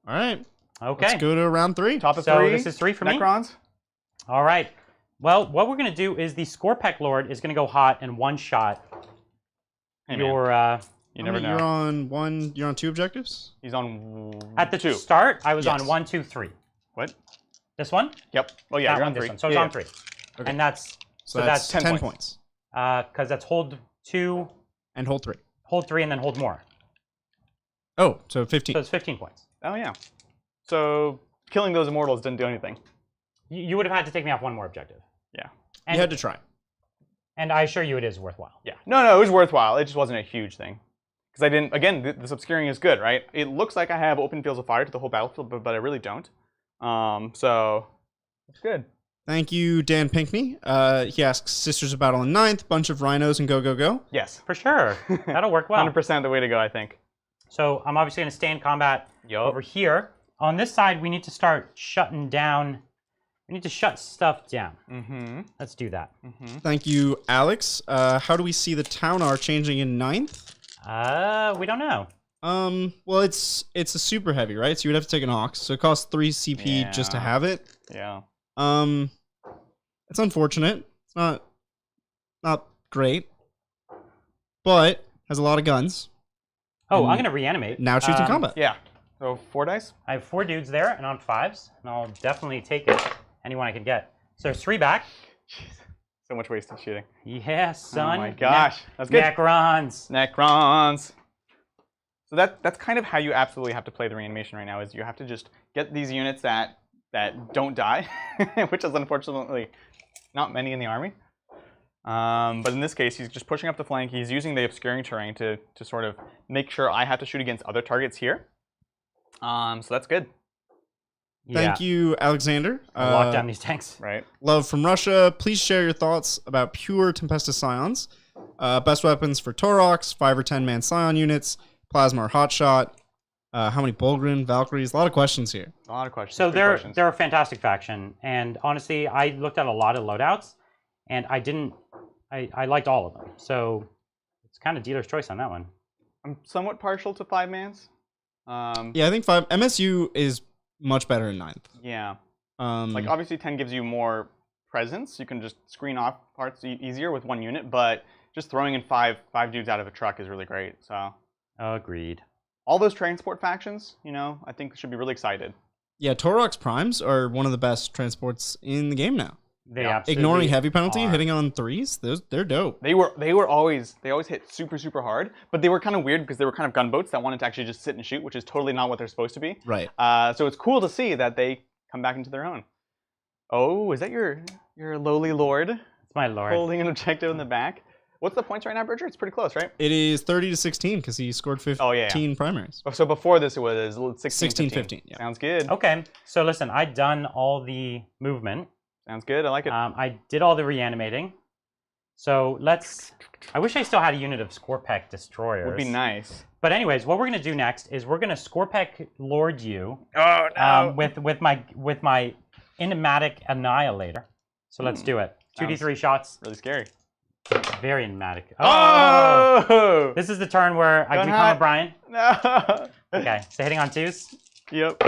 C: All right.
A: Okay.
C: Let's go to round 3.
B: Top of
A: So
B: 3.
A: this is 3 for me.
B: Necrons.
A: All right. Well, what we're going to do is the Scorpec Lord is going to go hot and one shot.
B: Hey, man.
A: Your
B: You never know.
C: You're on 1. You're on 2 objectives.
B: He's on
A: at the
B: 2.
A: start, I was
C: Yes.
A: on 1, 2, 3.
B: What?
A: This one?
B: Yep. Oh yeah,
A: That
B: you're
A: one,
B: on 3.
A: this one. So it's
B: Yeah,
A: on 3.
C: Okay.
A: And that's
C: so that's 10 points.
A: Because that's hold 2
C: and hold 3.
A: Hold 3 and then hold more.
C: Oh, so 15.
A: So it's 15 points.
B: Oh yeah. So killing those immortals didn't do anything.
A: You would have had to take me off one more objective.
B: Yeah.
A: And,
C: you had to try.
A: And I assure you it is worthwhile.
B: Yeah. No, it was worthwhile. It just wasn't a huge thing. Because I didn't, again, this obscuring is good, right? It looks like I have open fields of fire to the whole battlefield, but I really don't. So it's good.
C: Thank you, Dan Pinkney. He asks, Sisters of Battle in 9th, bunch of rhinos and go, go, go.
B: Yes.
A: For sure. That'll work well.
B: 100% the way to go, I think.
A: So I'm obviously going to stay in combat over here. On this side, we need to start shutting down. We need to shut stuff down. Let's do that.
C: Thank you, Alex. How do we see the Taunar changing in 9th?
A: We don't know.
C: Well, it's a super heavy, right? So you would have to take an Ox. So it costs 3 CP just to have it.
B: Yeah.
C: It's unfortunate. It's not great, but has a lot of guns.
A: Oh, I'm gonna reanimate.
C: Now choose in combat.
B: Yeah. So 4 dice.
A: I have 4 dudes there, and on 5s, and I'll definitely take it. Anyone I can get. So there's 3 back.
B: Jeez. So much wasted shooting.
A: Yeah, son.
B: Oh my gosh. That's good.
A: Necrons.
B: Necrons. So that's kind of how you absolutely have to play the reanimation right now, is you have to just get these units that don't die, which is unfortunately not many in the army. But in this case, he's just pushing up the flank. He's using the obscuring terrain to sort of make sure I have to shoot against other targets here. So that's good.
C: Thank you, Alexander.
A: Lock down these tanks.
B: Right.
C: Love from Russia. Please share your thoughts about pure Tempestus Scions. Best weapons for Taurox, 5 or 10 man Scion units, Plasma or Hotshot. How many Bulgrin, Valkyries? A lot of questions here.
B: A lot of questions.
A: So they're a fantastic faction, and honestly, I looked at a lot of loadouts, and I liked all of them. So it's kind of dealer's choice on that one.
B: I'm somewhat partial to 5-mans.
C: Yeah, I think 5. MSU is much better in 9th.
B: Yeah. Like obviously 10 gives you more presence. You can just screen off parts easier with 1 unit, but just throwing in 5 dudes out of a truck is really great. So.
A: Agreed.
B: All those transport factions, I think should be really excited.
C: Yeah, Taurox Primes are one of the best transports in the game now.
A: They absolutely
C: ignoring heavy penalty, hitting on 3s, they're dope.
B: They always hit super hard, but they were kind of weird because they were kind of gunboats that wanted to actually just sit and shoot, which is totally not what they're supposed to be.
C: Right.
B: So it's cool to see that they come back into their own. Oh, is that your lowly lord?
A: It's my lord.
B: Holding an objective in the back. What's the points right now, Bridger? It's pretty close, right?
C: It is 30 to 16 because he scored 15 primaries.
B: So before this, it was 16-15.
C: Yeah.
B: Sounds good.
A: Okay. So listen, I've done all the movement.
B: Sounds good. I like it.
A: I did all the reanimating. So I wish I still had a unit of Scorpec destroyers.
B: Would be nice.
A: But anyways, what we're gonna do next is we're gonna Scorpec Lord you.
B: Oh no.
A: With my enigmatic annihilator. So let's do it. 2d3 shots.
B: Really scary.
A: Very enigmatic.
B: Oh!
A: This is the turn where I become a Brian.
B: No.
A: Okay, so hitting on 2s.
B: Yep.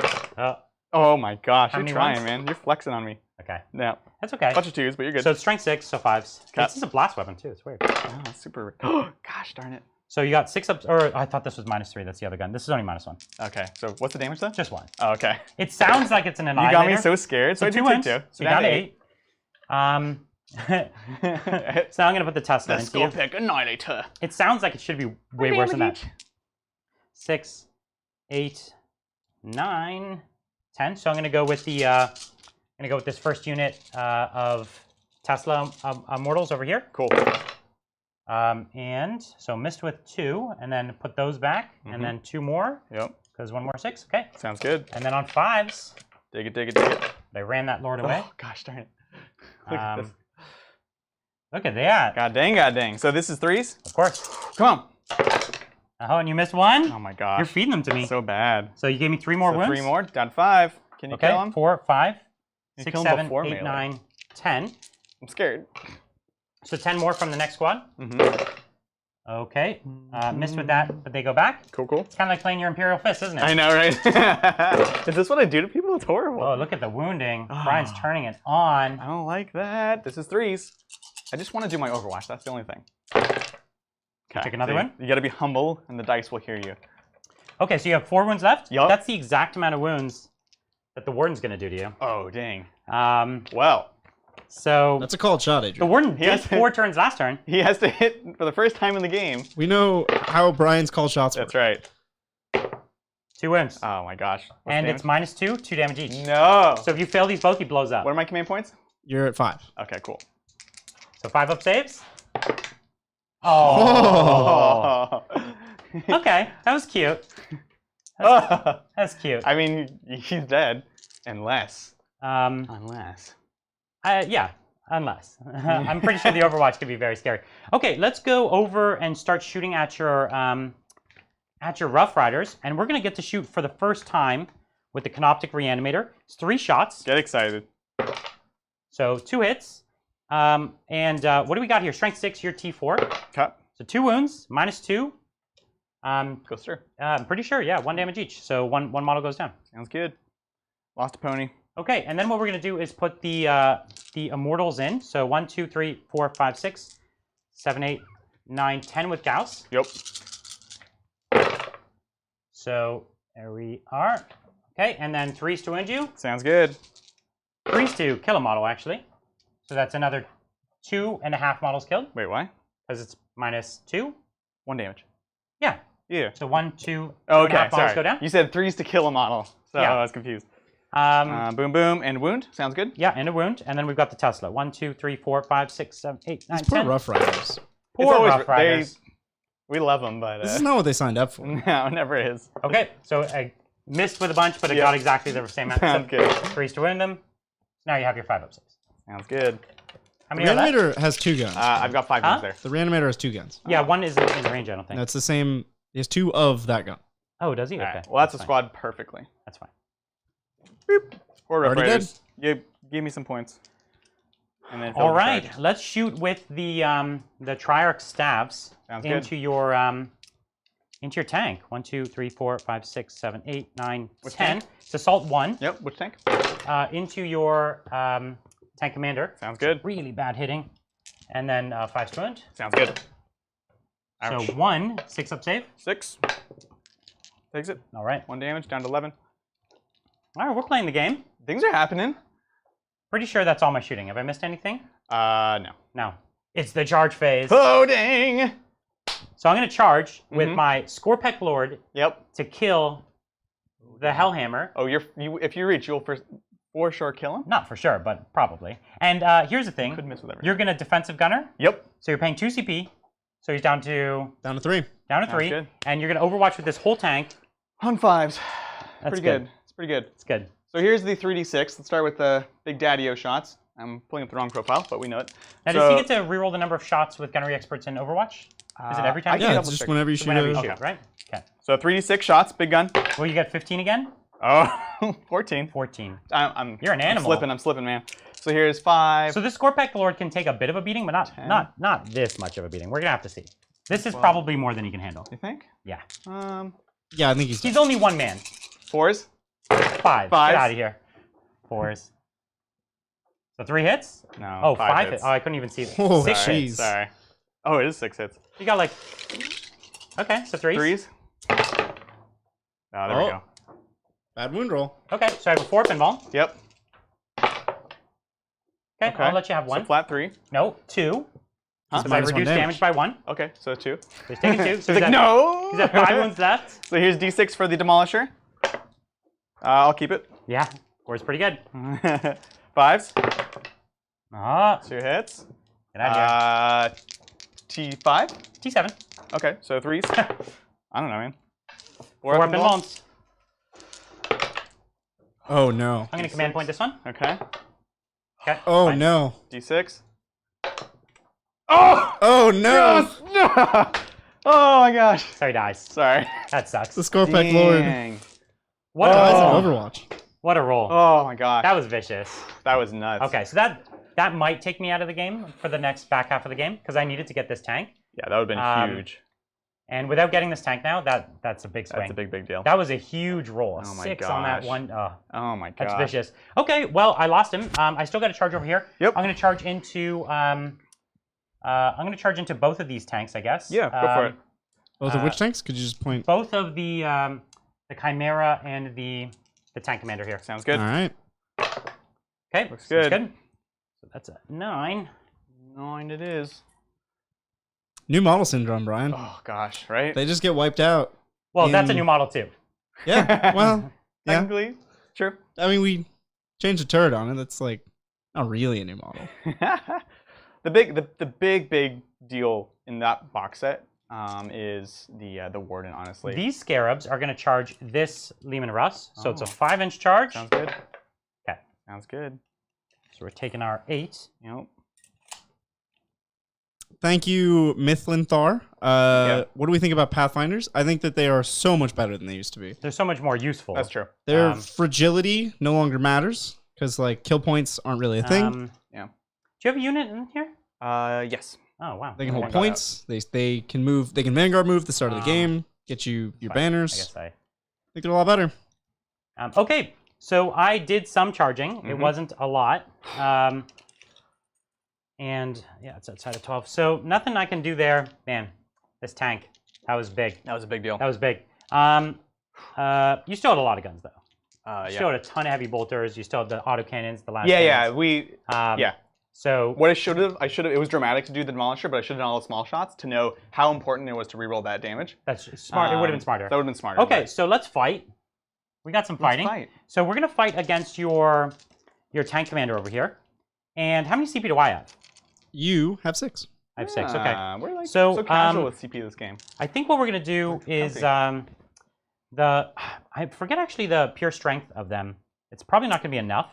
B: Oh my gosh, you're trying,
A: runs?
B: man. You're flexing on me.
A: Okay.
B: Yeah.
A: That's okay.
B: Bunch of 2s, but you're good.
A: So it's strength 6, so 5s. This is a blast weapon too. It's weird.
B: Oh, that's super. Gosh darn it.
A: So you got 6 up, or I thought this was -3. That's the other gun. This is only -1.
B: Okay. So what's the damage though?
A: Just 1.
B: Oh, okay.
A: It sounds like it's an annihilator.
B: You got me so scared. So I
A: 2 wins.
B: 2.
A: So down to 8. So I'm gonna put the Tesla into you.
B: Scorpec Annihilator.
A: It sounds like it should be way worse than that. 6, 8, 9, 10. So I'm gonna go with this first unit of Tesla Immortals over here.
B: Cool.
A: And so missed with 2, and then put those back, and then 2 more.
B: Yep.
A: Because 1 more 6. Okay.
B: Sounds good.
A: And then on 5s.
B: Dig it.
A: They ran that Lord away.
B: Oh gosh darn it. Look at this.
A: Look at that.
B: God dang. So this is 3s?
A: Of course.
B: Come on.
A: Oh, and you missed 1?
B: Oh my gosh.
A: You're feeding them to me.
B: So bad.
A: So you gave me 3 more wounds?
B: 3 more. Down 5. Can you kill him?
A: 4, 5,
B: You
A: 6,
B: kill him
A: 7,
B: before
A: 8,
B: melee.
A: 9, 10.
B: I'm scared.
A: So 10 more from the next squad. Okay. Missed with that, but they go back.
B: Cool.
A: It's kind of like playing your Imperial Fist, isn't it?
B: I know, right? Is this what I do to people? It's horrible.
A: Oh, look at the wounding. Brian's turning it on.
B: I don't like that. This is 3s. I just want to do my Overwatch. That's the only thing. Okay.
A: Take another one?
B: You got to be humble, and the dice will hear you.
A: Okay, so you have 4 wounds left?
B: Yup.
A: That's the exact amount of wounds that the Warden's going to do to you.
B: Oh, dang.
A: Um,
B: Well.
A: So
C: That's a called shot, Adrian.
A: the Warden did 4 turns last turn.
B: He has to hit for the first time in the game.
C: We know how Brian's called shots work.
B: That's right.
A: 2 wounds.
B: Oh my gosh. What's
A: And
B: the
A: it's -2, 2 damage each.
B: No.
A: So if you fail these both, he blows up.
B: What are my command points?
C: You're at 5.
B: Okay, cool.
A: So 5 up saves. Oh. Okay, that was cute. That's cute.
B: I mean, he's dead. Unless.
A: Unless. Yeah, unless. I'm pretty sure the Overwatch could be very scary. Okay, let's go over and start shooting at your Rough Riders, and we're gonna get to shoot for the first time with the Canoptic Reanimator. It's 3 shots.
B: Get excited.
A: So 2 hits. And what do we got here? Strength 6, you're T4.
B: Cut.
A: So 2 wounds, -2.
B: Goes through.
A: I'm pretty sure, yeah, 1 damage each. So one model goes down.
B: Sounds good. Lost a pony.
A: Okay, and then what we're gonna do is put the Immortals in. So 1, 2, 3, 4, 5, 6, 7, 8, 9, 10 with Gauss.
B: Yep.
A: So there we are. Okay, and then 3s to wound you.
B: Sounds good.
A: 3s to kill a model, actually. So that's another 2.5 models killed.
B: Wait, why?
A: Because it's -2.
B: 1 damage.
A: Yeah.
B: Yeah.
A: So 1, 2,
B: Oh,
A: 2.5
B: okay,
A: models
B: sorry.
A: go down.
B: You said 3s to kill a model, so
A: Yeah.
B: I was confused.
A: Boom,
B: boom, and wound. Sounds good.
A: Yeah, and a wound. And then we've got the Tesla. 1, 2, 3, 4, 5, 6, 7, 8, 9,
C: These poor
A: 10.
C: Rough Riders.
A: Poor
B: always-
A: Rough Riders.
B: We love them, but
C: This is not what they signed up for.
B: no, it never is.
A: Okay, so I missed with a bunch, but it
B: Yep.
A: got exactly the same amount.
B: Sounds good.
A: 3s to wound them. Now you have your 5 up saves.
B: Sounds good.
A: How
C: The
A: many are left?
C: Reanimator has 2 guns.
B: I've got 5 guns there.
C: The Reanimator has 2 guns.
A: Yeah, one is in range, I don't think.
C: That's the same. He has 2 of that gun.
A: Oh, does he?
B: All
A: Okay.
B: right. Well, that's a
A: fine.
B: squad perfectly.
A: That's fine.
B: Boop. 4 Rough
C: Already
B: Riders. Give me some points. And then fill
A: All
B: the
A: right,
B: charge.
A: let's shoot with the Triarch staves
B: Sounds
A: into
B: good.
A: your tank. 1, 2, 3, 4, 5, 6, 7, 8, 9,
B: Which
A: 10.
B: tank?
A: It's assault 1.
B: Yep. Which tank?
A: Into your tank commander.
B: Sounds good.
A: Really bad hitting. And then 5 to wound.
B: Sounds good. Ouch.
A: So 1 6 up save.
B: 6. Takes it.
A: All right.
B: 1 damage down to 11.
A: All right, we're playing the game.
B: Things are happening.
A: Pretty sure that's all my shooting. Have I missed anything?
B: No.
A: No. It's the charge phase.
B: Loading.
A: So I'm going to charge with my Scorpec Lord
B: Yep.
A: to kill the Hellhammer.
B: Oh, if you reach, you'll for sure kill him.
A: Not for sure, but probably. And here's the thing.
B: Could miss with everything.
A: You're going to defensive gunner.
B: Yep.
A: So you're paying 2 CP. So he's down to
C: 3.
A: Down to 3.
B: good.
A: And you're going to overwatch with this whole tank.
B: On 5s.
A: That's
B: Pretty
A: good.
B: good. It's pretty good.
A: It's good.
B: So here's the 3d6. Let's start with the Big Daddy-O shots. I'm pulling up the wrong profile, but we know it.
A: Now, does he get to reroll the number of shots with gunnery experts in Overwatch? Is it every time?
C: Yeah,
B: double
C: it's just
B: check.
C: whenever you shoot.
A: Whenever you
C: a-
A: shoot, right? Okay.
B: So 3d6 shots, big gun.
A: Will you get 15 again?
B: Oh, 14.
A: 14.
B: You're
A: an animal.
B: I'm slipping, man. So here's 5.
A: So this Scorpec Lord can take a bit of a beating, but not this much of a beating. We're gonna have to see. This is probably more than he can handle.
B: You think?
A: Yeah.
C: Yeah, I think
A: He's only 1 man.
B: 4s.
A: 5. Get out of here. 4s. So 3 hits?
B: No.
A: Oh,
B: 5
A: 5
B: hits.
A: hits. Oh, I couldn't even see that.
C: Oh,
A: 6
C: jeez.
A: hits.
B: Sorry. Oh, it is 6 hits.
A: You got like. Okay, so 3s.
B: 3s. Oh, there we go.
C: Bad wound roll.
A: Okay, so I have a 4 pinball.
B: Yep.
A: Okay, I'll let you have 1.
B: So flat 3.
A: No, 2.
B: Huh?
A: Because I
C: minus 1
A: reduced
C: damage.
A: damage by 1.
B: Okay, so 2.
A: So he's taking 2. So
B: He's like, no!
A: He's at 5 wounds left.
B: So here's d6 for the Demolisher. I'll keep it.
A: Yeah, 4 is pretty good.
B: 5s.
A: Ah,
B: 2 hits.
A: get out of here.
B: T5.
A: T7.
B: Okay, so 3s. I don't know, man.
A: 4 up in bones.
C: Oh no.
A: I'm going to command point this one.
B: Okay.
A: Okay.
C: Oh
A: fine.
C: no.
B: D6. Oh!
C: Oh no.
B: No! Oh my gosh.
A: So he dies.
B: Sorry.
A: That sucks.
C: The Scorpec Lord.
B: Dang.
A: What a
C: That's
A: roll.
C: an Overwatch.
A: What a roll.
B: Oh my gosh.
A: That was vicious.
B: That was nuts.
A: Okay, so that might take me out of the game for the next back half of the game because I needed to get this tank.
B: Yeah, that would have been huge.
A: And without getting this tank now, that's a big swing.
B: That's a big deal.
A: That was a huge roll. A
B: Oh my
A: 6 on that
B: gosh.
A: one.
B: Oh my gosh.
A: That's vicious. Okay, well, I lost him. I still got to charge over here.
B: Yep.
A: I'm going to charge into both of these tanks, I guess.
B: Yeah, go for it.
C: Both of which tanks? Could you just point?
A: Both of the Chimera and the tank commander here.
B: Sounds good.
C: All right.
A: Okay,
B: Looks
A: sounds
B: good.
A: So that's a 9.
B: 9 it is.
C: New model syndrome, Brian.
B: Oh gosh, right?
C: They just get wiped out.
A: Well, that's a new model too.
C: Yeah, well, yeah.
B: Technically, true.
C: I mean, we changed the turret on it. That's like not really a new model.
B: The big deal in that box set is the Warden, honestly.
A: These Scarabs are going to charge this Leman Russ, so it's a 5-inch charge.
B: Sounds good.
A: Okay.
B: Sounds good.
A: So we're taking our 8.
B: Yep.
C: Thank you, Mithlin Thar. What do we think about Pathfinders? I think that they are so much better than they used to be.
A: They're so much more useful.
B: That's true.
C: Their fragility no longer matters because like kill points aren't really a thing.
B: Yeah.
A: Do you have a unit in here?
B: Yes.
A: Oh wow.
C: They can hold points. They can move. They can Vanguard move at the start of the game. Get you your banners.
A: I guess I
C: think they're a lot better.
A: Okay, so I did some charging. It wasn't a lot. And yeah, it's outside of 12. So nothing I can do there. Man, this tank, that was big.
B: That was a big deal.
A: That was big. You still had a lot of guns though. You still had a ton of heavy bolters. You still had the autocannons, the last cannons. So
B: what I should have, it was dramatic to do the Demolisher, but I should have done all the small shots to know how important it was to reroll that damage.
A: That's smart. It would have been smarter.
B: That would have been smarter.
A: Okay, so let's fight. We got some fighting.
B: Let's fight.
A: So we're gonna fight against your tank commander over here. And how many CP do I have?
C: You have 6.
A: I have 6. Okay.
B: We're like so casual with CP this game.
A: I think what we're gonna do is I forget actually the pure strength of them. It's probably not gonna be enough.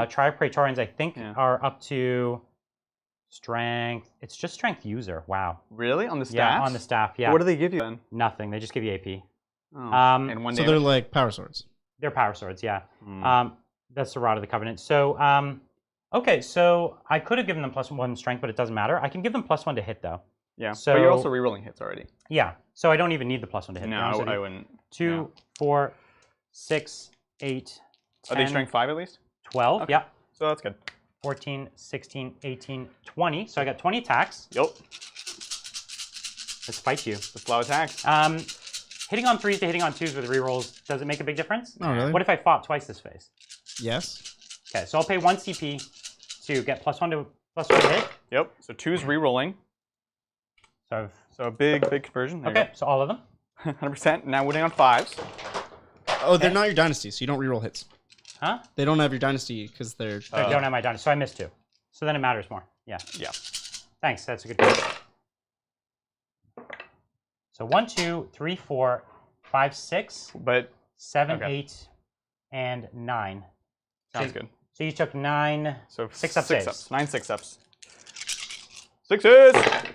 A: Tri-Praetorians I think are up to strength. It's just strength user. Wow.
B: Really? On the staff?
A: Yeah, on the staff. Yeah.
B: What do they give you then?
A: Nothing. They just give you AP.
B: Oh. And 1
C: so they're like power swords.
A: They're power swords. Yeah. That's the Rod of the Covenant. So okay, so I could have given them +1 strength, but it doesn't matter. I can give them +1 to hit, though.
B: Yeah,
A: so,
B: but you're also rerolling hits already.
A: Yeah, so I don't even need the +1 to hit.
B: No, I wouldn't.
A: 2, 4, 6, 8, 10.
B: Are they strength 5 at least?
A: 12,
B: okay.
A: yeah.
B: So that's good.
A: 14, 16, 18, 20. So I got 20 attacks.
B: Yep.
A: Let's fight you.
B: Let's slow attacks.
A: Hitting on 3s to hitting on 2s with rerolls, does it make a big difference?
C: Not really.
A: What if I fought twice this phase?
C: Yes.
A: Okay, so I'll pay 1 CP to get +1 to hit.
B: Yep. So 2's rerolling.
A: So
B: a big conversion. There
A: okay, so all of them.
B: 100%. Now winning on 5s.
C: Oh, they're not your dynasty, so you don't reroll hits.
A: Huh?
C: They don't have your dynasty because they're.
A: They don't have my dynasty, so I missed 2. So then it matters more. Yeah.
B: Yeah.
A: Thanks. That's a good point. So 1, 2, 3, 4, 5, 6.
B: But
A: 7, 8, and 9.
B: Sounds good.
A: So you took 9.
B: So
A: 6 up saves.
B: 9 6-ups. 6s.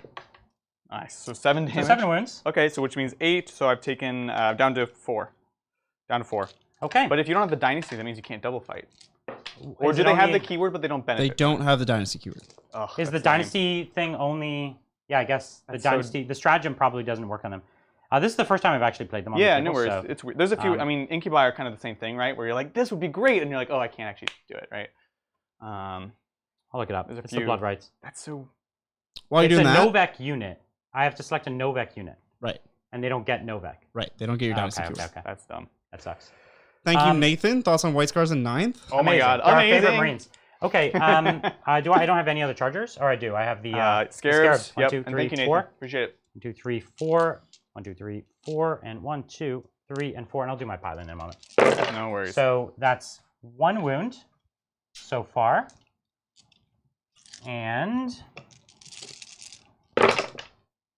B: Nice. So 7 damage.
A: So 7 wounds.
B: Okay, so which means 8. So I've taken down to 4. Down to 4.
A: Okay.
B: But if you don't have the dynasty, that means you can't double fight. Or do they have the keyword, but they don't benefit?
C: They don't have the dynasty keyword.
B: Ugh,
A: is the dynasty thing only? Yeah, I guess the dynasty, the stratagem probably doesn't work on them. This is the first time I've actually played them on the table,
B: no worries.
A: So,
B: it's weird. There's a few. I mean, Incubi are kind of the same thing, right? Where you're like, this would be great, and you're like, oh, I can't actually do it, right?
A: I'll look it up.
B: There's a
A: it's
B: few.
A: the Blood Rights.
B: That's so.
C: While you're doing that,
A: it's a Novak unit. I have to select a Novak unit.
C: Right.
A: And they don't get Novak.
C: Right. They don't get your dynasty keyword.
A: Okay.
B: That's dumb.
A: That sucks.
C: Thank you, Nathan. Thoughts on White Scars in 9th?
B: Oh my God!
A: They're
B: Amazing.
A: our favorite Marines. Okay. I don't have any other chargers, or I do. I have the
B: Scarabs.
A: One,
B: Yep.
A: 2,
B: And
A: 3,
B: thank you,
A: 4.
B: Nathan. Appreciate it.
A: 1, 2, 3, 4. 1, 2, 3, 4, and 1, 2, 3, and 4, and I'll do my pilot in a moment.
B: No worries.
A: So that's 1 wound so far, and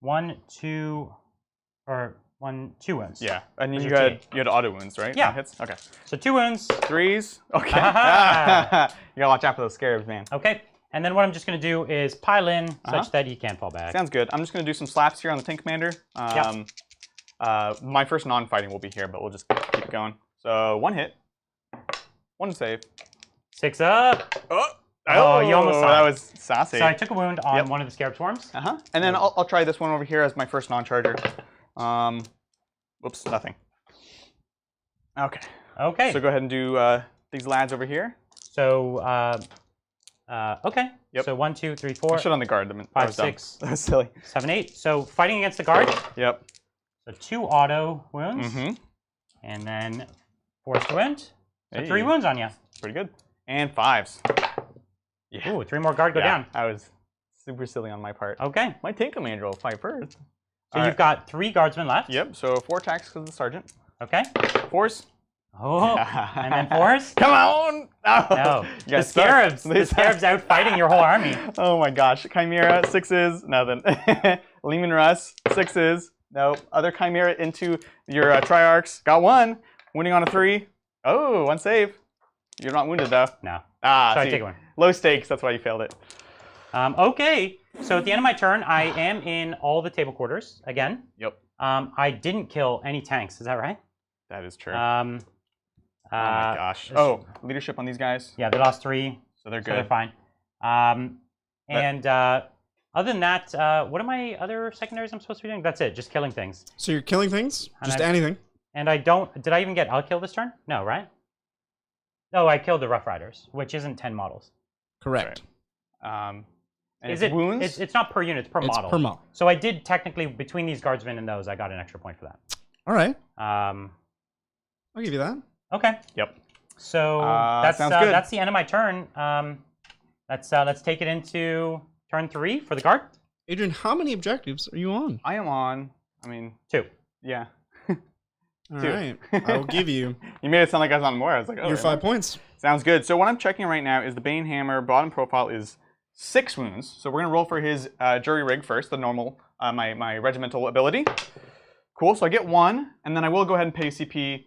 A: 1, 2, or 1, 2 wounds.
B: Yeah, and
A: Those
B: you
A: are
B: had auto wounds, right?
A: Yeah.
B: Hits. Okay.
A: So 2 wounds.
B: 3s. Okay.
A: Ah.
B: You gotta watch out for those scarabs, man.
A: Okay, and then what I'm just gonna do is pile in such that he can't fall back.
B: Sounds good. I'm just gonna do some slaps here on the tank commander. My first non-fighting will be here, but we'll just keep going. So 1 hit, 1 save.
A: 6 up.
B: Oh,
A: you almost saw
B: that
A: it.
B: was sassy.
A: So I took a wound on one of the Scarab Swarms.
B: And then I'll try this one over here as my first non-charger. Whoops, nothing. Okay.
A: Okay.
B: So go ahead and do these lads over here.
A: So, okay.
B: Yep.
A: So 1, 2, 3, 4.
B: I should on the guard.
A: 5, 6.
B: That was silly.
A: 7, 8. So fighting against the guard.
B: Yep.
A: So 2 auto wounds. And then forced wound. So 3 wounds on you.
B: Pretty good. And 5s. Yeah.
A: Ooh, 3 more guard go down.
B: That was super silly on my part.
A: Okay.
B: My tank commander will fight first.
A: So you've got 3 guardsmen left.
B: Yep. So 4 attacks because of the sergeant.
A: Okay.
B: Force.
A: Oh, and then force.
B: Come on!
A: No. The scarabs. The scarabs out fighting your whole army.
B: Oh my gosh. Chimera, 6s, nothing. Lehman Russ, 6s. Nope. Other Chimera into your Triarchs. Got 1. Wounding on a 3. Oh, 1 save. You're not wounded though.
A: No.
B: Sorry,
A: take 1.
B: Low stakes, that's why you failed it.
A: Okay. So at the end of my turn, I am in all the table quarters again.
B: Yep.
A: I didn't kill any tanks. Is that right?
B: That is true.
A: Oh
B: my gosh. Oh, leadership on these guys.
A: Yeah, they lost 3.
B: So they're good.
A: So they're fine. Other than that, what are my other secondaries I'm supposed to be doing? That's it, just killing things.
C: So you're killing things? Just anything?
A: And I don't... Did I even get outkill this turn? No, right? No, I killed the Rough Riders, which isn't 10 models.
C: Correct.
B: And
A: Is
B: it's
A: it
B: wounds?
A: It's not per unit, it's per model.
C: It's per model.
A: So I did technically, between these guardsmen and those, I got an extra point for that.
C: All right.
A: I'll
C: give you that.
A: Okay.
B: Yep.
A: So that's the end of my turn. Let's take it into turn 3 for the guard.
C: Adrian, how many objectives are you on?
B: I am on,
A: 2.
B: Yeah.
C: All right. I will give you.
B: You made it sound like I was on more. I was like, oh.
C: Your 5 points.
B: Sounds good. So what I'm checking right now is the Bane Hammer bottom profile is 6 wounds. So we're going to roll for his jury rig first, the normal, my regimental ability. Cool. So I get 1, and then I will go ahead and pay CP.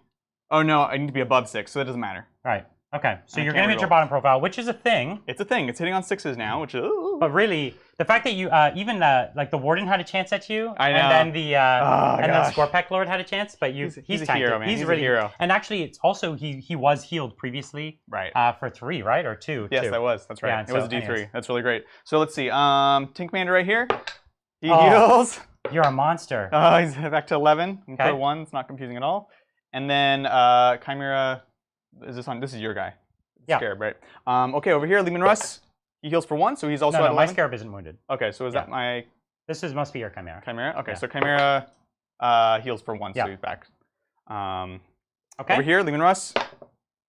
B: Oh, no, I need to be above 6, so that doesn't matter.
A: All right. Okay. So you're going to hit your bottom profile, which is a thing.
B: It's a thing. It's hitting on 6s now, which is... Ooh.
A: But really, the fact that you even like the Warden had a chance at you,
B: I know.
A: And then the Scorpec Lord had a chance, but he's
B: a hero, man. He's really a hero.
A: And actually, it's also he was healed previously,
B: right?
A: For 3, right, or 2.
B: Yes,
A: 2.
B: that was. That's right.
A: Yeah,
B: it was a D3.
A: anyways.
B: That's really great. So let's see. Tank Commander right here. He heals.
A: You're a monster.
B: He's back to 11.
A: Okay.
B: Per 1. It's not confusing at all. And then Chimera. Is this on? This is your guy.
A: Yeah.
B: Scarab, right? Okay, over here, Lehman Russ. He heals for 1, so he's also at 11.
A: My Scarab isn't wounded.
B: Okay, so is that my...
A: Must be your Chimera.
B: Chimera? Okay,
A: Yeah.
B: so Chimera heals for 1, so he's back.
A: Okay.
B: Over here, Lehman Russ.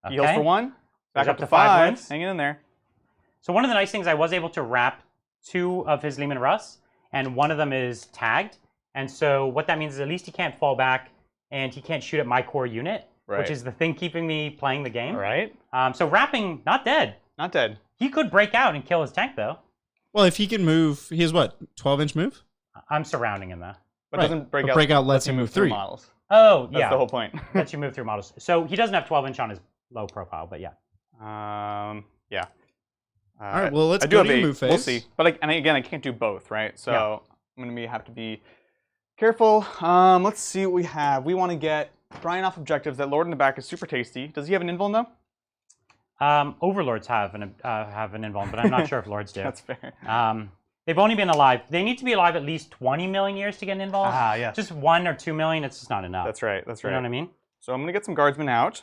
B: He heals for 1. Back up to 5.
A: wounds.
B: Hanging in there.
A: So one of the nice things, I was able to wrap 2 of his Lehman Russ, and one of them is tagged. And so what that means is at least he can't fall back, and he can't shoot at my core unit, which is the thing keeping me playing the game.
B: Right.
A: So wrapping, not dead.
B: Not dead.
A: He could break out and kill his tank, though.
C: Well, if he can move, he has what, 12-inch move?
A: I'm surrounding him, though.
B: But doesn't break out.
C: Breakout lets him move 3
B: models.
A: Oh, yeah.
B: That's the whole point.
A: Lets you move through models. So he doesn't have 12-inch on his low profile, but yeah.
B: Yeah.
C: All right, well, let's go to your move phase.
B: We'll see. But and again, I can't do both, right? So I'm going to have to be careful. Let's see what we have. We want to get Brian off objectives. That Lord in the back is super tasty. Does he have an invuln, though?
A: Overlords have an invuln, but I'm not sure if Lords do.
B: That's fair.
A: They've only been alive. They need to be alive at least 20 million years to get an invuln.
B: Yeah.
A: Just 1 or 2 million, it's just not enough.
B: That's right. That's right.
A: You know what I mean?
B: So I'm going to get some guardsmen out.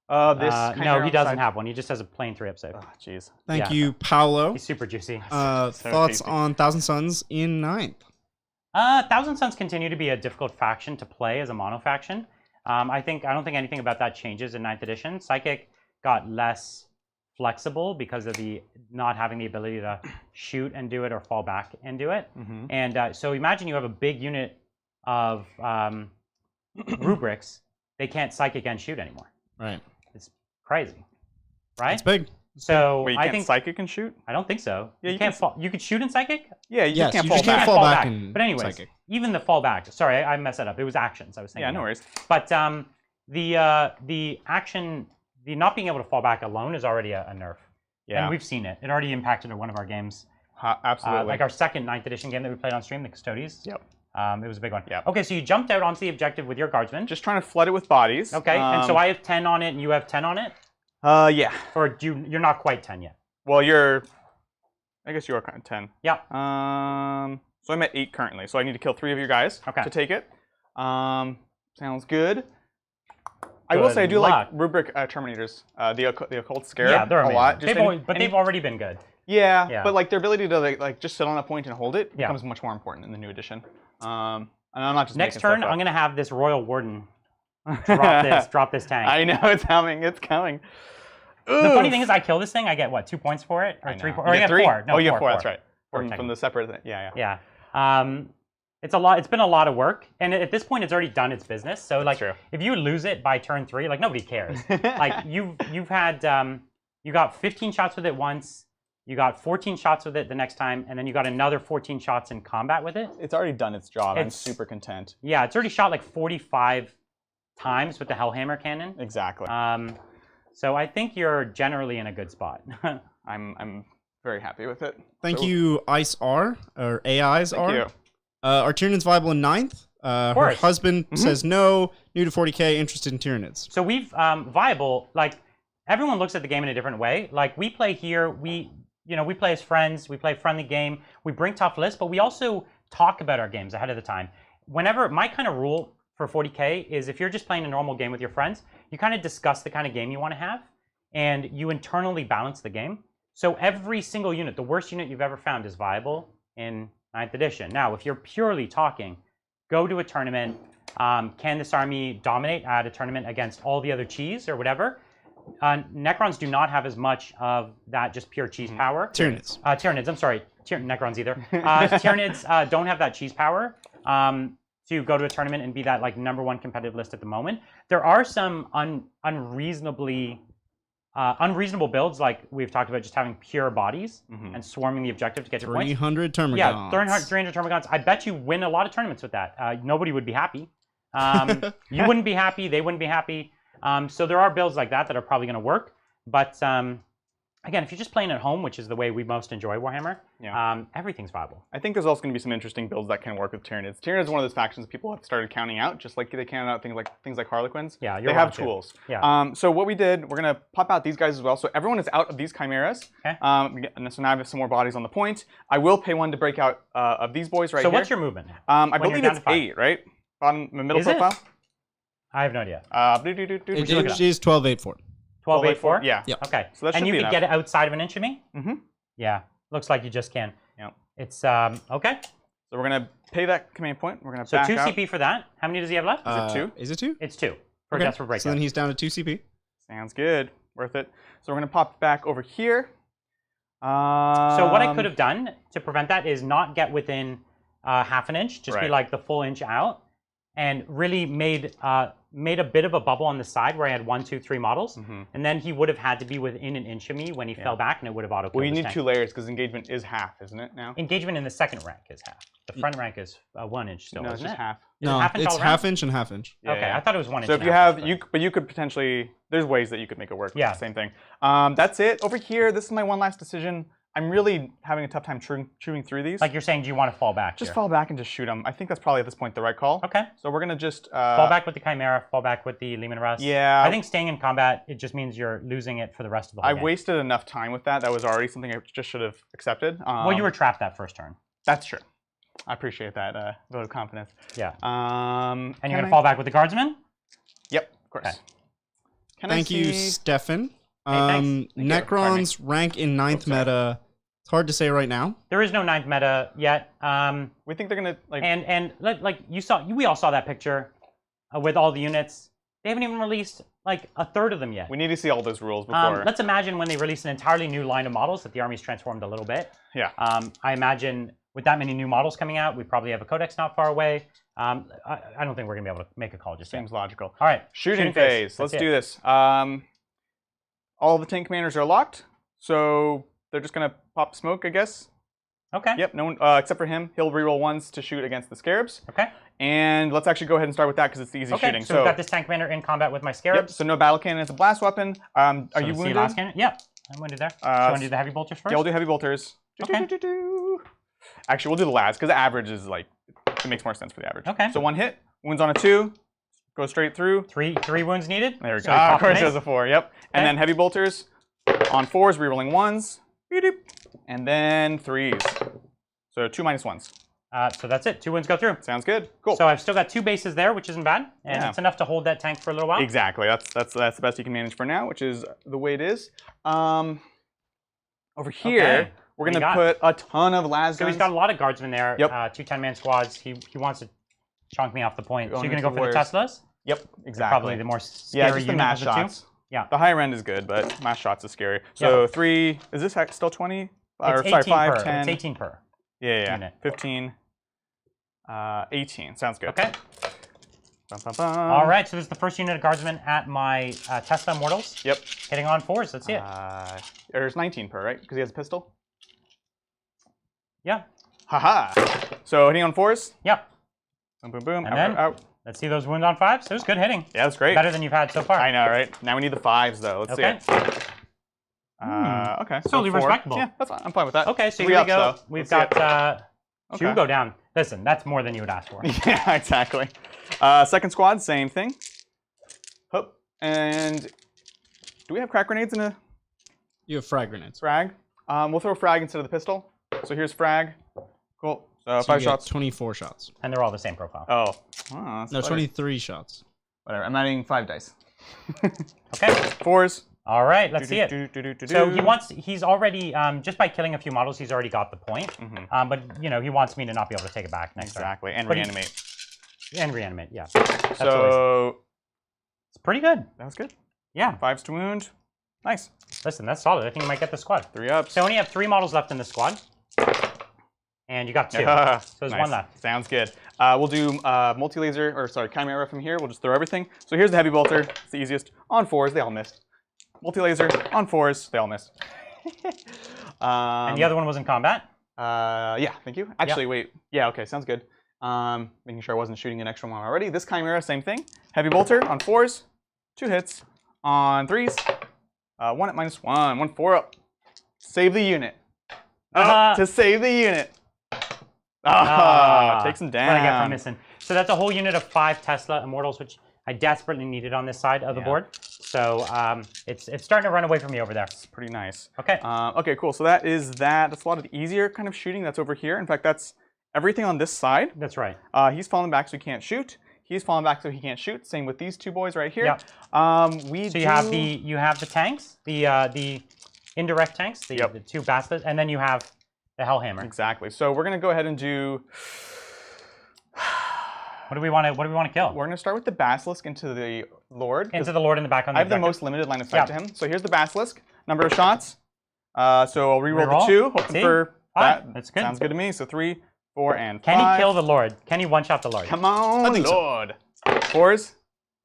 A: No, he doesn't have one. He just has a plain 3-up save.
B: Oh, jeez.
C: Thank you, Paolo.
A: He's super juicy.
C: Thoughts on Thousand Suns in 9th?
A: Thousand Suns continue to be a difficult faction to play as a mono faction. I don't think anything about that changes in 9th edition. Psychic got less flexible because of the not having the ability to shoot and do it or fall back and do it.
B: Mm-hmm.
A: And so imagine you have a big unit of rubrics. They can't psychic and shoot anymore.
C: Right.
A: It's crazy, right?
C: It's big.
A: So
B: wait, you
A: I
B: can't
A: think
B: psychic and shoot?
A: I don't think so.
B: Yeah,
A: you can't fall. You could shoot in psychic.
B: Yeah, you
C: yes,
B: can't
C: you
B: fall
C: just
B: back.
C: can't fall back in
A: But anyways,
C: psychic.
A: even the fall back. Sorry, I messed that up. It was actions. I was thinking.
B: Yeah, no worries.
A: But the action, the not being able to fall back alone is already a nerf.
B: Yeah.
A: And we've seen it. It already impacted one of our games.
B: Absolutely.
A: Like our second 9th edition game that we played on stream, the Custodies.
B: Yep.
A: It was a big one.
B: Yep.
A: Okay, so you jumped out onto the objective with your guardsmen.
B: Just trying to flood it with bodies.
A: Okay, and so I have 10 on it, and you have 10 on it?
B: Yeah.
A: Or you're not quite 10 yet?
B: Well, I guess you are kind of 10.
A: Yeah.
B: So I'm at 8 currently, so I need to kill 3 of your guys to take it. Sounds good. I will say I do like rubric Terminators, the occult scarab.
A: Yeah, they're amazing.
B: A lot.
A: They've already been good.
B: Yeah, but like their ability to like just sit on a point and hold it becomes much more important in the new edition. And I'm not just
A: next turn. I'm gonna have this Royal Warden drop this tank.
B: I know it's coming. It's coming.
A: The funny thing is, I kill this thing, I get what, 2 points for it, or 3 points, or I get
B: 3?
A: 4. No,
B: you get 4.
A: Four.
B: That's right.
A: Four
B: From the separate thing. Yeah.
A: Yeah. It's a lot. It's been a lot of work, and at this point, it's already done its business. So like, if you lose it by turn 3, like nobody cares. Like you've had you got 15 shots with it once, you got 14 shots with it the next time, and then you got another 14 shots in combat with it.
B: It's already done its job. I'm super content.
A: Yeah, it's already shot like 45 times with the Hellhammer cannon.
B: Exactly.
A: So I think you're generally in a good spot.
B: I'm very happy with it.
C: Thank you, Ice R, or AI's R.
B: Thank you.
C: Our Tyranids viable in 9th. Her husband says no, new to 40k, interested in Tyranids.
A: So we've viable, like everyone looks at the game in a different way. Like we play here, we play as friends, we play a friendly game, we bring tough lists, but we also talk about our games ahead of the time. Whenever, my kind of rule for 40k is if you're just playing a normal game with your friends, you kind of discuss the kind of game you want to have, and you internally balance the game. So every single unit, the worst unit you've ever found, is viable in 9th edition. Now, if you're purely talking, go to a tournament. Can this army dominate at a tournament against all the other cheese or whatever? Necrons do not have as much of that just pure cheese power.
C: Tyranids.
A: Tyranids, I'm sorry. Necrons either. Tyranids don't have that cheese power to go to a tournament and be that like #1 competitive list at the moment. There are some unreasonable builds, like we've talked about, just having pure bodies and swarming the objective to get your points.
C: 300 Termagants.
A: Yeah, 300 Termagants. I bet you win a lot of tournaments with that. Nobody would be happy. You wouldn't be happy. They wouldn't be happy. So there are builds like that that are probably going to work. But again, if you're just playing at home, which is the way we most enjoy Warhammer, everything's viable.
B: I think there's also going to be some interesting builds that can work with Tyranids. Tyranids is one of those factions that people have started counting out, just like they count out things like Harlequins.
A: Yeah,
B: they have tools.
A: Yeah.
B: So what we did, we're going to pop out these guys as well. So everyone is out of these chimeras.
A: Okay.
B: And so now I have some more bodies on the point. I will pay 1 to break out of these boys right here.
A: So what's your movement?
B: I believe it's 8, right? On the middle profile.
A: I have no idea.
C: It is 12.84.
A: 12.84?
B: Yeah.
C: Yep.
A: Okay.
B: So that
A: and you
B: be
A: could
B: enough.
A: get it outside of an inch of me?
B: Mm-hmm.
A: Yeah. Looks like you just can.
B: Yeah.
A: It's okay.
B: So we're gonna pay that command point. We're gonna
A: so
B: back
A: 2
B: out.
A: CP for that. How many does he have left?
B: Is it 2?
C: Is it 2?
A: It's 2 for
C: Okay.
A: Desperate Breakout.
C: So then he's down to 2 CP.
B: Sounds good. Worth it. So we're gonna pop back over here.
A: So what I could have done to prevent that is not get within half an inch, just be like the full inch out, and really made a bit of a bubble on the side where I had 1, 2, 3 models, and then he would have had to be within an inch of me when he fell back, and it would have auto-killed.
B: Well, you need 2 layers because engagement is half, isn't it now?
A: Engagement in the second rank is half. The front rank is 1 inch still,
B: no, it's
A: isn't
B: just
A: it?
B: half.
C: No, it's half inch and half inch.
B: Yeah,
A: okay,
B: yeah.
A: I thought it was 1 inch.
B: So if you have, but you could potentially, there's ways that you could make it work.
A: Yeah.
B: The same thing. That's it. Over here, this is my one last decision. I'm really having a tough time chewing through these.
A: Like you're saying, do you want to fall back?
B: Just fall back and just shoot them. I think that's probably at this point the right call.
A: Okay.
B: So we're gonna just
A: fall back with the Chimera, fall back with the Lehman Russ.
B: Yeah.
A: I think staying in combat, it just means you're losing it for the rest of the whole game.
B: I wasted enough time with that. That was already something I just should have accepted.
A: Well, you were trapped that first turn.
B: That's true. I appreciate that vote of confidence.
A: Yeah.
B: And
A: you're gonna fall back with the Guardsman?
B: Yep, of course.
A: Okay.
C: Thank you, Stefan.
A: Hey,
C: Necrons rank in 9th meta. It's hard to say right now.
A: There is no 9th meta yet.
B: We think they're gonna like.
A: And like we all saw that picture with all the units. They haven't even released like a third of them yet.
B: We need to see all those rules before.
A: Let's imagine when they release an entirely new line of models that the army's transformed a little bit.
B: Yeah.
A: I imagine with that many new models coming out, we probably have a codex not far away. I don't think we're gonna be able to make a call just yet.
B: Seems logical.
A: All right.
B: Shooting phase. Let's do this. All the tank commanders are locked, so they're just gonna pop smoke, I guess.
A: Okay.
B: Yep. No one except for him. He'll reroll 1s to shoot against the scarabs.
A: Okay.
B: And let's actually go ahead and start with that because it's the easy shooting.
A: So we've got this tank commander in combat with my scarabs.
B: Yep. So no battle cannon. It's a blast weapon. Are you wounded?
A: Last cannon? Yep. I'm wounded there. Do you want to do the heavy bolters first?
B: Yeah, we'll do heavy bolters.
A: Okay.
B: Actually, we'll do the lads because the average is like it makes more sense for the average.
A: Okay.
B: So 1 hit, wounds on a 2, go straight through.
A: Three wounds needed.
B: There we go.
A: So
B: Of course, there's a 4. Yep. And then heavy bolters on 4s, rerolling 1s, and then 3s. So 2 minus 1s.
A: So that's it. 2 wounds go through.
B: Sounds good. Cool.
A: So I've still got 2 bases there, which isn't bad, and it's enough to hold that tank for a little while.
B: Exactly. That's the best you can manage for now, which is the way it is. Over here, we're gonna put a ton of las guns.
A: So he's got a lot of guardsmen there.
B: Yep.
A: 2 10-man squads. He wants to chunk me off the point. So you're gonna go for the
B: warriors.
A: Teslas?
B: Yep. Exactly.
A: Probably the more scary
B: just the
A: unit
B: mass
A: of the 2.
B: shots.
A: Yeah.
B: The higher end is good, but mass shots is scary. So 3, is this still 20? Or
A: It's
B: sorry,
A: 18
B: 5,
A: per.
B: 10.
A: It's 18 per.
B: Yeah.
A: Unit.
B: 15, 18. Sounds good.
A: Okay.
B: Bum, bum, bum.
A: All right, so this is the first unit of guardsmen at my Tesla Immortals.
B: Yep.
A: Hitting on 4s. Let's see it.
B: There's 19 per, right? Because he has a pistol.
A: Yeah.
B: Haha. So hitting on 4s.
A: Yep.
B: Boom, boom, boom.
A: And
B: Out,
A: then
B: out.
A: let's see those wounds on 5s. It was good hitting.
B: Yeah, that's great.
A: Better than you've had so far.
B: I know, right? Now we need the 5s, though. Let's see it. Okay. So
A: Totally
B: 4.
A: respectable.
B: Yeah, that's fine. I'm fine with that.
A: Okay, so
B: 3
A: here we
B: ups,
A: go.
B: though.
A: We've
B: Let's see
A: got
B: it.
A: 2 go down. Listen, that's more than you would ask for.
B: Yeah, exactly. Second squad, same thing. Hoop. And do we have crack grenades in a
C: You have frag grenades.
B: frag? We'll throw frag instead of the pistol. So here's frag. Cool. So
C: So
B: 5
C: you get
B: shots.
C: 24 shots.
A: And they're all the same profile.
B: Oh. That's
C: No,
B: better.
C: 23 shots.
B: Whatever. I'm adding 5 dice.
A: Okay.
B: 4s.
A: All right, let's see it. So
B: Do-do-do-do-do-do.
A: he's already, just by killing a few models, he's already got the point. But, you know, he wants me to not be able to take it back next
B: Exactly. And
A: But
B: reanimate.
A: turn. And reanimate, yeah. That's
B: So
A: it's pretty good.
B: that was good.
A: Yeah.
B: 5s to wound. Nice.
A: Listen, that's solid. I think you might get the squad.
B: 3 ups.
A: So I only have 3 models left in the squad. And you got 2.
B: Yeah,
A: So there's
B: nice.
A: 1 left.
B: Sounds good. We'll do multi-laser, or sorry, chimera from here. We'll just throw everything. So here's the heavy bolter. It's the easiest. On 4s, they all missed. Multi-laser, on 4s, they all missed.
A: And the other one was in combat.
B: Yeah, thank you. Actually, wait. Yeah, okay, sounds good. Making sure I wasn't shooting an extra one already. This chimera, same thing. Heavy bolter on 4s, 2 hits. On 3s, 1 at -1, 1 4 up. Save the unit. To save the unit. Takes him down.
A: What I get for missing. So that's a whole unit of 5 Tesla Immortals, which I desperately needed on this side of the board. So it's starting to run away from me over there.
B: It's pretty nice.
A: Okay.
B: Okay, cool. So that is that. That's a lot of the easier kind of shooting that's over here. In fact, that's everything on this side.
A: That's right.
B: He's falling back so he can't shoot. He's falling back so he can't shoot. Same with these 2 boys right here.
A: Yep.
B: So
A: you have the tanks, the indirect tanks, the 2 bastards, and then you have the Hellhammer.
B: Exactly. So we're gonna go ahead and do.
A: What do we want to kill?
B: We're gonna start with the basilisk into the Lord.
A: Into the Lord in the back on the
B: I have the
A: objective.
B: most limited line of sight to him. So here's the basilisk. Number of shots. So I'll reroll the 2. Hoping for that.
A: That's good.
B: Sounds good to me. So 3, 4, and 5.
A: Can he kill the Lord? Can he one-shot the Lord?
B: Come on,
C: think so.
B: Lord. 4s.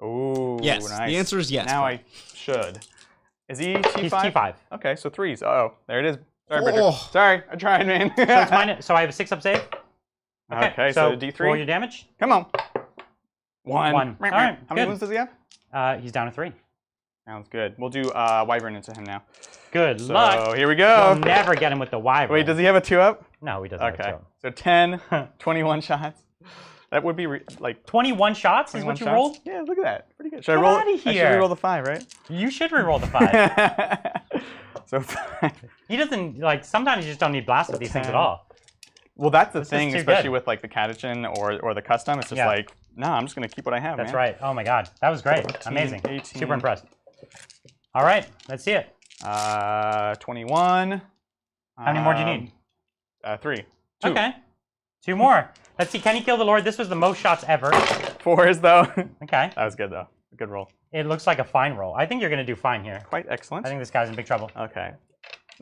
B: Ooh,
C: Yes.
B: nice.
C: The answer is yes.
B: Now I should. Is he T5?
A: He's T5.
B: Okay, so 3s. Uh-oh, there it is. Sorry, Bridger.
C: Oh.
B: Sorry, I tried, man.
A: So it's mine. So I have a 6-up save.
B: Okay,
A: so
B: so D3.
A: roll your damage.
B: Come on. 1.
A: All right.
B: How many
A: good.
B: wounds does he have?
A: He's down to 3.
B: Sounds good. We'll do Wyvern into him now.
A: Good
B: So
A: luck.
B: here we go.
A: You'll never get him with the Wyvern.
B: Wait, does he have a 2-up?
A: No, he doesn't. have a
B: Okay.
A: 2-up.
B: So 10, 21 shots. That would be like
A: 21 shots is
B: 21
A: what you
B: shots.
A: rolled?
B: Yeah, look at that. Pretty good. Should I
A: Get
B: roll?
A: outta
B: I should
A: here.
B: re-roll the 5, right?
A: You should reroll the 5.
B: So 5.
A: He doesn't, like, sometimes you just don't need blast with these things at
B: 10.
A: all.
B: Well, that's the
A: This is
B: thing,
A: too
B: especially
A: good.
B: with like the catechin or the custom. It's just
A: Yeah.
B: like, no, I'm just gonna keep what I have.
A: That's
B: man.
A: right. Oh my god. That was great.
B: 14,
A: Amazing.
B: 18.
A: Super impressed. All right. Let's see it.
B: 21.
A: How many more do you need?
B: 3. 2.
A: Okay. 2 more. Let's see. Can he kill the Lord? This was the most shots ever.
B: 4s though.
A: Okay.
B: That was good though. Good roll.
A: It looks like a fine roll. I think you're going to do fine here.
B: Quite excellent.
A: I think this guy's in big trouble.
B: Okay.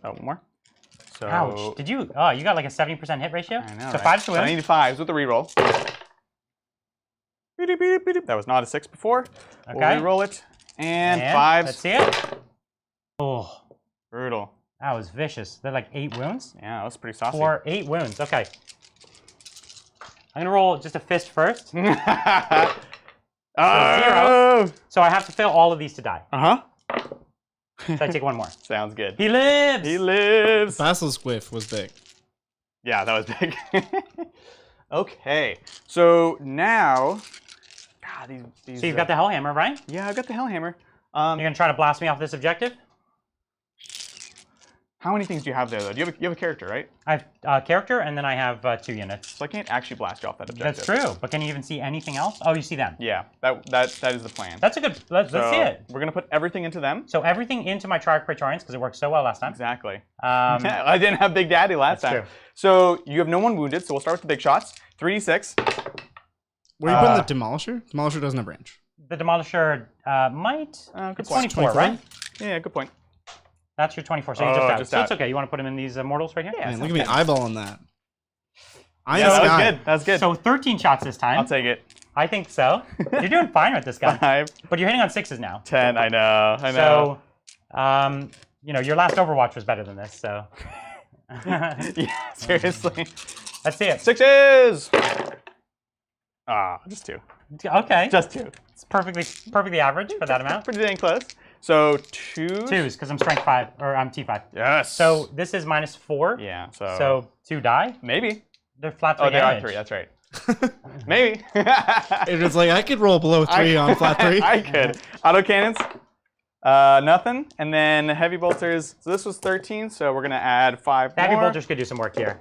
B: Oh, one more. So.
A: Ouch. Did you? Oh, you got like a 70% hit ratio?
B: I know,
A: So
B: right?
A: 5 to
B: So I
A: win.
B: need 5s with the reroll. That was not a 6 before.
A: Okay.
B: We'll reroll it. And 5s.
A: Let's see it. Oh,
B: Brutal.
A: that was vicious. They're like 8 wounds.
B: Yeah, that was pretty saucy.
A: 8 wounds. Okay. I'm gonna roll just a fist first.
B: Oh!
A: 0. So I have to fail all of these to die.
B: Uh-huh.
A: So I take 1 more.
B: Sounds good.
A: He lives.
B: He lives.
C: Basilisk whiff was big.
B: Yeah, that was big. Okay. So now, God, these.
A: So you've got the Hellhammer, right?
B: Yeah, I've got the Hellhammer.
A: You're gonna try to blast me off this objective?
B: How many things do you have there, though? You have a character, right?
A: I have a character, and then I have 2 units.
B: So I can't actually blast you off that objective.
A: That's true, but can you even see anything else? Oh, you see them.
B: Yeah, that is the plan.
A: That's a good. Let's see it.
B: We're gonna put everything into them.
A: So everything into my Triarch Praetorians because it worked so well last time.
B: Exactly.
A: Yeah,
B: I didn't have Big Daddy last
A: That's
B: time.
A: true.
B: So you have no one wounded. So we'll start with the big shots. 3d6.
C: Where are you putting the Demolisher? Demolisher doesn't have range.
A: the Demolisher might.
B: Good
A: It's
B: point.
A: 24, right?
B: Yeah, good point.
A: That's your 24, so you just out.
B: Just
A: so
B: out.
A: it's okay. You want to put him in these mortals right here?
B: Yeah,
C: Man, look at me eyeballing that.
B: Yeah, that was good. That's good.
A: So 13 shots this time.
B: I'll take it.
A: I think so. You're doing fine with this guy.
B: 5.
A: But you're hitting on 6s now.
B: 10. I know.
A: So, you know, your last Overwatch was better than this, so.
B: Yeah, seriously.
A: Let's see it.
B: 6s! Ah, just 2.
A: Okay.
B: Just 2.
A: It's perfectly average for that amount.
B: Pretty dang close. So 2s.
A: 2s, because I'm strength 5, or I'm T5.
B: Yes.
A: So this is -4.
B: Yeah,
A: So 2 die.
B: Maybe.
A: They're flat 3
B: Oh, they
A: damage.
B: are 3. That's right. Maybe.
C: It was like, I could roll below 3 on flat 3.
B: I could. Autocannons. Nothing. And then heavy bolters. So this was 13, so we're going to add 5
A: The heavy
B: more.
A: bolters could do some work here.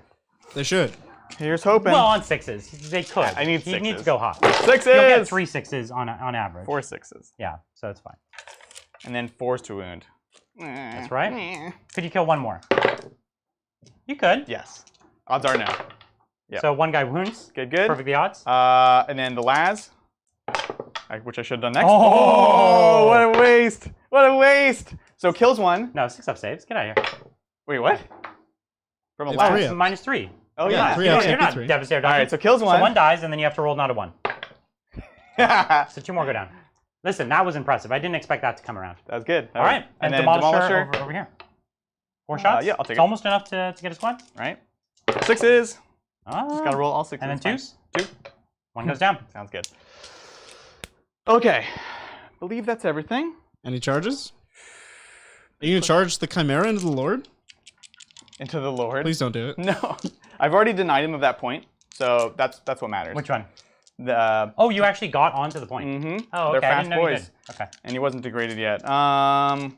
C: They should.
B: Here's hoping.
A: Well, on 6s. They could.
B: I need
A: He
B: 6s.
A: needs to go hot.
B: 6s!
A: You'll get 3 6s on average.
B: 4 6s.
A: Yeah, so it's fine.
B: And then 4s to wound.
A: That's right. Could you kill one more? You could.
B: Yes. Odds are no. Yep.
A: So 1 guy wounds.
B: Good.
A: Perfectly odds.
B: And then the Laz, which I should have done next.
A: Oh!
B: What a waste! What a waste! So kills 1.
A: No, 6 up saves. Get out of here.
B: Wait, what? From a
C: It's
B: Laz.
C: free.
A: It's -3.
B: Oh
C: Yeah,
B: yeah.
C: 3
A: You're
C: ups
A: not, you're
C: can't be
A: not
C: 3.
A: devastated.
B: All right, so kills 1.
A: So 1 dies, and then you have to roll another 1. So 2 more go down. Listen, that was impressive. I didn't expect that to come around.
B: That was good.
A: All right, and
B: then
A: Demolisher over here. 4 shots?
B: Yeah, I'll take
A: it's
B: it.
A: almost enough to get a squad.
B: Right. 6s.
A: Ah.
B: Just gotta roll all 6s.
A: And then 2s?
B: 2.
A: 1 goes down.
B: Sounds good. Okay. Believe that's everything.
C: Any charges? Are you going to charge the Chimera into the Lord?
B: Into the Lord.
C: Please don't do it.
B: No. I've already denied him of that point, so that's what matters.
A: Which one?
B: The
A: Oh, you actually got onto the point.
B: Mm-hmm.
A: Oh,
B: They're
A: okay. I
B: fast
A: didn't know you
B: boys.
A: did. Okay.
B: And he wasn't degraded yet. That's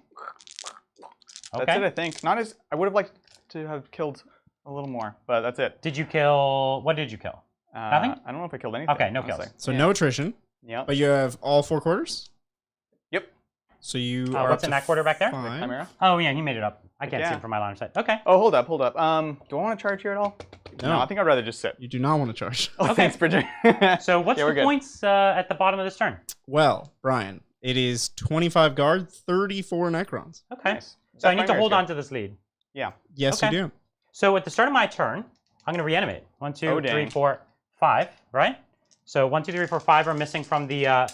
A: Okay.
B: it, I think. Not as I would have liked to have killed a little more, but that's it.
A: Did you kill? What did you kill? Nothing?
B: I don't know if I killed anything.
A: Okay, no
B: honestly.
A: kills.
C: So no attrition,
B: Yep.
C: but you have all 4 quarters?
B: Yep.
C: So you are
A: what's
C: up
A: in
C: to
A: that quarter back there?
C: 5.
B: Chimera.
A: Oh yeah, he made it up. I can't see
B: Yeah.
A: him from my line of sight. Okay.
B: Oh, hold up. Do I want to charge here at all?
C: No.
B: I think I'd rather just sit.
C: You do not want to charge.
B: Oh,
A: Okay.
B: thanks, Bridget.
A: So what's
B: Yeah, we're
A: the
B: good.
A: points at the bottom of this turn?
C: Well, Brian, it is 25 guard, 34 Necrons.
A: Okay.
B: Nice.
A: So I need to
B: Primary's
A: hold
B: good.
A: on to this lead.
B: Yeah.
C: Yes,
A: Okay.
C: you do.
A: So at the start of my turn, I'm going to reanimate. 1, 2,
B: Oh,
A: 3,
B: dang.
A: 4, 5. Right. So 1, 2, 3, 4, 5 are missing from the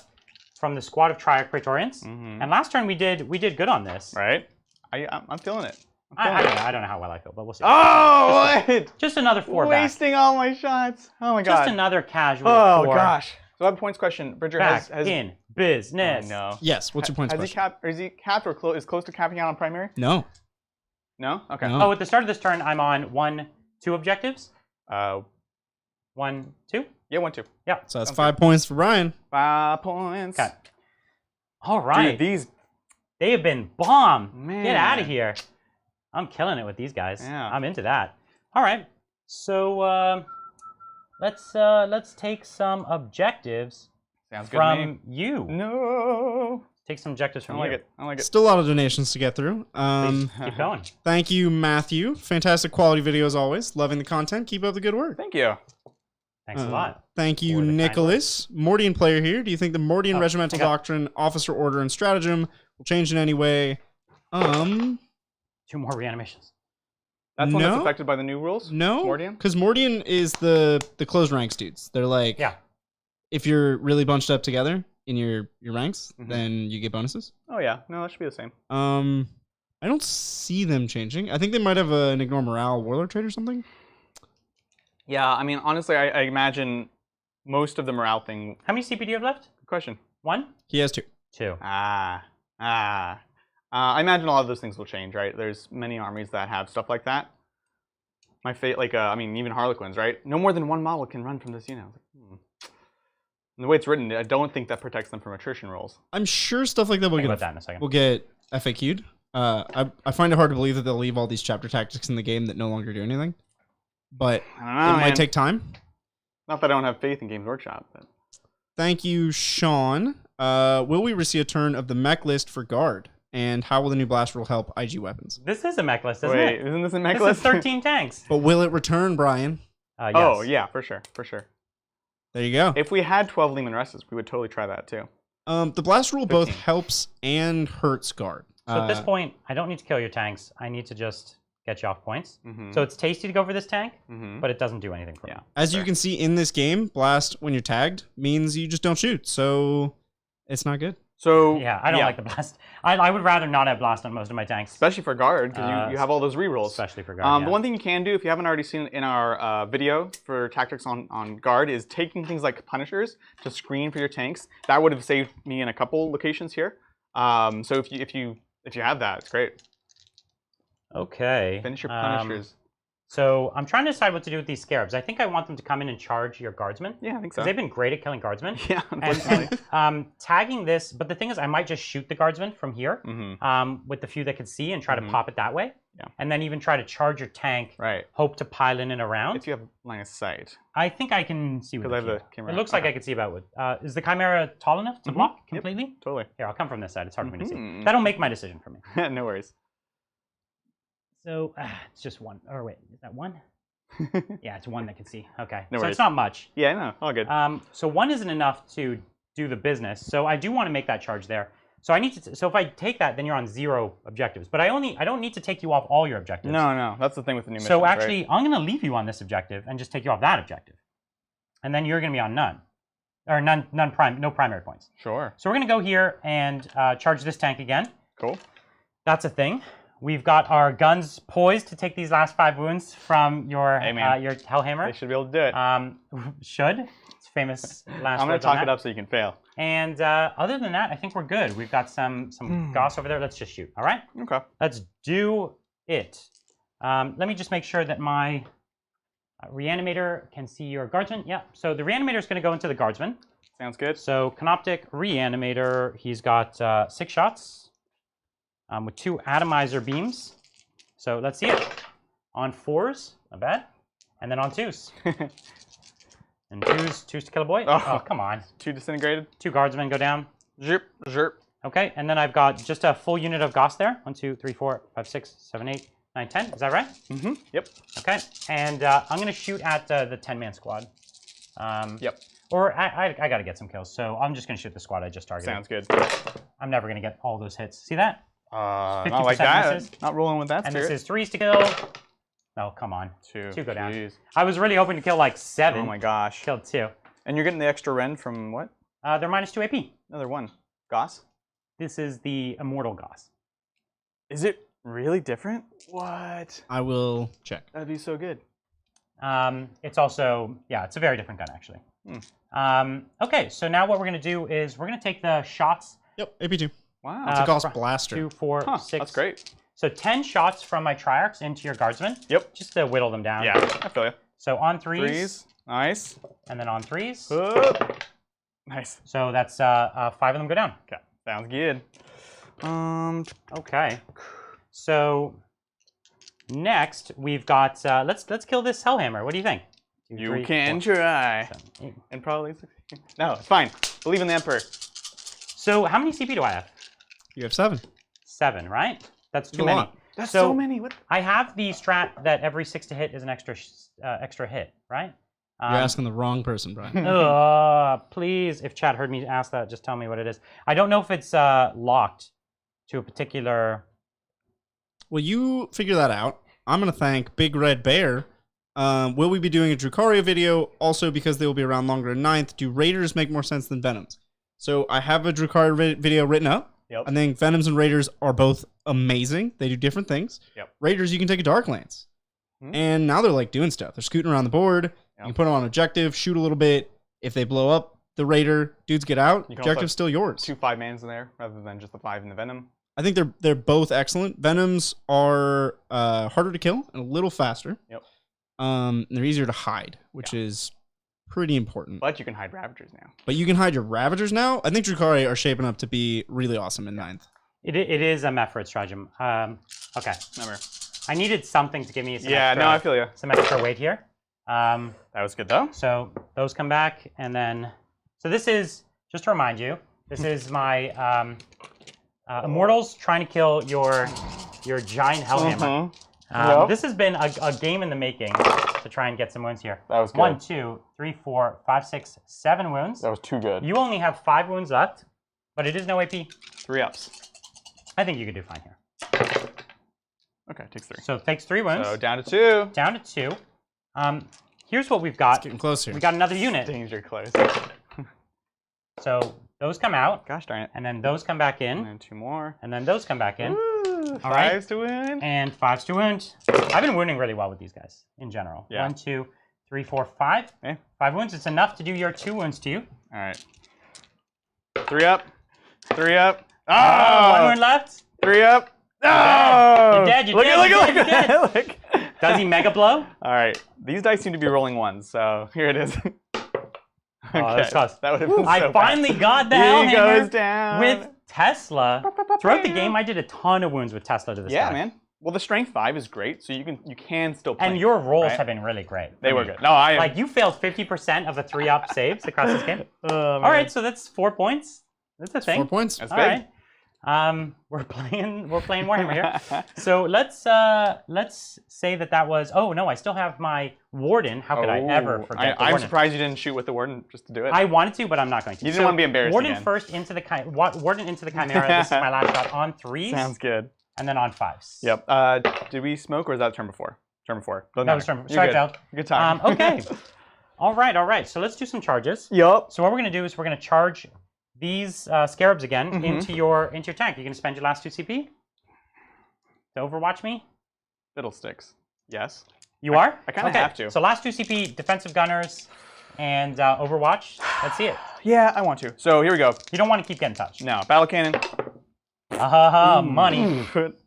A: squad of Triarch Praetorians.
B: Mhm.
A: And last turn we did good on this.
B: Right. I'm feeling it.
A: I don't know how well I feel, but we'll see.
B: Oh, what?
A: Just another 4 back.
B: Wasting all my shots. Oh my god.
A: Just another casual
B: Oh
A: 4
B: gosh. So I have a points question. Bridger
A: back
B: has
A: in business.
B: no.
C: Yes, what's your points
B: Has he
C: question?
B: capped? Or is he capped or is close to capping out on primary?
C: No.
B: No. Okay.
C: No.
A: Oh, at the start of this turn, I'm on 1, 2 objectives.
B: Uh,
A: 1, 2.
B: yeah, 1, 2.
A: Yeah.
C: So that's
B: Sounds
C: 5 points for Brian.
B: 5 points.
A: Okay. All right.
B: Dude, these.
A: They have been bomb.
B: Man.
A: Get out of here. I'm killing it with these guys.
B: Yeah.
A: I'm into that. All right. So let's take some objectives
B: Sounds good to me.
A: from you.
B: No.
A: Take some objectives
B: I
A: from
B: like
A: you.
B: it. I like it.
C: Still a lot of donations to get through.
A: Please keep going.
C: Thank you, Matthew. Fantastic quality video as always. Loving the content. Keep up the good work.
B: Thank you.
A: Thanks a lot.
C: Thank you,
A: For the kind
C: Nicholas. Mordian player here. Do you think the Mordian regimental
A: I got-
C: doctrine, officer order, and stratagem will change in any way?
A: 2 more reanimations.
B: That's one that's
C: No.
B: affected by the new rules?
C: No,
B: Mordian?
C: because Mordian is the closed ranks dudes. They're like,
A: Yeah.
C: if you're really bunched up together in your ranks,
B: Mhm.
C: then you get bonuses.
B: Oh, yeah. No, that should be the same.
C: I don't see them changing. I think they might have an ignore morale warlord trait or something.
B: Yeah, I mean, honestly, I imagine most of the morale thing.
A: How many CP do you have left?
B: Good question.
A: 1?
C: He has 2.
A: 2.
B: I imagine a lot of those things will change, right? There's many armies that have stuff like that. My fate, like, I mean, even Harlequins, right? No more than 1 model can run from this unit. I was like, And the way it's written, I don't think that protects them from attrition rolls.
C: I'm sure stuff like that will
A: Think
C: get
A: about that in a second.
C: will get FAQ'd. I find it hard to believe that they'll leave all these chapter tactics in the game that no longer do anything. But
B: I don't know,
C: it might
B: man.
C: take time.
B: Not that I don't have faith in Games Workshop, but
C: Thank you, Sean. Will we receive a turn of the mech list for guard? And how will the new blast rule help IG weapons?
A: This is a mech list, isn't
B: wait,
A: it?
B: isn't this a mech
A: This
B: list?
A: is 13 tanks.
C: But will it return, Brian?
A: Yes.
B: Oh yeah, for sure, for sure.
C: There you go.
B: If we had 12 Lehman Russes, we would totally try that too.
C: The blast rule both helps and hurts guard.
A: So at this point, I don't need to kill your tanks. I need to just get you off points. So it's tasty to go for this tank, but it doesn't do anything for me.
C: As you can see in this game, blast when you're tagged means you just don't shoot. So it's not good.
B: So
A: yeah, I don't like the blast. I would rather not have blast on most of my tanks.
B: Especially for guard, because you have all those rerolls.
A: Especially for guard,
B: The one thing you can do, if you haven't already seen it in our video for tactics on guard, is taking things like punishers to screen for your tanks. That would have saved me in a couple locations here. So if you have that, it's great.
A: Okay.
B: Finish your punishers.
A: So I'm trying to decide what to do with these scarabs. I think I want them to come in and charge your guardsmen.
B: Yeah, I think so.
A: Because they've been great at killing guardsmen.
B: Yeah, unfortunately.
A: And tagging this, but the thing is, I might just shoot the guardsman from here with the few that can see and try to pop it that way. Yeah. And then even try to charge your tank.
B: Right.
A: Hope to pile in and around.
B: If you have line of sight.
A: I think I can see with
B: the camera.
A: It looks like I can see about what. Is the Chimera tall enough to block completely?
B: Yep, totally.
A: Here, I'll come from this side. It's hard for me to see. That'll make my decision for me.
B: No worries.
A: So it's just one. Or wait, is that one? Yeah, it's one that can see. Okay.
B: No
A: so
B: worries.
A: it's not much.
B: Yeah, no, all good.
A: So one isn't enough to do the business. So I do want to make that charge there. So I need to. So if I take that, then you're on 0 objectives. But I don't need to take you off all your objectives.
B: No, that's the thing with the new mission.
A: So actually, I'm going to leave you on this objective and just take you off that objective, and then you're going to be on none, or no primary points.
B: Sure.
A: So we're going to go here and charge this tank again.
B: Cool.
A: That's a thing. We've got our guns poised to take these last 5 wounds from your Hellhammer.
B: They should be able to do it.
A: Should. It's famous last
B: I'm going to talk it up so you can fail.
A: And other than that, I think we're good. We've got some Goss over there. Let's just shoot. All right?
B: Okay.
A: Let's do it. Let me just make sure that my Reanimator can see your Guardsman. Yeah, so the Reanimator is going to go into the Guardsman.
B: Sounds good.
A: So Canoptic Reanimator, he's got 6 shots. With 2 atomizer beams. So let's see it. On 4s, not bad. And then on 2s. And 2s to kill a boy. Oh, come on.
B: 2 disintegrated.
A: 2 guardsmen go down.
B: Zerp, zerp.
A: Okay, and then I've got just a full unit of Goss there. 1, 2, 3, 4, 5, 6, 7, 8, 9, 10. Is that right?
B: Yep.
A: Okay, and I'm going to shoot at the 10-man squad.
B: Yep.
A: Or I got to get some kills, so I'm just going to shoot the squad I just targeted.
B: Sounds good.
A: I'm never going to get all those hits. See that?
B: Not like that. Misses. Not rolling with that
A: and
B: spirit.
A: This is 3s to kill. Oh, come on. 2 go down.
B: Jeez.
A: I was really hoping to kill like 7.
B: Oh my gosh.
A: Killed 2.
B: And you're getting the extra rend from what?
A: They're -2 AP.
B: Another one. Goss?
A: This is the Immortal Goss.
B: Is it really different? What?
C: I will check.
B: That'd be so good.
A: It's also, yeah, it's a very different gun actually. Okay, so now what we're going to do is we're going to take the shots.
C: Yep, AP2.
B: Wow.
C: It's a Goss blaster.
A: 2, 4, 6.
B: That's great.
A: So 10 shots from my Triarchs into your Guardsmen.
B: Yep.
A: Just to whittle them down.
B: Yeah, I feel you.
A: So on 3s.
B: 3s. Nice.
A: And then on 3s.
B: Nice.
A: So that's 5 of them go down.
B: Okay. Sounds good.
A: Okay. So next we've got let's kill this Hellhammer. What do you think? 2,
B: You
A: 3,
B: can
A: 4,
B: try.
A: 7, 8.
B: And probably succeed. No, it's fine. Believe in the Emperor.
A: So how many CP do I have?
C: You have 7.
A: 7, right? That's too
C: a
A: many.
C: lot.
B: That's so many. What?
A: I have the strat that every 6 to hit is an extra hit, right?
C: You're asking the wrong person, Brian.
A: Please, if chat heard me ask that, just tell me what it is. I don't know if it's locked to a particular.
C: Well, you figure that out. I'm going to thank Big Red Bear. Will we be doing a Drukhari video? Also, because they will be around longer in 9th, do Raiders make more sense than Venoms? So I have a Drukhari video written up.
B: Yep.
C: I think Venoms and Raiders are both amazing. They do different things.
B: Yep.
C: Raiders, you can take a Darklance. And now they're like doing stuff. They're scooting around the board. Yep. You can put them on objective, shoot a little bit. If they blow up the Raider, dudes get out. Objective's still yours.
B: 2 5-mans in there rather than just the 5 in the Venom.
C: I think they're both excellent. Venoms are harder to kill and a little faster.
B: Yep.
C: They're easier to hide, which is pretty important.
B: But you can hide Ravagers now.
C: But you can hide your Ravagers now. I think Drukhari are shaping up to be really awesome in 9th.
A: It is a Mephrit stratagem. Okay.
B: Remember.
A: I needed something to give me some
B: I feel you.
A: Some extra weight here.
B: That was good though.
A: So those come back, and then so this is just to remind you. This is my Immortals trying to kill your giant Hellhammer. This has been a game in the making to try and get some wounds here.
B: That was good.
A: 1, 2, 3, 4, 5, 6, 7 wounds.
B: That was too good.
A: You only have 5 wounds left. but it is no AP.
B: 3 ups.
A: I think you could do fine here.
B: Okay, takes 3.
A: So it takes 3 wounds.
B: So down to 2.
A: Down to 2. Here's what we've got.
C: It's getting close here.
A: We got another unit.
B: Danger close.
A: So those come out.
B: Gosh darn it.
A: And then those come back in.
B: And then 2 more.
A: And then those come back in.
B: Ooh,
A: All right.
B: 5s to wound.
A: And 5s to wound. I've been wounding really well with these guys in general.
B: Yeah.
A: 1, 2, 3, 4, 5.
B: Okay.
A: 5 wounds. It's enough to do your 2 wounds to you.
B: All right. 3 up. 3 up.
A: Oh, 1
B: Oh!
A: wound left.
B: 3 up.
A: You're
B: Oh!
A: dead. You're
B: Look
A: dead. You're dead.
B: Look.
A: Does he mega blow?
B: All right. These dice seem to be rolling 1s, so here it is.
A: Oh, that's close.
B: That would have been
A: I
B: so
A: finally
B: bad.
A: got the
B: He
A: Hellhammer
B: goes down.
A: with Tesla. Throughout the game, I did a ton of wounds with Tesla to this
B: Yeah,
A: guy.
B: man. Well, the strength 5 is great, so you can still play.
A: And your rolls
B: right?
A: have been really great.
B: They were good. No, I
A: Like, you failed 50% of the 3-up saves across this game.
B: Oh,
A: All right, so that's 4 points. That's a thing.
C: 4 points.
B: That's
A: All
B: big.
A: right. We're playing Warhammer here. So let's say that was. Oh no, I still have my Warden. How could I ever forget?
B: I'm surprised you didn't shoot with the Warden just to do it.
A: I wanted to, but I'm not going to.
B: You didn't want to be embarrassed
A: Warden
B: again.
A: first into the Warden into the Chimera. This is my last shot on 3s.
B: Sounds good.
A: And then on 5s.
B: Yep. Did we smoke or was that turn before? Turn before.
A: That was turn before. Sorry, failed.
B: Good time.
A: Okay. All right. So let's do some charges.
B: Yup.
A: So what we're gonna do is we're gonna charge these scarabs again into your tank. You're gonna spend your last 2 CP to overwatch me.
B: Fiddlesticks. Yes.
A: You are?
B: I kind of have to.
A: So last 2 CP, defensive gunners, and overwatch. Let's see it.
B: Yeah, I want to. So here we go.
A: You don't want to keep getting touched.
B: No, battle cannon.
A: Money.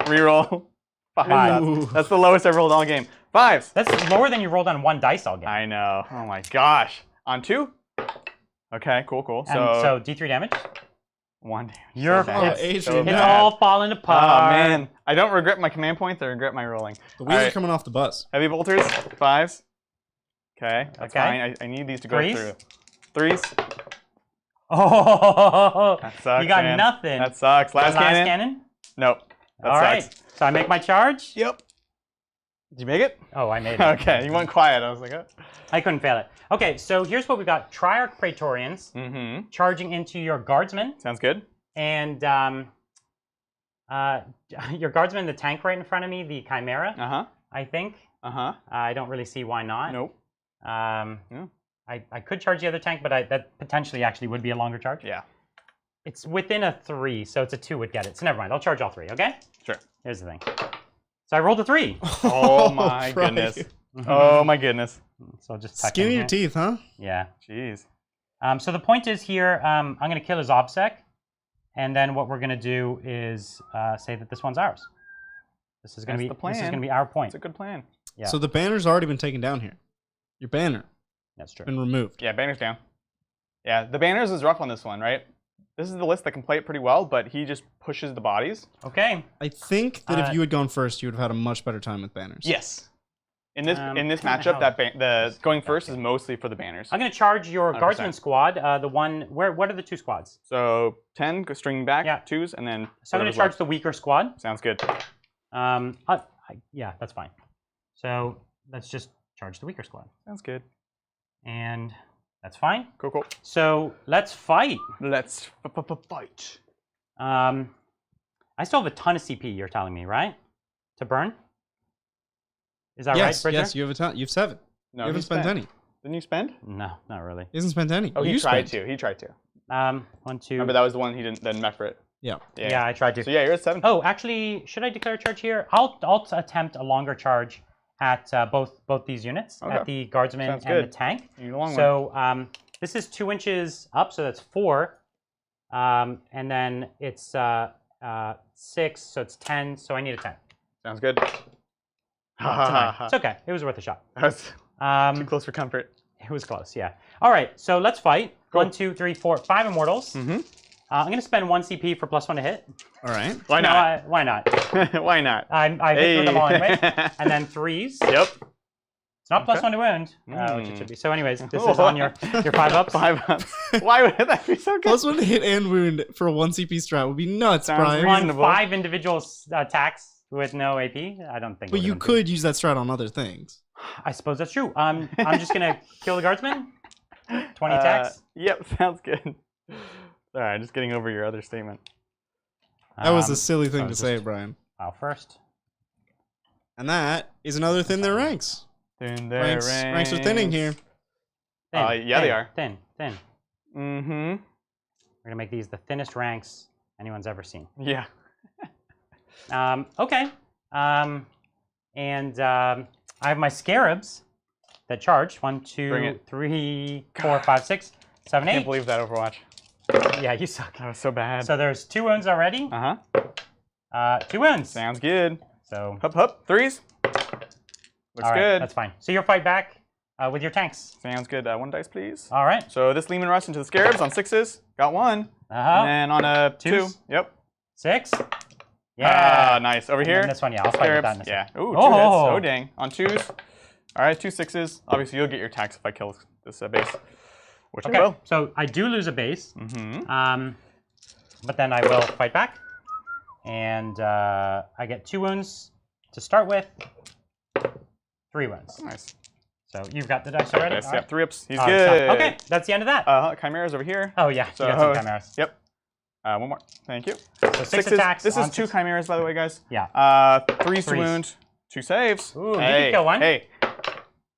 B: Reroll. 5.
C: Ooh.
B: That's the lowest I've rolled all game. 5s.
A: That's lower than you rolled on 1 dice all game.
B: I know. Oh my gosh. On 2? Okay, cool.
A: And so D3 damage.
B: 1 damage.
A: You're
B: So bad.
C: Adrian,
B: So
C: it's
A: It's
B: bad.
A: all falling apart.
B: Oh man, I don't regret my command points. I regret my rolling.
C: The wheels
B: Alright.
C: are coming off the bus.
B: Heavy bolters, 5s. Okay, that's
A: Okay.
B: fine. I need these to go
A: 3s?
B: through. 3s.
A: Oh,
B: That sucks.
A: you got
B: man.
A: nothing.
B: That sucks. Last cannon.
A: cannon.
B: Nope. That
A: All right.
B: sucks.
A: So I make my charge.
B: Yep. Did you make it?
A: Oh, I made it.
B: Okay, you went quiet. I was like, oh.
A: I couldn't fail it. Okay, so here's what we got: Triarch Praetorians charging into your guardsmen,
B: Sounds good.
A: and your guardsman, the tank right in front of me, the Chimera. I think. I don't really see why not.
B: Nope.
A: I could charge the other tank, but that potentially actually would be a longer charge.
B: Yeah.
A: It's within a 3, so it's a 2 would get it. So never mind. I'll charge all 3. Okay.
B: Sure.
A: Here's the thing. So I rolled a 3.
B: Oh my goodness. Oh my goodness.
A: So I'll just tuck
C: Skin
A: in
C: in your
A: here.
C: teeth, huh?
A: Yeah.
B: Jeez.
A: So the point is here, I'm going to kill his OBSEC, and then what we're going to do is say that this one's ours. This is going to be
B: the plan.
A: This is going to be our point.
B: It's a good plan.
A: Yeah.
C: So the banner's already been taken down here. Your banner
A: That's true.
C: been removed.
B: Yeah, banner's down. Yeah, the banners is rough on this one, right? This is the list that can play it pretty well, but he just pushes the bodies.
A: Okay.
C: I think that if you had gone first, you would have had a much better time with banners.
B: Yes. In this
A: kinda
B: matchup,
A: how-
B: the going first is mostly for the banners.
A: I'm going to charge your
B: 100%.
A: guardsman squad. The one what are the 2 squads?
B: So 10 go string back,
A: Yeah.
B: 2s, and then.
A: So I'm going
B: whatever's
A: to charge
B: left.
A: the weaker squad.
B: Sounds good.
A: Yeah, that's fine. So let's just charge the weaker squad,
B: Sounds good.
A: and that's fine.
B: Cool.
A: So let's fight.
B: Let's fight.
A: I still have a ton of CP. You're telling me, right? To burn. Is that
C: Yes,
A: right, Bridger?
C: yes, you have a ton. You have 7.
B: No,
C: You haven't
B: he
C: spent any.
B: Didn't you spend?
A: No, not really.
C: He hasn't spent any.
B: Oh, he
C: You
B: tried
C: spent.
B: to. He tried to.
A: 1, 2.
B: Remember, that was the one he didn't then met for it.
C: Yeah.
A: Yeah, I tried to.
B: So yeah, you're at 7.
A: Oh, actually, should I declare a charge here? I'll attempt a longer charge at both these units,
B: Okay.
A: at the guardsman
B: Sounds
A: and
B: good.
A: the tank.
B: You need a long one.
A: So this is 2 inches up, so that's 4, and then it's 6, so it's 10. So I need a 10.
B: Sounds good.
A: It's okay. It was worth a shot.
B: That was too close for comfort.
A: It was close, yeah. All right, so let's fight.
B: Cool.
A: 1, 2, 3, 4, 5 immortals. I'm going to spend 1 CP for +1 to hit.
C: All right.
B: Why
A: No,
B: not?
A: why not?
B: Why not?
A: I hit through them all anyway.
B: Hey.
A: And then 3s.
B: Yep.
A: It's not
B: Okay.
A: +1 to wound, which it should be. So anyways, this is on your 5 ups.
B: 5 ups. Why would that be so good?
C: +1 to hit and wound for a 1 CP strat would be nuts,
B: Sounds
C: Brian.
B: reasonable.
A: On
B: Reasonable.
A: 5 individual attacks with no AP? I don't think
C: But
A: we're
C: you
A: gonna do
C: could use that strat on other things.
A: it. I suppose that's true. I'm just going to kill the guardsman. 20 attacks.
B: Yep, sounds good. All right, just getting over your other statement.
C: That was a silly thing to say, Brian.
A: File first.
C: And that is another thin their ranks.
B: Thin their
C: Ranks are thinning here.
B: Yeah, they are.
A: Thin.
B: Mm-hmm.
A: We're gonna make these the thinnest ranks anyone's ever seen.
B: Yeah.
A: Okay. I have my scarabs that charge. 1, 2, 3, 4, 5, 6, 7, 8.
B: I can't believe that Overwatch.
A: Yeah, you suck.
B: That was so bad.
A: So there's 2 wounds already. 2 wounds.
B: Sounds good.
A: So.
B: Hup. 3s. Looks good.
A: That's fine. So you'll fight back with your tanks.
B: Sounds good. 1 dice, please.
A: All right.
B: So this Lehman Rush into the scarabs on 6s. Got 1. And then on a 2. Yep.
A: 6. Yeah.
B: Nice. Over
A: and
B: here.
A: This one, yeah. I'll fight with that in a second.
B: Yeah. Ooh, 2 hits. Oh, dang. On 2s. All right, 2 6s. Obviously, you'll get your attacks if I kill this base, which I will.
A: So I do lose a base. But then I will fight back. And I get 2 wounds to start with. 3 wounds.
B: Nice.
A: So you've got the dice already?
B: Yes, yep, 3 ups. He's good.
A: Okay, that's the end of that.
B: Chimeras over here.
A: Oh, yeah.
B: So,
A: you got some chimeras.
B: Yep. 1 more. Thank you.
A: So 6 attacks.
B: This is 2 chimeras, by the way, guys.
A: Yeah.
B: 3s to wound, 2 saves.
A: Ooh, you can kill one.
B: Hey.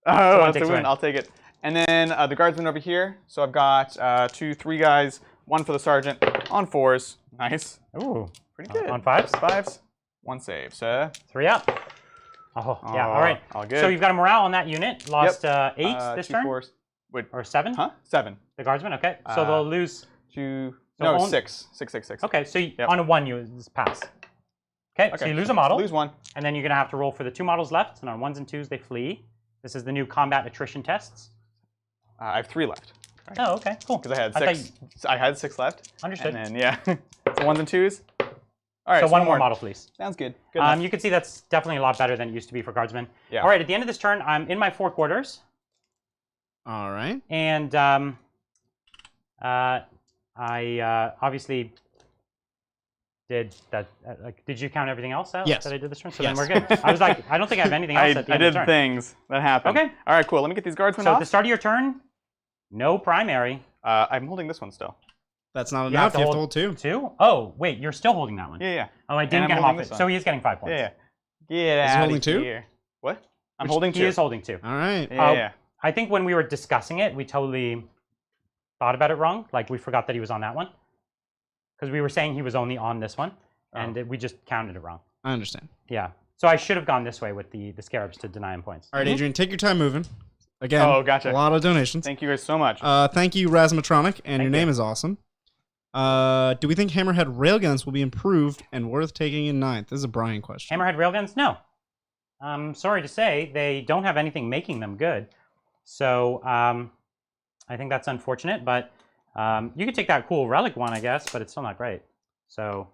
B: Oh, that's a wound. I'll take it. And then the guardsman over here. So I've got 2, 3 guys. 1 for the sergeant on 4s. Nice.
A: Ooh.
B: Pretty good.
A: On 5s?
B: 5s. 1 save, sir.
A: 3 up. Oh, yeah. All right.
B: All good.
A: So you've got a morale on that unit. Lost 8 this
B: 2
A: turn?
B: 4s. Wait.
A: Or 7?
B: Huh? 7.
A: The guardsman? Okay. So they'll lose...
B: 2...
A: So
B: no, 6. 6, 6, 6.
A: Okay, so on a 1, you just pass. Okay, so you lose a model.
B: Lose 1.
A: And then you're going to have to roll for the 2 models left. And on 1s and 2s, they flee. This is the new combat attrition tests.
B: I have 3 left.
A: Right. Oh, okay, cool.
B: Because I had 6. I had 6 left.
A: Understood.
B: And then, yeah. So 1s and 2s. All right,
A: so 1 more model, please.
B: Sounds good. Good
A: you can see that's definitely a lot better than it used to be for guardsmen.
B: Yeah.
A: All right, at the end of this turn, I'm in my 4 quarters.
C: All right.
A: And I obviously did that. Did you count everything else out that I did this turn? So then we're good. I was like, I don't think I have anything else at the end of the turn.
B: I did things that happened.
A: Okay.
B: All right, cool. Let me get these guardsmen
A: off.
B: off.
A: So at the start of your turn, no primary.
B: I'm holding this one still.
C: That's not enough. You have to hold 2.
A: 2? Oh, wait, you're still holding that one.
B: Yeah.
A: Oh, I didn't get him off it. So he is getting 5 points.
B: Yeah. Get out
C: Is he holding 2?
B: Here. What? I'm holding 2.
A: He is holding 2.
C: All right.
B: Yeah.
A: I think when we were discussing it, we totally thought about it wrong. Like, we forgot that he was on that one. Because we were saying he was only on this one. And we just counted it wrong.
C: I understand.
A: Yeah. So I should have gone this way with the scarabs to deny him points.
C: All right, Adrian, take your time moving. Again,
B: gotcha.
C: A lot of donations.
B: Thank you guys so much.
C: Thank you, Razmatronic, and your name is awesome. Do we think Hammerhead railguns will be improved and worth taking in 9th? This is a Brian question.
A: Hammerhead railguns? No. I'm sorry to say, they don't have anything making them good. So I think that's unfortunate, but you could take that cool relic one, I guess, but it's still not great. So...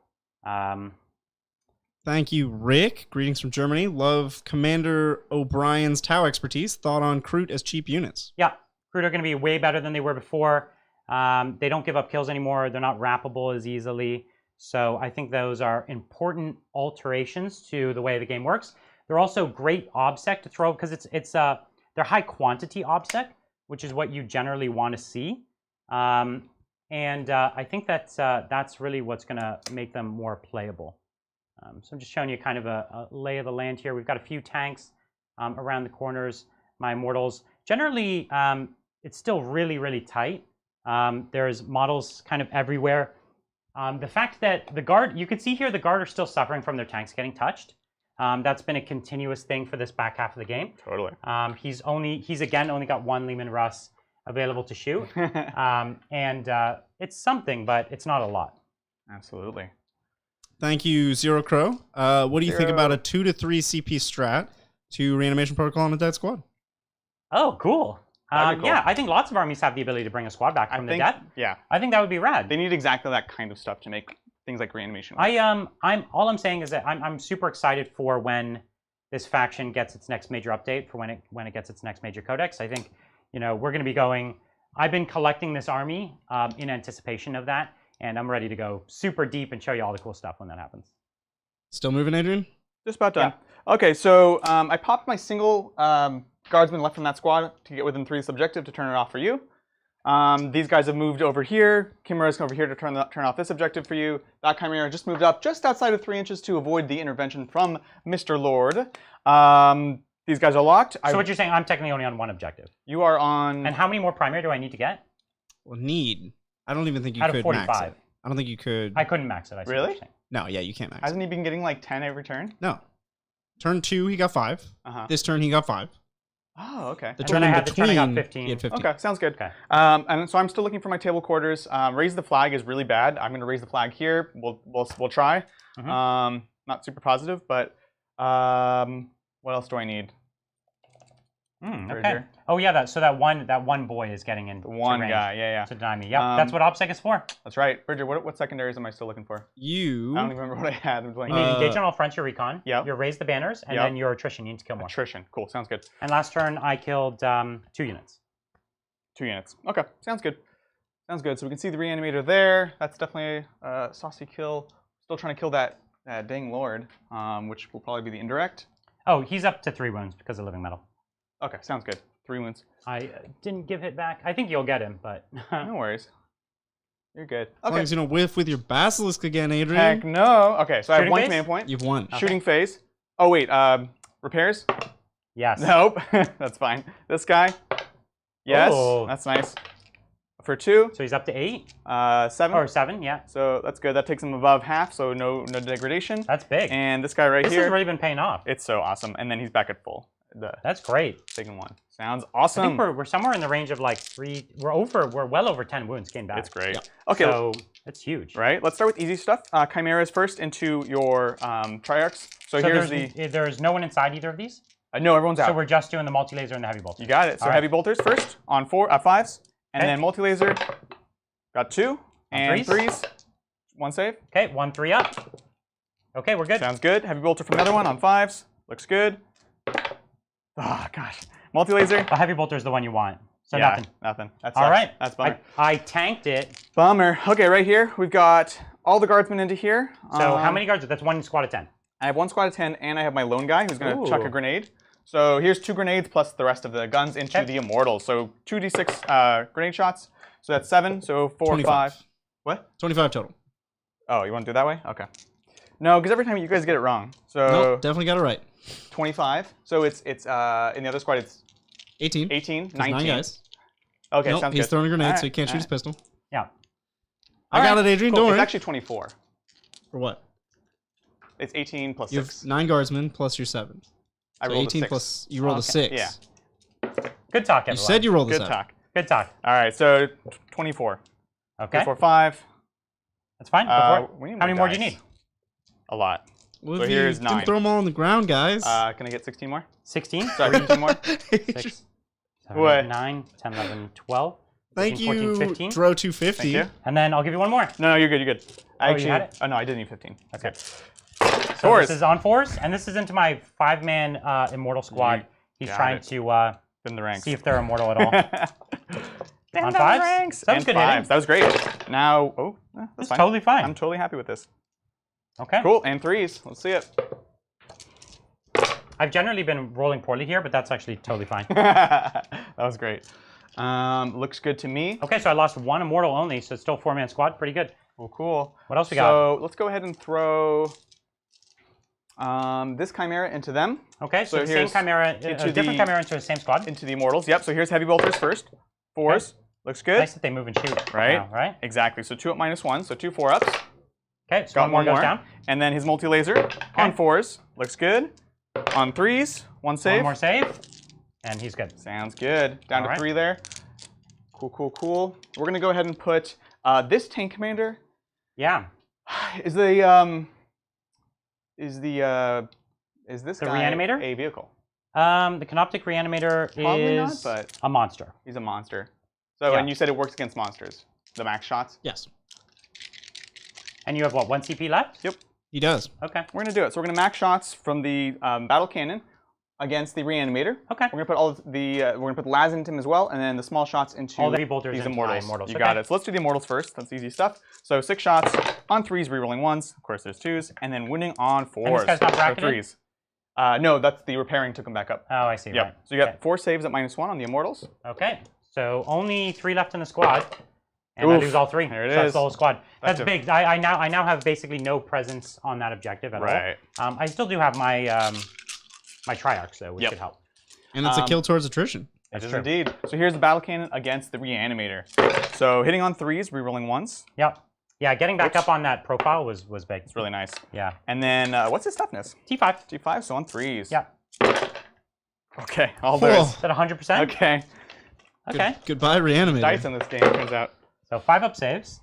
C: Thank you, Rick. Greetings from Germany. Love Commander O'Brien's Tau expertise. Thought on Kroot as cheap units.
A: Yeah, Kroot are going to be way better than they were before. They don't give up kills anymore. They're not wrappable as easily. So I think those are important alterations to the way the game works. They're also great obsec to throw because they're high quantity obsec, which is what you generally want to see. And I think that's really what's going to make them more playable. So I'm just showing you kind of a lay of the land here. We've got a few tanks around the corners, my immortals. Generally, it's still really, really tight. There's models kind of everywhere. The fact that the guard, you can see here, the guard are still suffering from their tanks getting touched. That's been a continuous thing for this back half of the game.
B: Totally.
A: He's again only got 1 Lehman Russ available to shoot. It's something, but it's not a lot.
B: Absolutely.
C: Thank you, Zero Crow. What do you think about a 2 to 3 CP strat to reanimation protocol on a dead squad?
A: Oh, cool.
B: Cool.
A: Yeah, I think lots of armies have the ability to bring a squad back from the dead.
B: Yeah.
A: I think that would be rad.
B: They need exactly that kind of stuff to make things like reanimation.
A: All I'm saying is that I'm super excited for when this faction gets its next major update, for when it gets its next major codex. I think, we're going to be going. I've been collecting this army in anticipation of that. And I'm ready to go super deep and show you all the cool stuff when that happens.
C: Still moving, Adrian?
B: Just about done. Yeah. Okay, so I popped my single guardsman left from that squad to get within 3 subjective to turn it off for you. These guys have moved over here. Chimera's over here to turn off this objective for you. That Chimera just moved up just outside of 3 inches to avoid the intervention from Mr. Lord. These guys are locked.
A: So what you're saying, I'm technically only on 1 objective.
B: You are on...
A: And how many more primary do I need to get?
C: Well, need. I don't even think you
A: out
C: could
A: of 45.
C: max it. I don't think you could.
A: I couldn't max it. I see what
B: Really?
A: you're saying.
C: No, yeah, you can't max it.
B: Hasn't he been getting like 10 every turn?
C: No. Turn 2, he got 5. This turn, he got 5.
B: Oh, okay.
C: The
A: And
C: turn
A: then I
C: in
A: had the turn I
C: between,
A: got 15.
C: he had 15.
B: Okay, sounds good.
A: Okay.
B: And so I'm still looking for my table quarters. Raise the flag is really bad. I'm going to raise the flag here. We'll try. Not super positive, but what else do I need?
A: Okay. Here. Oh yeah, so that one boy is getting in.
B: The one guy, yeah.
A: To deny me. Yep, that's what OPSEC is for.
B: That's right. Bridger, what secondaries am I still looking for? I don't even remember what I had.
A: You need engage on all fronts, your recon.
B: Yep.
A: Your raise the banners, and then your attrition. You need to kill more.
B: Attrition. Cool. Sounds good.
A: And last turn, I killed 2 units.
B: 2 units. Okay. Sounds good. Sounds good. So we can see the reanimator there. That's definitely a saucy kill. Still trying to kill that dang Lord, which will probably be the indirect.
A: Oh, he's up to 3 wounds because of living metal.
B: Okay. Sounds good. 3 wounds.
A: I didn't give it back. I think you'll get him, but...
B: No worries. You're good.
C: As long as you don't whiff with your Basilisk again, Adrian.
B: Heck no. Okay, so I have 1
A: phase?
B: command point.
C: You've won.
A: Okay.
B: Shooting phase. Oh, wait. Repairs?
A: Yes.
B: Nope. That's fine. This guy? Yes.
A: Oh.
B: That's nice. For 2.
A: So he's up to 8?
B: 7.
A: Or 7, yeah.
B: So that's good. That takes him above half, so no degradation.
A: That's big.
B: And this guy right
A: this
B: here.
A: has really been paying off.
B: It's so awesome. And then he's back at full.
A: That's great.
B: Second one. Sounds awesome.
A: I think we're somewhere in the range of like 3. We're well over 10 wounds gained back.
B: It's great.
C: Yeah.
B: Okay.
A: So that's huge.
B: Right. Let's start with easy stuff. Chimeras first into your Triarchs. So here's
A: there's no one inside either of these?
B: No, everyone's out.
A: So we're just doing the multi-laser and the heavy bolter.
B: You got it. So heavy bolters first on 5s, and then multi-laser. Got 2 and 3s. 1 save.
A: Okay, 1 3 up. Okay, we're good.
B: Sounds good. Heavy bolter from another one on 5s. Looks good. Oh gosh. Multi-laser.
A: The heavy bolter is the one you want. So
B: yeah,
A: nothing.
B: Nothing. That's
A: all right.
B: That's bummer.
A: I tanked it.
B: Bummer. Okay, right here we've got all the guardsmen into here.
A: So how many guards? That's 1 squad of 10.
B: I have 1 squad of 10, and I have my lone guy who's going to chuck a grenade. So here's 2 grenades plus the rest of the guns into the Immortals. So 2d6 grenade shots. So that's 7. So 4,
C: 25.
B: 5. What?
C: 25 total.
B: Oh, you want to do it that way? Okay. No, because every time you guys get it wrong. So
C: nope, definitely got it right.
B: 25. So it's in the other squad it's
C: 18.
B: 18, 19.
C: 9 guys.
B: Okay,
C: nope,
B: sounds
C: he's
B: good.
C: throwing a grenade,
B: Right,
C: so he can't shoot his pistol.
A: Yeah.
C: I got it, Adrian.
B: Cool.
C: Don't worry.
B: It's actually 24.
C: For what?
B: It's 18 plus
C: You
B: 6.
C: have 9 guardsmen plus your 7.
B: I
C: So
B: rolled
C: 18
B: a 6.
C: plus you rolled a 6.
B: Yeah.
A: Good talk, everyone.
C: You said you rolled a
B: Good
C: 7.
B: talk.
A: Good talk.
B: All right, so 24.
A: Okay.
B: 4, 5.
A: That's fine. Go for it. How many more do you
B: dice.
A: need?
B: A lot.
C: Well,
B: So
C: if
B: here's
C: you
B: 9.
C: didn't throw them all on the ground, guys.
B: Can I get 16 more?
A: 16?
B: Sorry, 15 more?
A: 6, 7,
B: What?
A: 9, 10, 11, 12.
C: Thank
A: 13, 14,
C: you,
A: 15.
C: Dro 250.
B: Thank you.
A: And then I'll give you one more.
B: No, you're good, you're good. I
A: you had it?
B: Oh, no, I didn't need 15.
A: Okay.
B: So
A: this is on 4s, and this is into my 5-man Immortal squad. He's trying to
B: in the ranks.
A: see if they're immortal at all. On 5s?
B: Ranks.
A: That was good hitting.
B: That was great. Now, that's fine.
A: Totally fine.
B: I'm totally happy with this.
A: Okay.
B: Cool, and 3s. Let's see it.
A: I've generally been rolling poorly here, but that's actually totally fine.
B: That was great. Looks good to me.
A: Okay, so I lost 1 immortal only, so it's still 4-man squad. Pretty good.
B: Well, cool.
A: What else we got?
B: So let's go ahead and throw this Chimera into them.
A: Okay, so the same Chimera, a different Chimera into the same squad.
B: Into the Immortals, yep. So here's Heavy Bolters first. 4s.
A: Okay.
B: Looks good.
A: Nice that they move and shoot.
B: Right?
A: Now, right?
B: Exactly. So 2 up -1, so 2 4-ups.
A: Okay, so
B: Got
A: one more goes down.
B: And then his multi-laser on 4s. Looks good. On 3s, 1 save.
A: One more save, and he's good.
B: Sounds good. Down to 3 there. Cool, cool, cool. We're going to go ahead and put this tank commander.
A: Yeah.
B: Is this
A: The
B: guy
A: Reanimator?
B: a vehicle?
A: The Canoptic Reanimator
B: Probably
A: is
B: not, but
A: a monster.
B: he's a monster. So, and you said it works against monsters, the max shots?
C: Yes.
A: And you have what, 1 CP left?
B: Yep.
C: He does.
A: Okay.
B: We're going to do it. So we're going to max shots from the battle cannon against the Reanimator.
A: Okay.
B: We're going to put all of the we're going to put the las into him as well, and then the small shots into
A: all the bolters
B: these
A: into
B: Immortals. You got it. So let's do the Immortals first. That's easy stuff. So 6 shots on 3s, rerolling 1s. Of course, there's 2s, and then winning on 4s.
A: And this guy's not
B: so
A: bracketed?
B: 3s. No, that's the repairing took him back up.
A: Oh, I see.
B: Yep.
A: Right.
B: So you got 4 saves at -1 on the Immortals.
A: Okay. So only 3 left in the squad. And I lose all 3.
B: There it
A: so that's
B: is.
A: the whole squad. That's big. I now have basically no presence on that objective at all. I still do have my my Triarchs, though, which could help.
C: And it's a kill towards attrition.
B: It is indeed. So here's the battle cannon against the reanimator. So hitting on 3s, rerolling 1s.
A: Yep. Yeah, getting back up on that profile was big.
B: It's really nice.
A: Yeah.
B: And then what's his toughness?
A: T5.
B: T5, so on 3s.
A: Yeah.
B: Okay, all those.
A: Is that 100%?
B: Okay.
A: Okay.
C: Goodbye, reanimator.
B: Dice in this game, turns out.
A: So 5 up saves.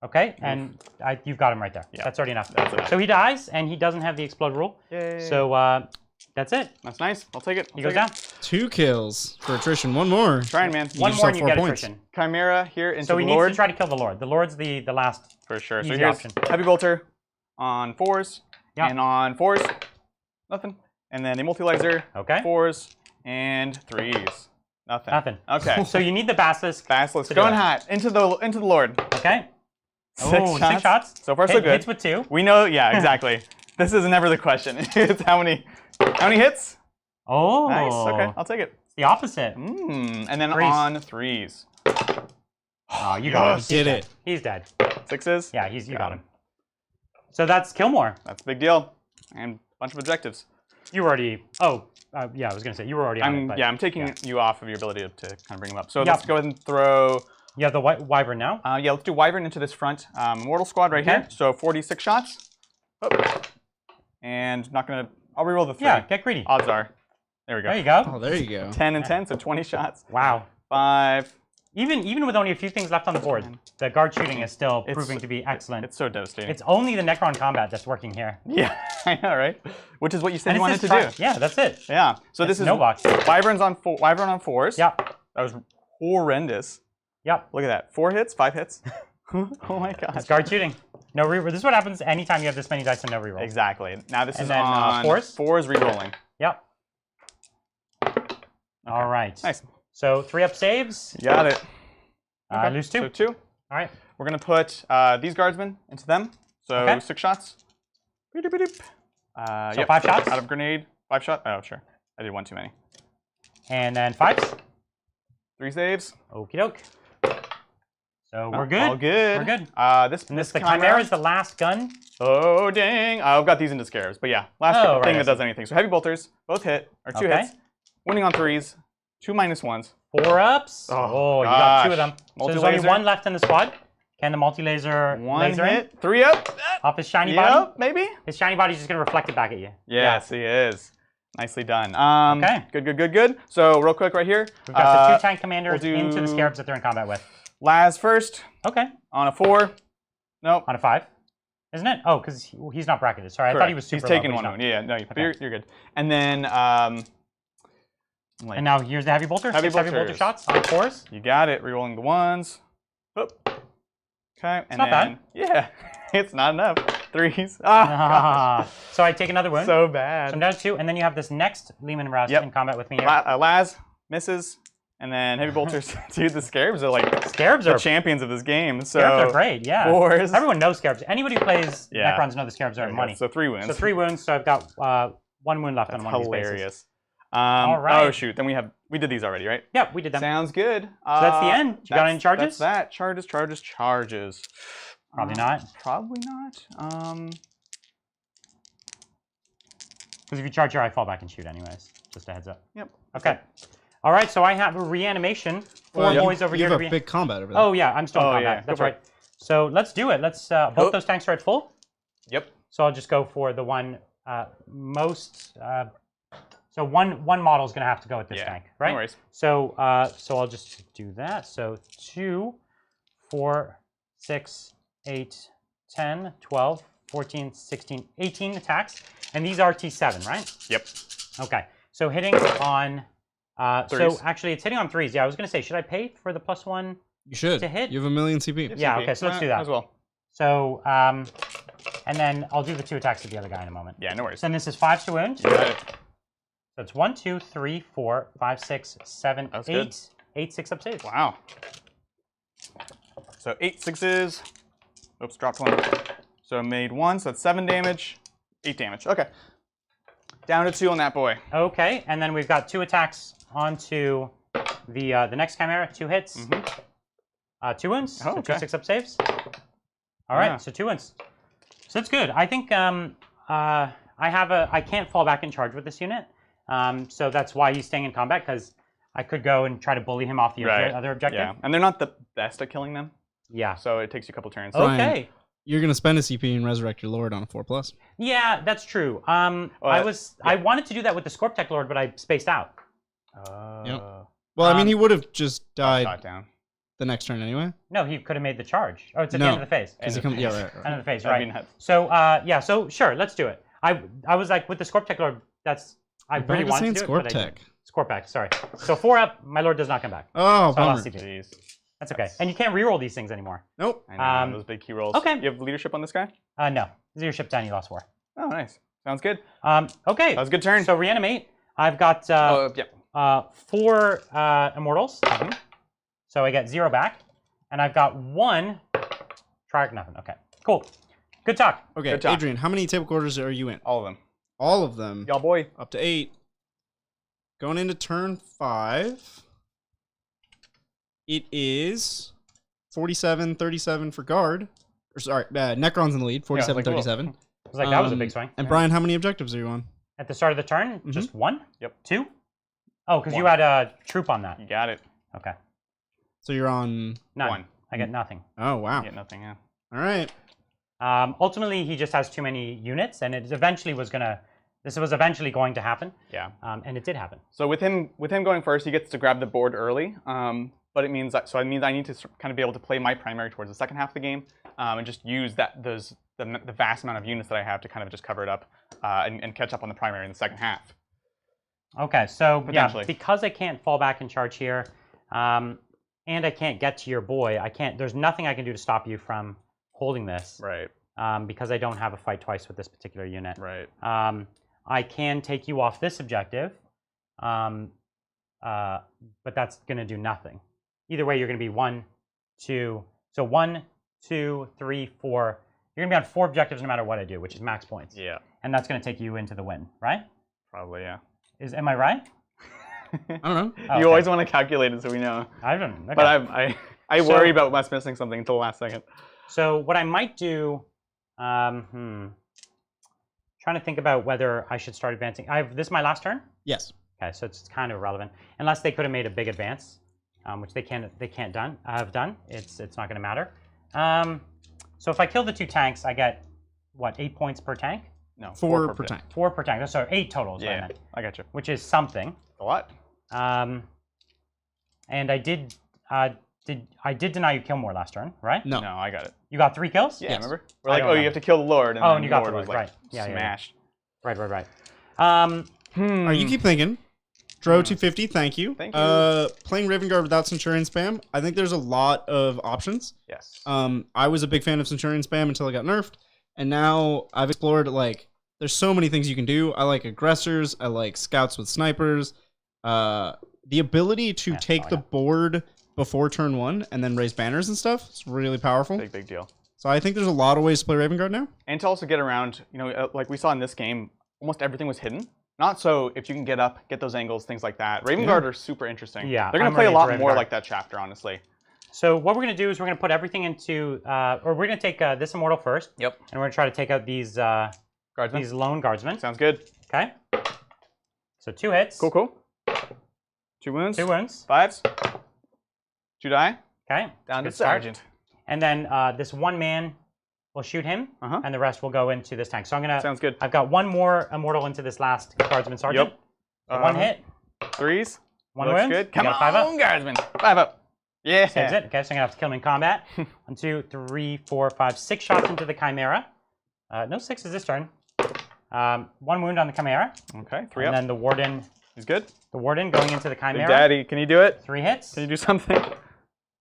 A: Okay, and you've got him right there. Yeah. That's already enough.
B: That's enough.
A: So he dies, and he doesn't have the explode rule.
B: Yay.
A: So that's it.
B: That's nice. I'll take it.
A: He goes down.
C: 2 kills for attrition. 1 more.
B: Trying, man.
A: One more and you get
C: points.
A: attrition.
B: Chimera here into
A: so
B: the
A: he
B: Lord.
A: needs to try to kill the Lord. The Lord's the last
B: For sure.
A: easy
B: So here's
A: option.
B: Heavy Bolter on 4s.
A: Yep.
B: And on 4s, nothing. And then the Multi-Laser,
A: Okay.
B: 4s, and 3s. Nothing.
A: Nothing.
B: Okay.
A: So you need the Basilisk.
B: Basilisk
A: to do
B: going
A: it.
B: hot into the Lord.
A: Okay.
B: 6 shots.
A: 6 shots.
B: So far, so good.
A: Hits with 2.
B: We know, yeah, exactly. This is never the question. It's how many hits?
A: Oh.
B: Nice. Okay, I'll take it.
A: It's the opposite.
B: And then
A: 3s.
B: on 3s.
A: Oh, you got him.
C: Did it.
A: He's dead.
B: 6s.
A: Yeah, you got him. So that's Killmore.
B: That's a big deal. And a bunch of objectives.
A: You already. Oh, yeah. I was gonna say you were already on it. But,
B: I'm taking you off of your ability to kind of bring them up. So let's go ahead and throw.
A: You have the Wyvern now.
B: Yeah, let's do Wyvern into this front Mortal Squad right here. So 46 shots. Oh. And not gonna. I'll reroll the 3.
A: Yeah, get greedy.
B: Odds are. There we go.
A: There you go.
C: Oh, there you go.
B: 10 and 10, so 20 shots.
A: Wow.
B: 5.
A: Even with only a few things left on the board, the guard shooting is still proving to be excellent.
B: It's so devastating.
A: It's only the Necron combat that's working here.
B: Yeah, I know, right? Which is what you said
A: And
B: you wanted to do.
A: Yeah, that's it.
B: Yeah. So this is
A: no-box.
B: Wyvern on 4s.
A: Yep.
B: That was horrendous.
A: Yep.
B: Look at that. 4 hits, 5 hits. Oh my god.
A: It's guard shooting. No reroll. This is what happens anytime you have this many dice and no reroll.
B: Exactly. Now this
A: And
B: is
A: then,
B: on
A: 4s?
B: 4s rerolling.
A: Yep.
B: Okay.
A: All right.
B: Nice.
A: So 3 up saves.
B: You got it.
A: Lose 2.
B: So 2.
A: All right.
B: We're going to put these guardsmen into them. So 6 shots.
A: So 5 shots?
B: Out of grenade. 5 shot. Oh, sure. I did 1 too many.
A: And then 5s.
B: 3 saves.
A: Okie doke. So we're good.
B: All good.
A: We're good.
B: This
A: the Chimera is the last gun.
B: Oh, dang. I've got these into scares. But yeah, last thing that does anything. So heavy bolters, both hit, or 2 hits. Winning on 3s, 2 -1s.
A: 4 ups. Oh, you got 2 of them. So there's only 1 left in the squad. Can the multi-laser
B: 1
A: laser
B: hit, 3 up.
A: off his shiny body?
B: Maybe.
A: His shiny body's just going to reflect it back at you.
B: Yes, he is. Nicely done.
A: Okay.
B: Good. So real quick right here.
A: We've got the 2 tank commanders
B: we'll
A: into the scarabs that they're in combat with.
B: Laz first.
A: Okay.
B: On a 4. Nope.
A: On a 5. Isn't it? Oh, because he's not bracketed. Sorry,
B: Correct.
A: I thought he was super
B: He's taking
A: low,
B: 1
A: but
B: wound. Yeah, no, you're good. And then
A: and now here's the heavy bolter. 6 heavy bolter shots on 4s.
B: You got it. Rerolling the 1s. Oop. Okay.
A: It's not bad.
B: Yeah. It's not enough. 3s. Oh,
A: so I take another wound.
B: so bad.
A: So I'm down to 2, and then you have this next Lehman Russ in combat with me here.
B: Laz misses, and then heavy bolters. Dude, the scarabs are like
A: scarabs
B: the
A: are
B: champions of this game. So
A: scarabs are great. Yeah.
B: 4s.
A: Everyone knows scarabs. Anybody who plays Necrons knows the scarabs are money.
B: So 3 wounds.
A: So 3 wounds. So I've got 1 wound left on one of these bases.
B: Hilarious.
A: All right.
B: Oh shoot! Then we did these already, right?
A: Yep, we did them.
B: Sounds good.
A: So that's the end. You got any charges?
B: That's that. Charges.
A: Probably not.
B: Probably not.
A: Because if you charge here, I fall back and shoot anyways. Just a heads up.
B: Yep.
A: Okay. All right. So I have a reanimation. 4 boys over here.
C: You have a big combat over there.
A: Oh yeah, I'm still in combat.
B: Yeah.
A: That's right. So let's do it. Let's both those tanks are at full.
B: Yep.
A: So I'll just go for the one most. So one model is going to have to go with this tank, right?
B: No worries.
A: So so I'll just do that. So 2, 4, 6, 8, 10, 12, 14, 16, 18 attacks, and these are T7, right?
B: Yep.
A: Okay. So hitting on. So
B: 3s.
A: actually, it's hitting on 3s. Yeah, I was going to say, should I pay for the +1?
C: You should.
A: To hit?
C: You have 1,000,000 CP.
A: Yeah. Okay. So let's do that
B: as well.
A: So and then I'll do the 2 attacks with the other guy in a moment.
B: Yeah. No worries.
A: So then this is 5 to wound.
B: You got it.
A: So it's 1, 2, 3, 4, 5, 6, 7, 8. 8 6-up saves.
B: Wow. So 8 6s. Oops, dropped 1. So made 1. So that's 7 damage. 8 damage. Okay. Down to 2 on that boy.
A: Okay, and then we've got 2 attacks onto the next Chimera. 2 hits. 2 wounds.
B: Oh,
A: so
B: okay.
A: 2 6-up saves. All right,
B: Yeah.
A: so 2 wounds. So that's good. I think I can't fall back in charge with this unit. So that's why he's staying in combat, because I could go and try to bully him off the other objective.
B: Yeah, and they're not the best at killing them.
A: Yeah.
B: So it takes you a couple turns.
A: Okay.
C: You're gonna spend a CP and resurrect your Lord on a 4+. I
A: wanted to do that with the Scorp Tech Lord, but I spaced out.
C: Well, I mean, he would have just
B: Shot
C: died
B: down.
C: the next turn anyway.
A: No, he could have made the charge. Oh, it's at the
C: No.
A: end of the phase.
C: Because he comes. Yeah, right.
A: End of the phase,
B: That'd
A: right?
B: be nuts.
A: So so sure, let's do it. I was like with the Scorp Tech Lord. I really wanted to do
C: Scorp
A: it.
C: Tech.
A: Scorp Tech, sorry. So 4 up, my Lord does not come back.
C: Oh,
A: So I lost
C: bummer.
A: CP.
B: Jeez.
A: That's okay. And you can't reroll these things anymore.
C: Nope.
B: I know, those big key rolls.
A: Okay.
B: You have leadership on this guy?
A: No. Leadership 10, you lost 4.
B: Oh, nice. Sounds good.
A: Okay.
B: That was a good turn.
A: So reanimate. I've got 4 immortals. So I get 0 back. And I've got 1. Track nothing. Okay. Cool. Good talk.
C: Okay,
B: Good talk.
C: Adrian, how many table quarters are you in?
B: All of them.
C: All of them.
B: Y'all boy.
C: Up to 8. Going into turn 5. It is 47-37 for guard. Or sorry, Necron's in the lead. 47-37.
A: I was like, that was a big swing.
C: And Brian, how many objectives are you on?
A: At the start of the turn, just 1?
B: Yep.
A: 2? Oh, because you
B: 1.
A: had a troop on that.
B: You got it.
A: Okay.
C: So you're on...
A: None.
B: 1.
A: I get nothing.
C: Oh, wow.
B: You get nothing, yeah.
C: All right.
A: Ultimately, he just has too many units, and it eventually was gonna. This was eventually going to happen.
B: Yeah.
A: And it did happen.
B: So with him going first, he gets to grab the board early. But it means that I need to kind of be able to play my primary towards the second half of the game, and just use the vast amount of units that I have to kind of just cover it up and catch up on the primary in the second half.
A: Okay, so yeah,
B: Potentially.
A: because I can't fall back in charge here, and I can't get to your boy, I can't. There's nothing I can do to stop you from holding this.
B: Right.
A: Because I don't have a fight twice with this particular unit.
B: Right.
A: I can take you off this objective, but that's going to do nothing. Either way, you're going to be 1, 2. So 1, 2, 3, 4. You're going to be on 4 objectives no matter what I do, which is max points.
B: Yeah.
A: And that's going to take you into the win, right?
B: Probably, yeah.
A: Am I right?
C: I don't know.
A: Oh,
B: You always want to calculate it so we know.
A: I don't. Okay.
B: But I worry about us missing something until the last second.
A: So what I might do, trying to think about whether I should start advancing. This is my last turn.
C: Yes.
A: Okay, so it's kind of irrelevant unless they could have made a big advance, which they can't have done. It's not going to matter. So if I kill the 2 tanks, I get what, 8 points per tank?
B: No,
C: 4 per tank.
A: 4 per tank. Sorry, 8 total is what I
B: Yeah,
A: meant,
B: I got you.
A: which is something.
B: A lot.
A: And I did deny you kill more last turn, right?
C: No.
B: No, I got it.
A: You got 3 kills?
B: Yeah,
C: Yes.
B: remember? We're
A: I
B: like,
A: don't
B: oh, you
A: remember.
B: have to kill the Lord. And
A: Oh,
B: then
A: and you got the
B: Lord
A: Lord,
B: was like
A: right. Yeah, yeah, yeah.
B: smashed.
A: Right.
C: All right, you keep thinking. Dro 250, thank you.
B: Thank you.
C: Playing Raven Guard without Centurion spam, I think there's a lot of options.
B: Yes.
C: I was a big fan of Centurion spam until it got nerfed, and now I've explored, like, there's so many things you can do. I like aggressors, I like scouts with snipers. The ability to take the board before turn 1 and then raise banners and stuff, it's really powerful.
B: Big deal.
C: So I think there's a lot of ways to play Raven Guard now.
B: And to also get around, like we saw in this game, almost everything was hidden. Not so if you can get up, get those angles, things like that. Raven Guard are super interesting.
A: Yeah,
B: They're going
A: I'm
B: to play a
A: ready
B: lot
A: for Raven
B: more
A: Guard.
B: like that chapter, honestly.
A: So what we're going to do is we're going to put everything into, or we're going to take this Immortal first.
B: Yep.
A: And we're going to try to take out these
B: Guardsmen.
A: lone guardsmen.
B: Sounds good.
A: Okay. So 2 hits.
B: Cool. 2 wounds.
A: 2 wounds.
B: 5s. 2 die.
A: Okay.
B: Down to
A: Good start.
B: Sergeant.
A: And then this 1 man will shoot him, and the rest will go into this tank. So I'm going to...
B: Sounds good.
A: I've got 1 more Immortal into this last guardsman sergeant.
B: Yep.
A: So 1 hit.
B: 3s.
A: 1
B: Looks
A: wound.
B: good. Come
A: You got 5 up.
B: on, Guardsman. 5 up. Yeah.
A: Saves it. Okay, so I'm going to have to kill him in combat. 1, 2, 3, 4, 5, 6 shots into the Chimera. No 6s this turn. 1 wound on the Chimera.
B: Okay, 3
A: And
B: up.
A: then the Warden.
B: He's good.
A: The Warden going into the
B: Big
A: Chimera.
B: Daddy, can you do it?
A: 3 hits.
B: Can you do something?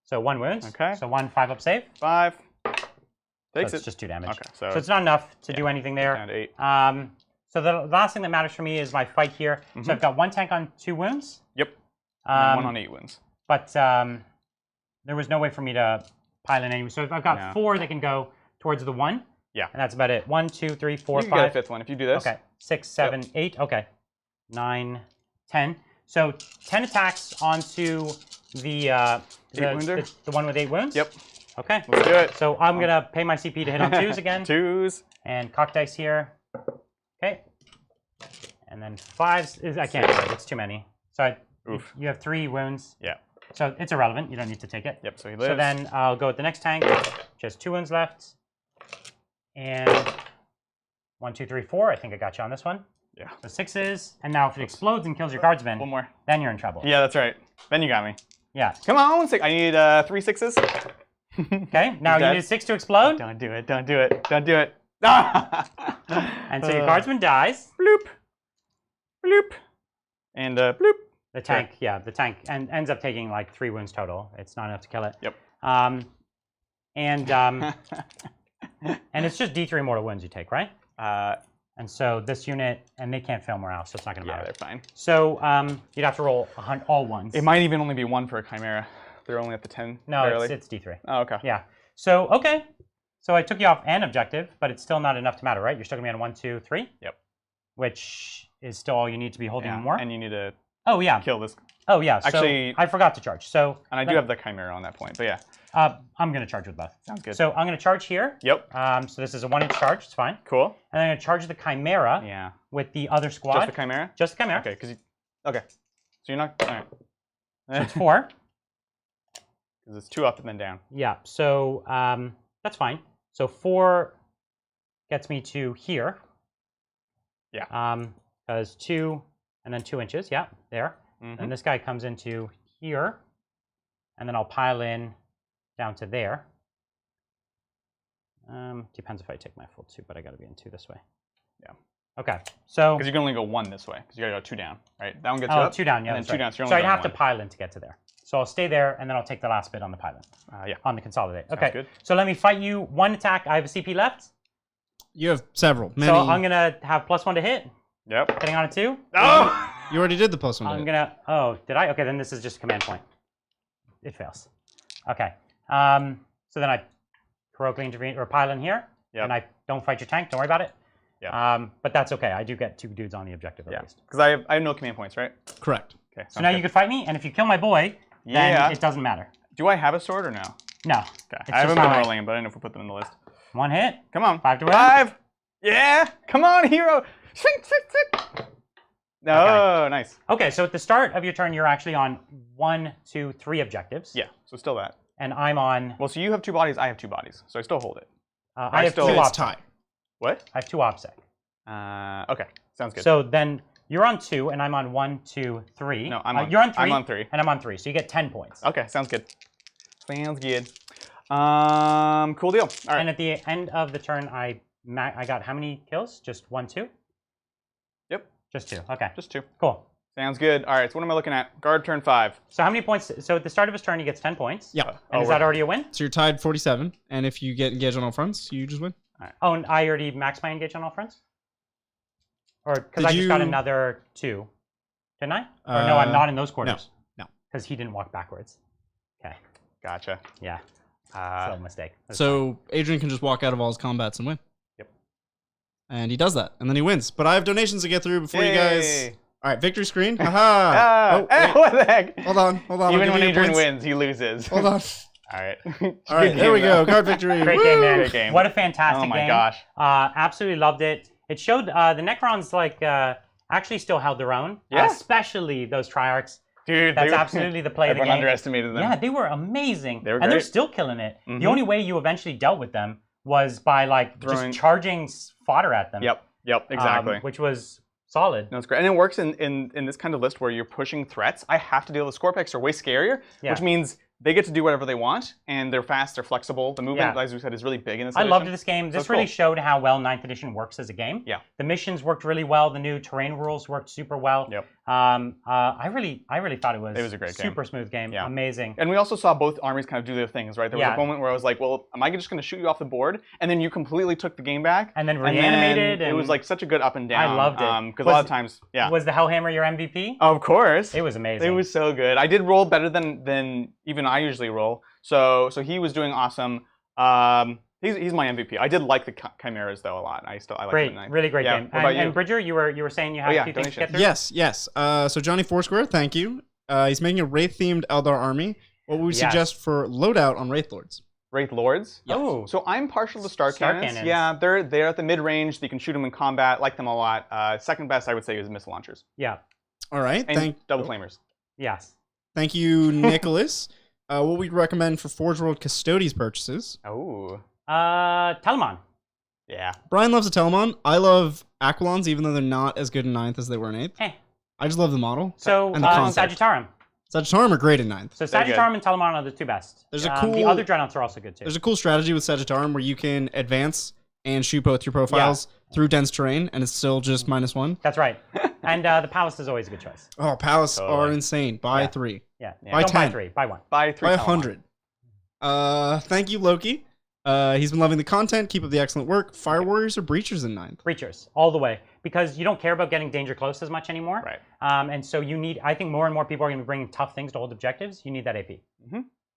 A: So 1 wound.
B: Okay.
A: So 1 5-up save.
B: 5.
A: So
B: Takes
A: it's
B: it.
A: just 2 damage.
B: Okay,
A: So it's not enough to do anything there.
B: And 8.
A: So the last thing that matters for me is my fight here. So I've got 1 tank on 2 wounds.
B: Yep. And 1 on 8 wounds.
A: But there was no way for me to pile in any. So if I've got 4 that can go towards the 1.
B: Yeah.
A: And that's about it. 1, 2, 3, 4,
B: You
A: 5.
B: can get a 5th one if you do this.
A: Okay. 6, 7, 8. Okay. 9, 10. So 10 attacks onto the one with 8 wounds?
B: Yep.
A: Okay.
B: Let's do it.
A: So I'm going to pay my CP to hit on 2s again.
B: 2s.
A: And cock dice here. Okay. And then 5s. I can't do it. It's too many. So you have 3 wounds.
B: Yeah.
A: So it's irrelevant. You don't need to take it.
B: Yep, so he lives.
A: So then I'll go with the next tank. Just 2 wounds left. And 1, 2, 3, 4. I think I got you on this one.
B: Yeah.
A: So 6s. And now if it explodes and kills your guardsman,
B: one more.
A: Then you're in trouble.
B: Yeah, that's right. Then you got me.
A: Yeah.
B: Come on, 6. I need 3 6s.
A: Okay, now you need 6 to explode.
B: Don't do it, don't do it, don't do it.
A: And so your guardsman dies.
B: Bloop. Bloop. And bloop.
A: The tank, the tank ends up taking like 3 wounds total. It's not enough to kill it.
B: Yep.
A: And it's just D3 mortal wounds you take, right? And so this unit, and they can't fail morale, so it's not going to matter.
B: Yeah, they're fine.
A: So you'd have to roll all ones.
B: It might even only be 1 for a Chimera. They're only at the 10.
A: No, it's D3.
B: Oh, okay.
A: Yeah. So, okay. So I took you off an objective, but it's still not enough to matter, right? You're still going to be on 1, 2, 3?
B: Yep.
A: Which is still all you need to be holding more.
B: And you need to kill this.
A: Oh, yeah.
B: Actually,
A: so I forgot to charge. So
B: and I do have the Chimera on that point, but yeah.
A: I'm going to charge with both.
B: Sounds good.
A: So I'm going to charge here.
B: Yep.
A: So this is a 1-inch charge. It's fine.
B: Cool.
A: And I'm going to charge the Chimera with the other squad.
B: Just the Chimera?
A: Just the Chimera.
B: Okay, okay. So you're not... All right.
A: So it's 4.
B: Because it's 2 up and then down.
A: Yeah, so that's fine. So 4 gets me to here.
B: Yeah.
A: Because 2 and then 2 inches. Yeah, there.
B: Mm-hmm.
A: And this guy comes into here. And then I'll pile in down to there. Depends if I take my full 2, but I got to be in 2 this way.
B: Yeah.
A: Okay, so...
B: Because you can only go 1 this way, because you got to go 2 down, right? That one gets you up.
A: 2 down, yeah,
B: and then 2 down, so you're
A: so
B: only
A: I'd have
B: going
A: to pile in to get to there. So I'll stay there, and then I'll take the last bit on the pile in.
B: Yeah.
A: On the consolidate.
B: Sounds
A: okay,
B: good.
A: So let me fight you 1 attack. I have a CP left.
C: You have several. Many.
A: So I'm going to have +1 to hit.
B: Yep.
A: Hitting on a 2.
B: Oh!
C: You already did the +1 to hit.
A: I'm going to... Oh, did I? Okay, then this is just a command point. It fails. Okay. So then I heroically intervene, or pile in here.
B: Yep.
A: And I don't fight your tank. Don't worry about it.
B: Yeah.
A: But that's okay. I do get 2 dudes on the objective at least.
B: Because I have no command points, right?
C: Correct.
B: Okay.
A: So now you can fight me, and if you kill my boy, then it doesn't matter.
B: Do I have a sword or no?
A: No.
B: Okay. I haven't been rolling, but I don't know if we put them in the list.
A: 1 hit.
B: Come on.
A: 5 to win.
B: 5. Yeah. Come on, hero. No. Oh, nice.
A: Okay, so at the start of your turn, you're actually on 1, 2, 3 objectives.
B: Yeah. So still that.
A: And I'm on...
B: Well, so you have 2 bodies, I have 2 bodies. So I still hold it.
A: I have 2
C: It's
A: OPSEC.
C: tie.
B: What?
A: I have 2 OPSEC.
B: Okay. Sounds good.
A: So then you're on 2, and I'm on 1, 2, 3.
B: No, I'm on,
A: you're on 3.
B: I'm on 3.
A: And I'm on 3, so you get 10 points.
B: Okay, sounds good. Sounds good. Cool deal. All right.
A: And at the end of the turn, I got how many kills? Just 1, 2?
B: Yep.
A: Just 2. Okay.
B: Just 2.
A: Cool.
B: Sounds good. All right, so what am I looking at? Guard turn 5.
A: So how many points? So at the start of his turn, he gets 10 points.
C: Yeah.
A: And is that already a win?
C: So you're tied 47, and if you get engaged on all fronts, you just win.
A: All right. Oh, and I already maxed my engage on all fronts? Or because I just got another 2. Didn't I? Or no, I'm not in those quarters.
C: No.
A: Because he didn't walk backwards. Okay.
B: Gotcha.
A: Yeah. Still a mistake.
C: So Adrian can just walk out of all his combats and win.
B: Yep.
C: And he does that, and then he wins. But I have donations to get through before you guys... All right, victory screen. Haha.
B: What the heck?
C: Hold on.
B: Even when Adrian wins, he loses.
C: Hold on.
B: All right.
C: All right, there we go. Guard victory.
A: Great game, man.
B: Great game.
A: What a fantastic game.
B: Oh my gosh.
A: Absolutely loved it. It showed the Necrons actually still held their own.
B: Yeah.
A: Especially those Triarchs.
B: Dude,
A: that's absolutely the play of the game.
B: Everyone underestimated them.
A: Yeah, they were amazing.
B: They were
A: and they're
B: great.
A: still killing it. The only way you eventually dealt with them was by just charging fodder at them.
B: Yep, exactly.
A: Which was solid.
B: No, it's great. And it works in this kind of list where you're pushing threats. I have to deal with Scorpex are way scarier, which means they get to do whatever they want, and they're fast, they're flexible. The movement, as we said, is really big in this edition.
A: I loved this game. This really showed how well 9th edition works as a game.
B: Yeah.
A: The missions worked really well. The new terrain rules worked super well.
B: Yep.
A: I really thought it was
B: a great game.
A: Super smooth game. Yeah. Amazing.
B: And we also saw both armies kind of do their things, right? There was a moment where I was like, well, am I just going to shoot you off the board? And then you completely took the game back.
A: And then reanimated.
B: And it was like such a good up and down.
A: I loved it.
B: Because a lot of times,
A: Was the Hellhammer your MVP?
B: Of course.
A: It was amazing.
B: It was so good. I did roll better than even I usually roll. So he was doing awesome. He's my MVP. I did like the Chimeras though a lot. I like
A: great,
B: him at 9th.
A: really great game. And Bridger, you were saying you had a few things to get through?
C: Yes. So Johnny Foursquare, thank you. He's making a Wraith-themed Eldar army. What would we suggest for loadout on Wraith Lords?
B: Wraith Lords?
C: Yeah.
B: Oh. So I'm partial to Star Cannons. Yeah, they're at the mid-range. You can shoot them in combat. Like them a lot. Second best, I would say, is missile launchers.
A: Yeah.
C: All right.
B: And double flamers.
A: Yes.
C: Thank you, Nicholas. What we'd recommend for Forge World Custodes purchases?
B: Oh.
A: Telemon.
B: Yeah.
C: Brian loves a Telemon. I love Aquilons, even though they're not as good in 9th as they were in 8th.
A: Hey.
C: I just love the model.
A: So,
C: and the concept.
A: Sagittarum.
C: Sagittarum are great in 9th.
A: So Sagittarum and Telemon are the two best.
C: There's a cool...
A: The other Dreadnoughts are also good too.
C: There's a cool strategy with Sagittarum where you can advance and shoot both your profiles through dense terrain, and it's still just -1.
A: That's right. And the Palace is always a good choice.
C: Oh, Palace are insane. Buy 3.
A: Yeah.
C: Buy 10.
A: Buy 3. Buy 1.
B: Buy 3.
C: Buy 100. Thank you, Loki. He's been loving the content. Keep up the excellent work. Fire Warriors or Breachers in 9th?
A: Breachers, all the way. Because you don't care about getting danger close as much anymore.
B: Right.
A: And so you need, I think more and more people are going to be bringing tough things to hold objectives. You need that AP.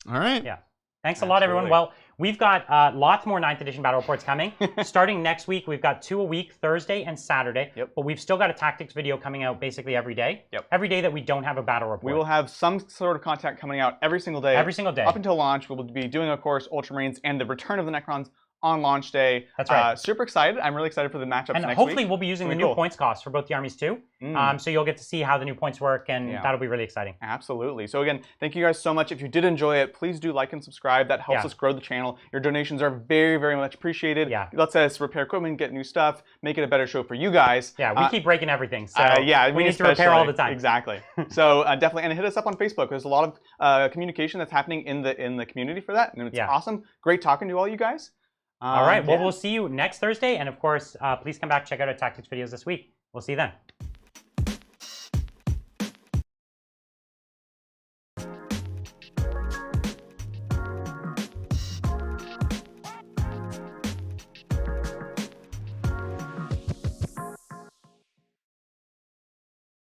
C: All right.
A: Yeah. Thanks a lot, everyone. Well, we've got lots more 9th edition battle reports coming. Starting next week, we've got 2 a week, Thursday and Saturday.
B: Yep.
A: But we've still got a tactics video coming out basically every day.
B: Yep.
A: Every day that we don't have a battle report.
B: We will have some sort of content coming out every single day.
A: Every single day.
B: Up until launch, we will be doing, of course, Ultramarines and the return of the Necrons on launch day.
A: That's right.
B: Super excited. I'm really excited for the matchups
A: and
B: next
A: hopefully
B: week.
A: We'll be using the new points cost for both the armies too. So you'll get to see how the new points work, and that'll be really exciting.
B: Absolutely. So again, thank you guys so much. If you did enjoy it, please do like and subscribe. That helps us grow the channel. Your donations are very, very much appreciated.
A: Yeah.
B: It lets us repair equipment, get new stuff, make it a better show for you guys.
A: Yeah, we keep breaking everything. So we need to repair all the time.
B: Exactly. So definitely, and hit us up on Facebook. There's a lot of communication that's happening in the community for that, and it's awesome. Great talking to all you guys.
A: All right. Well, we'll see you next Thursday. And of course, please come back, check out our tactics videos this week. We'll see you then.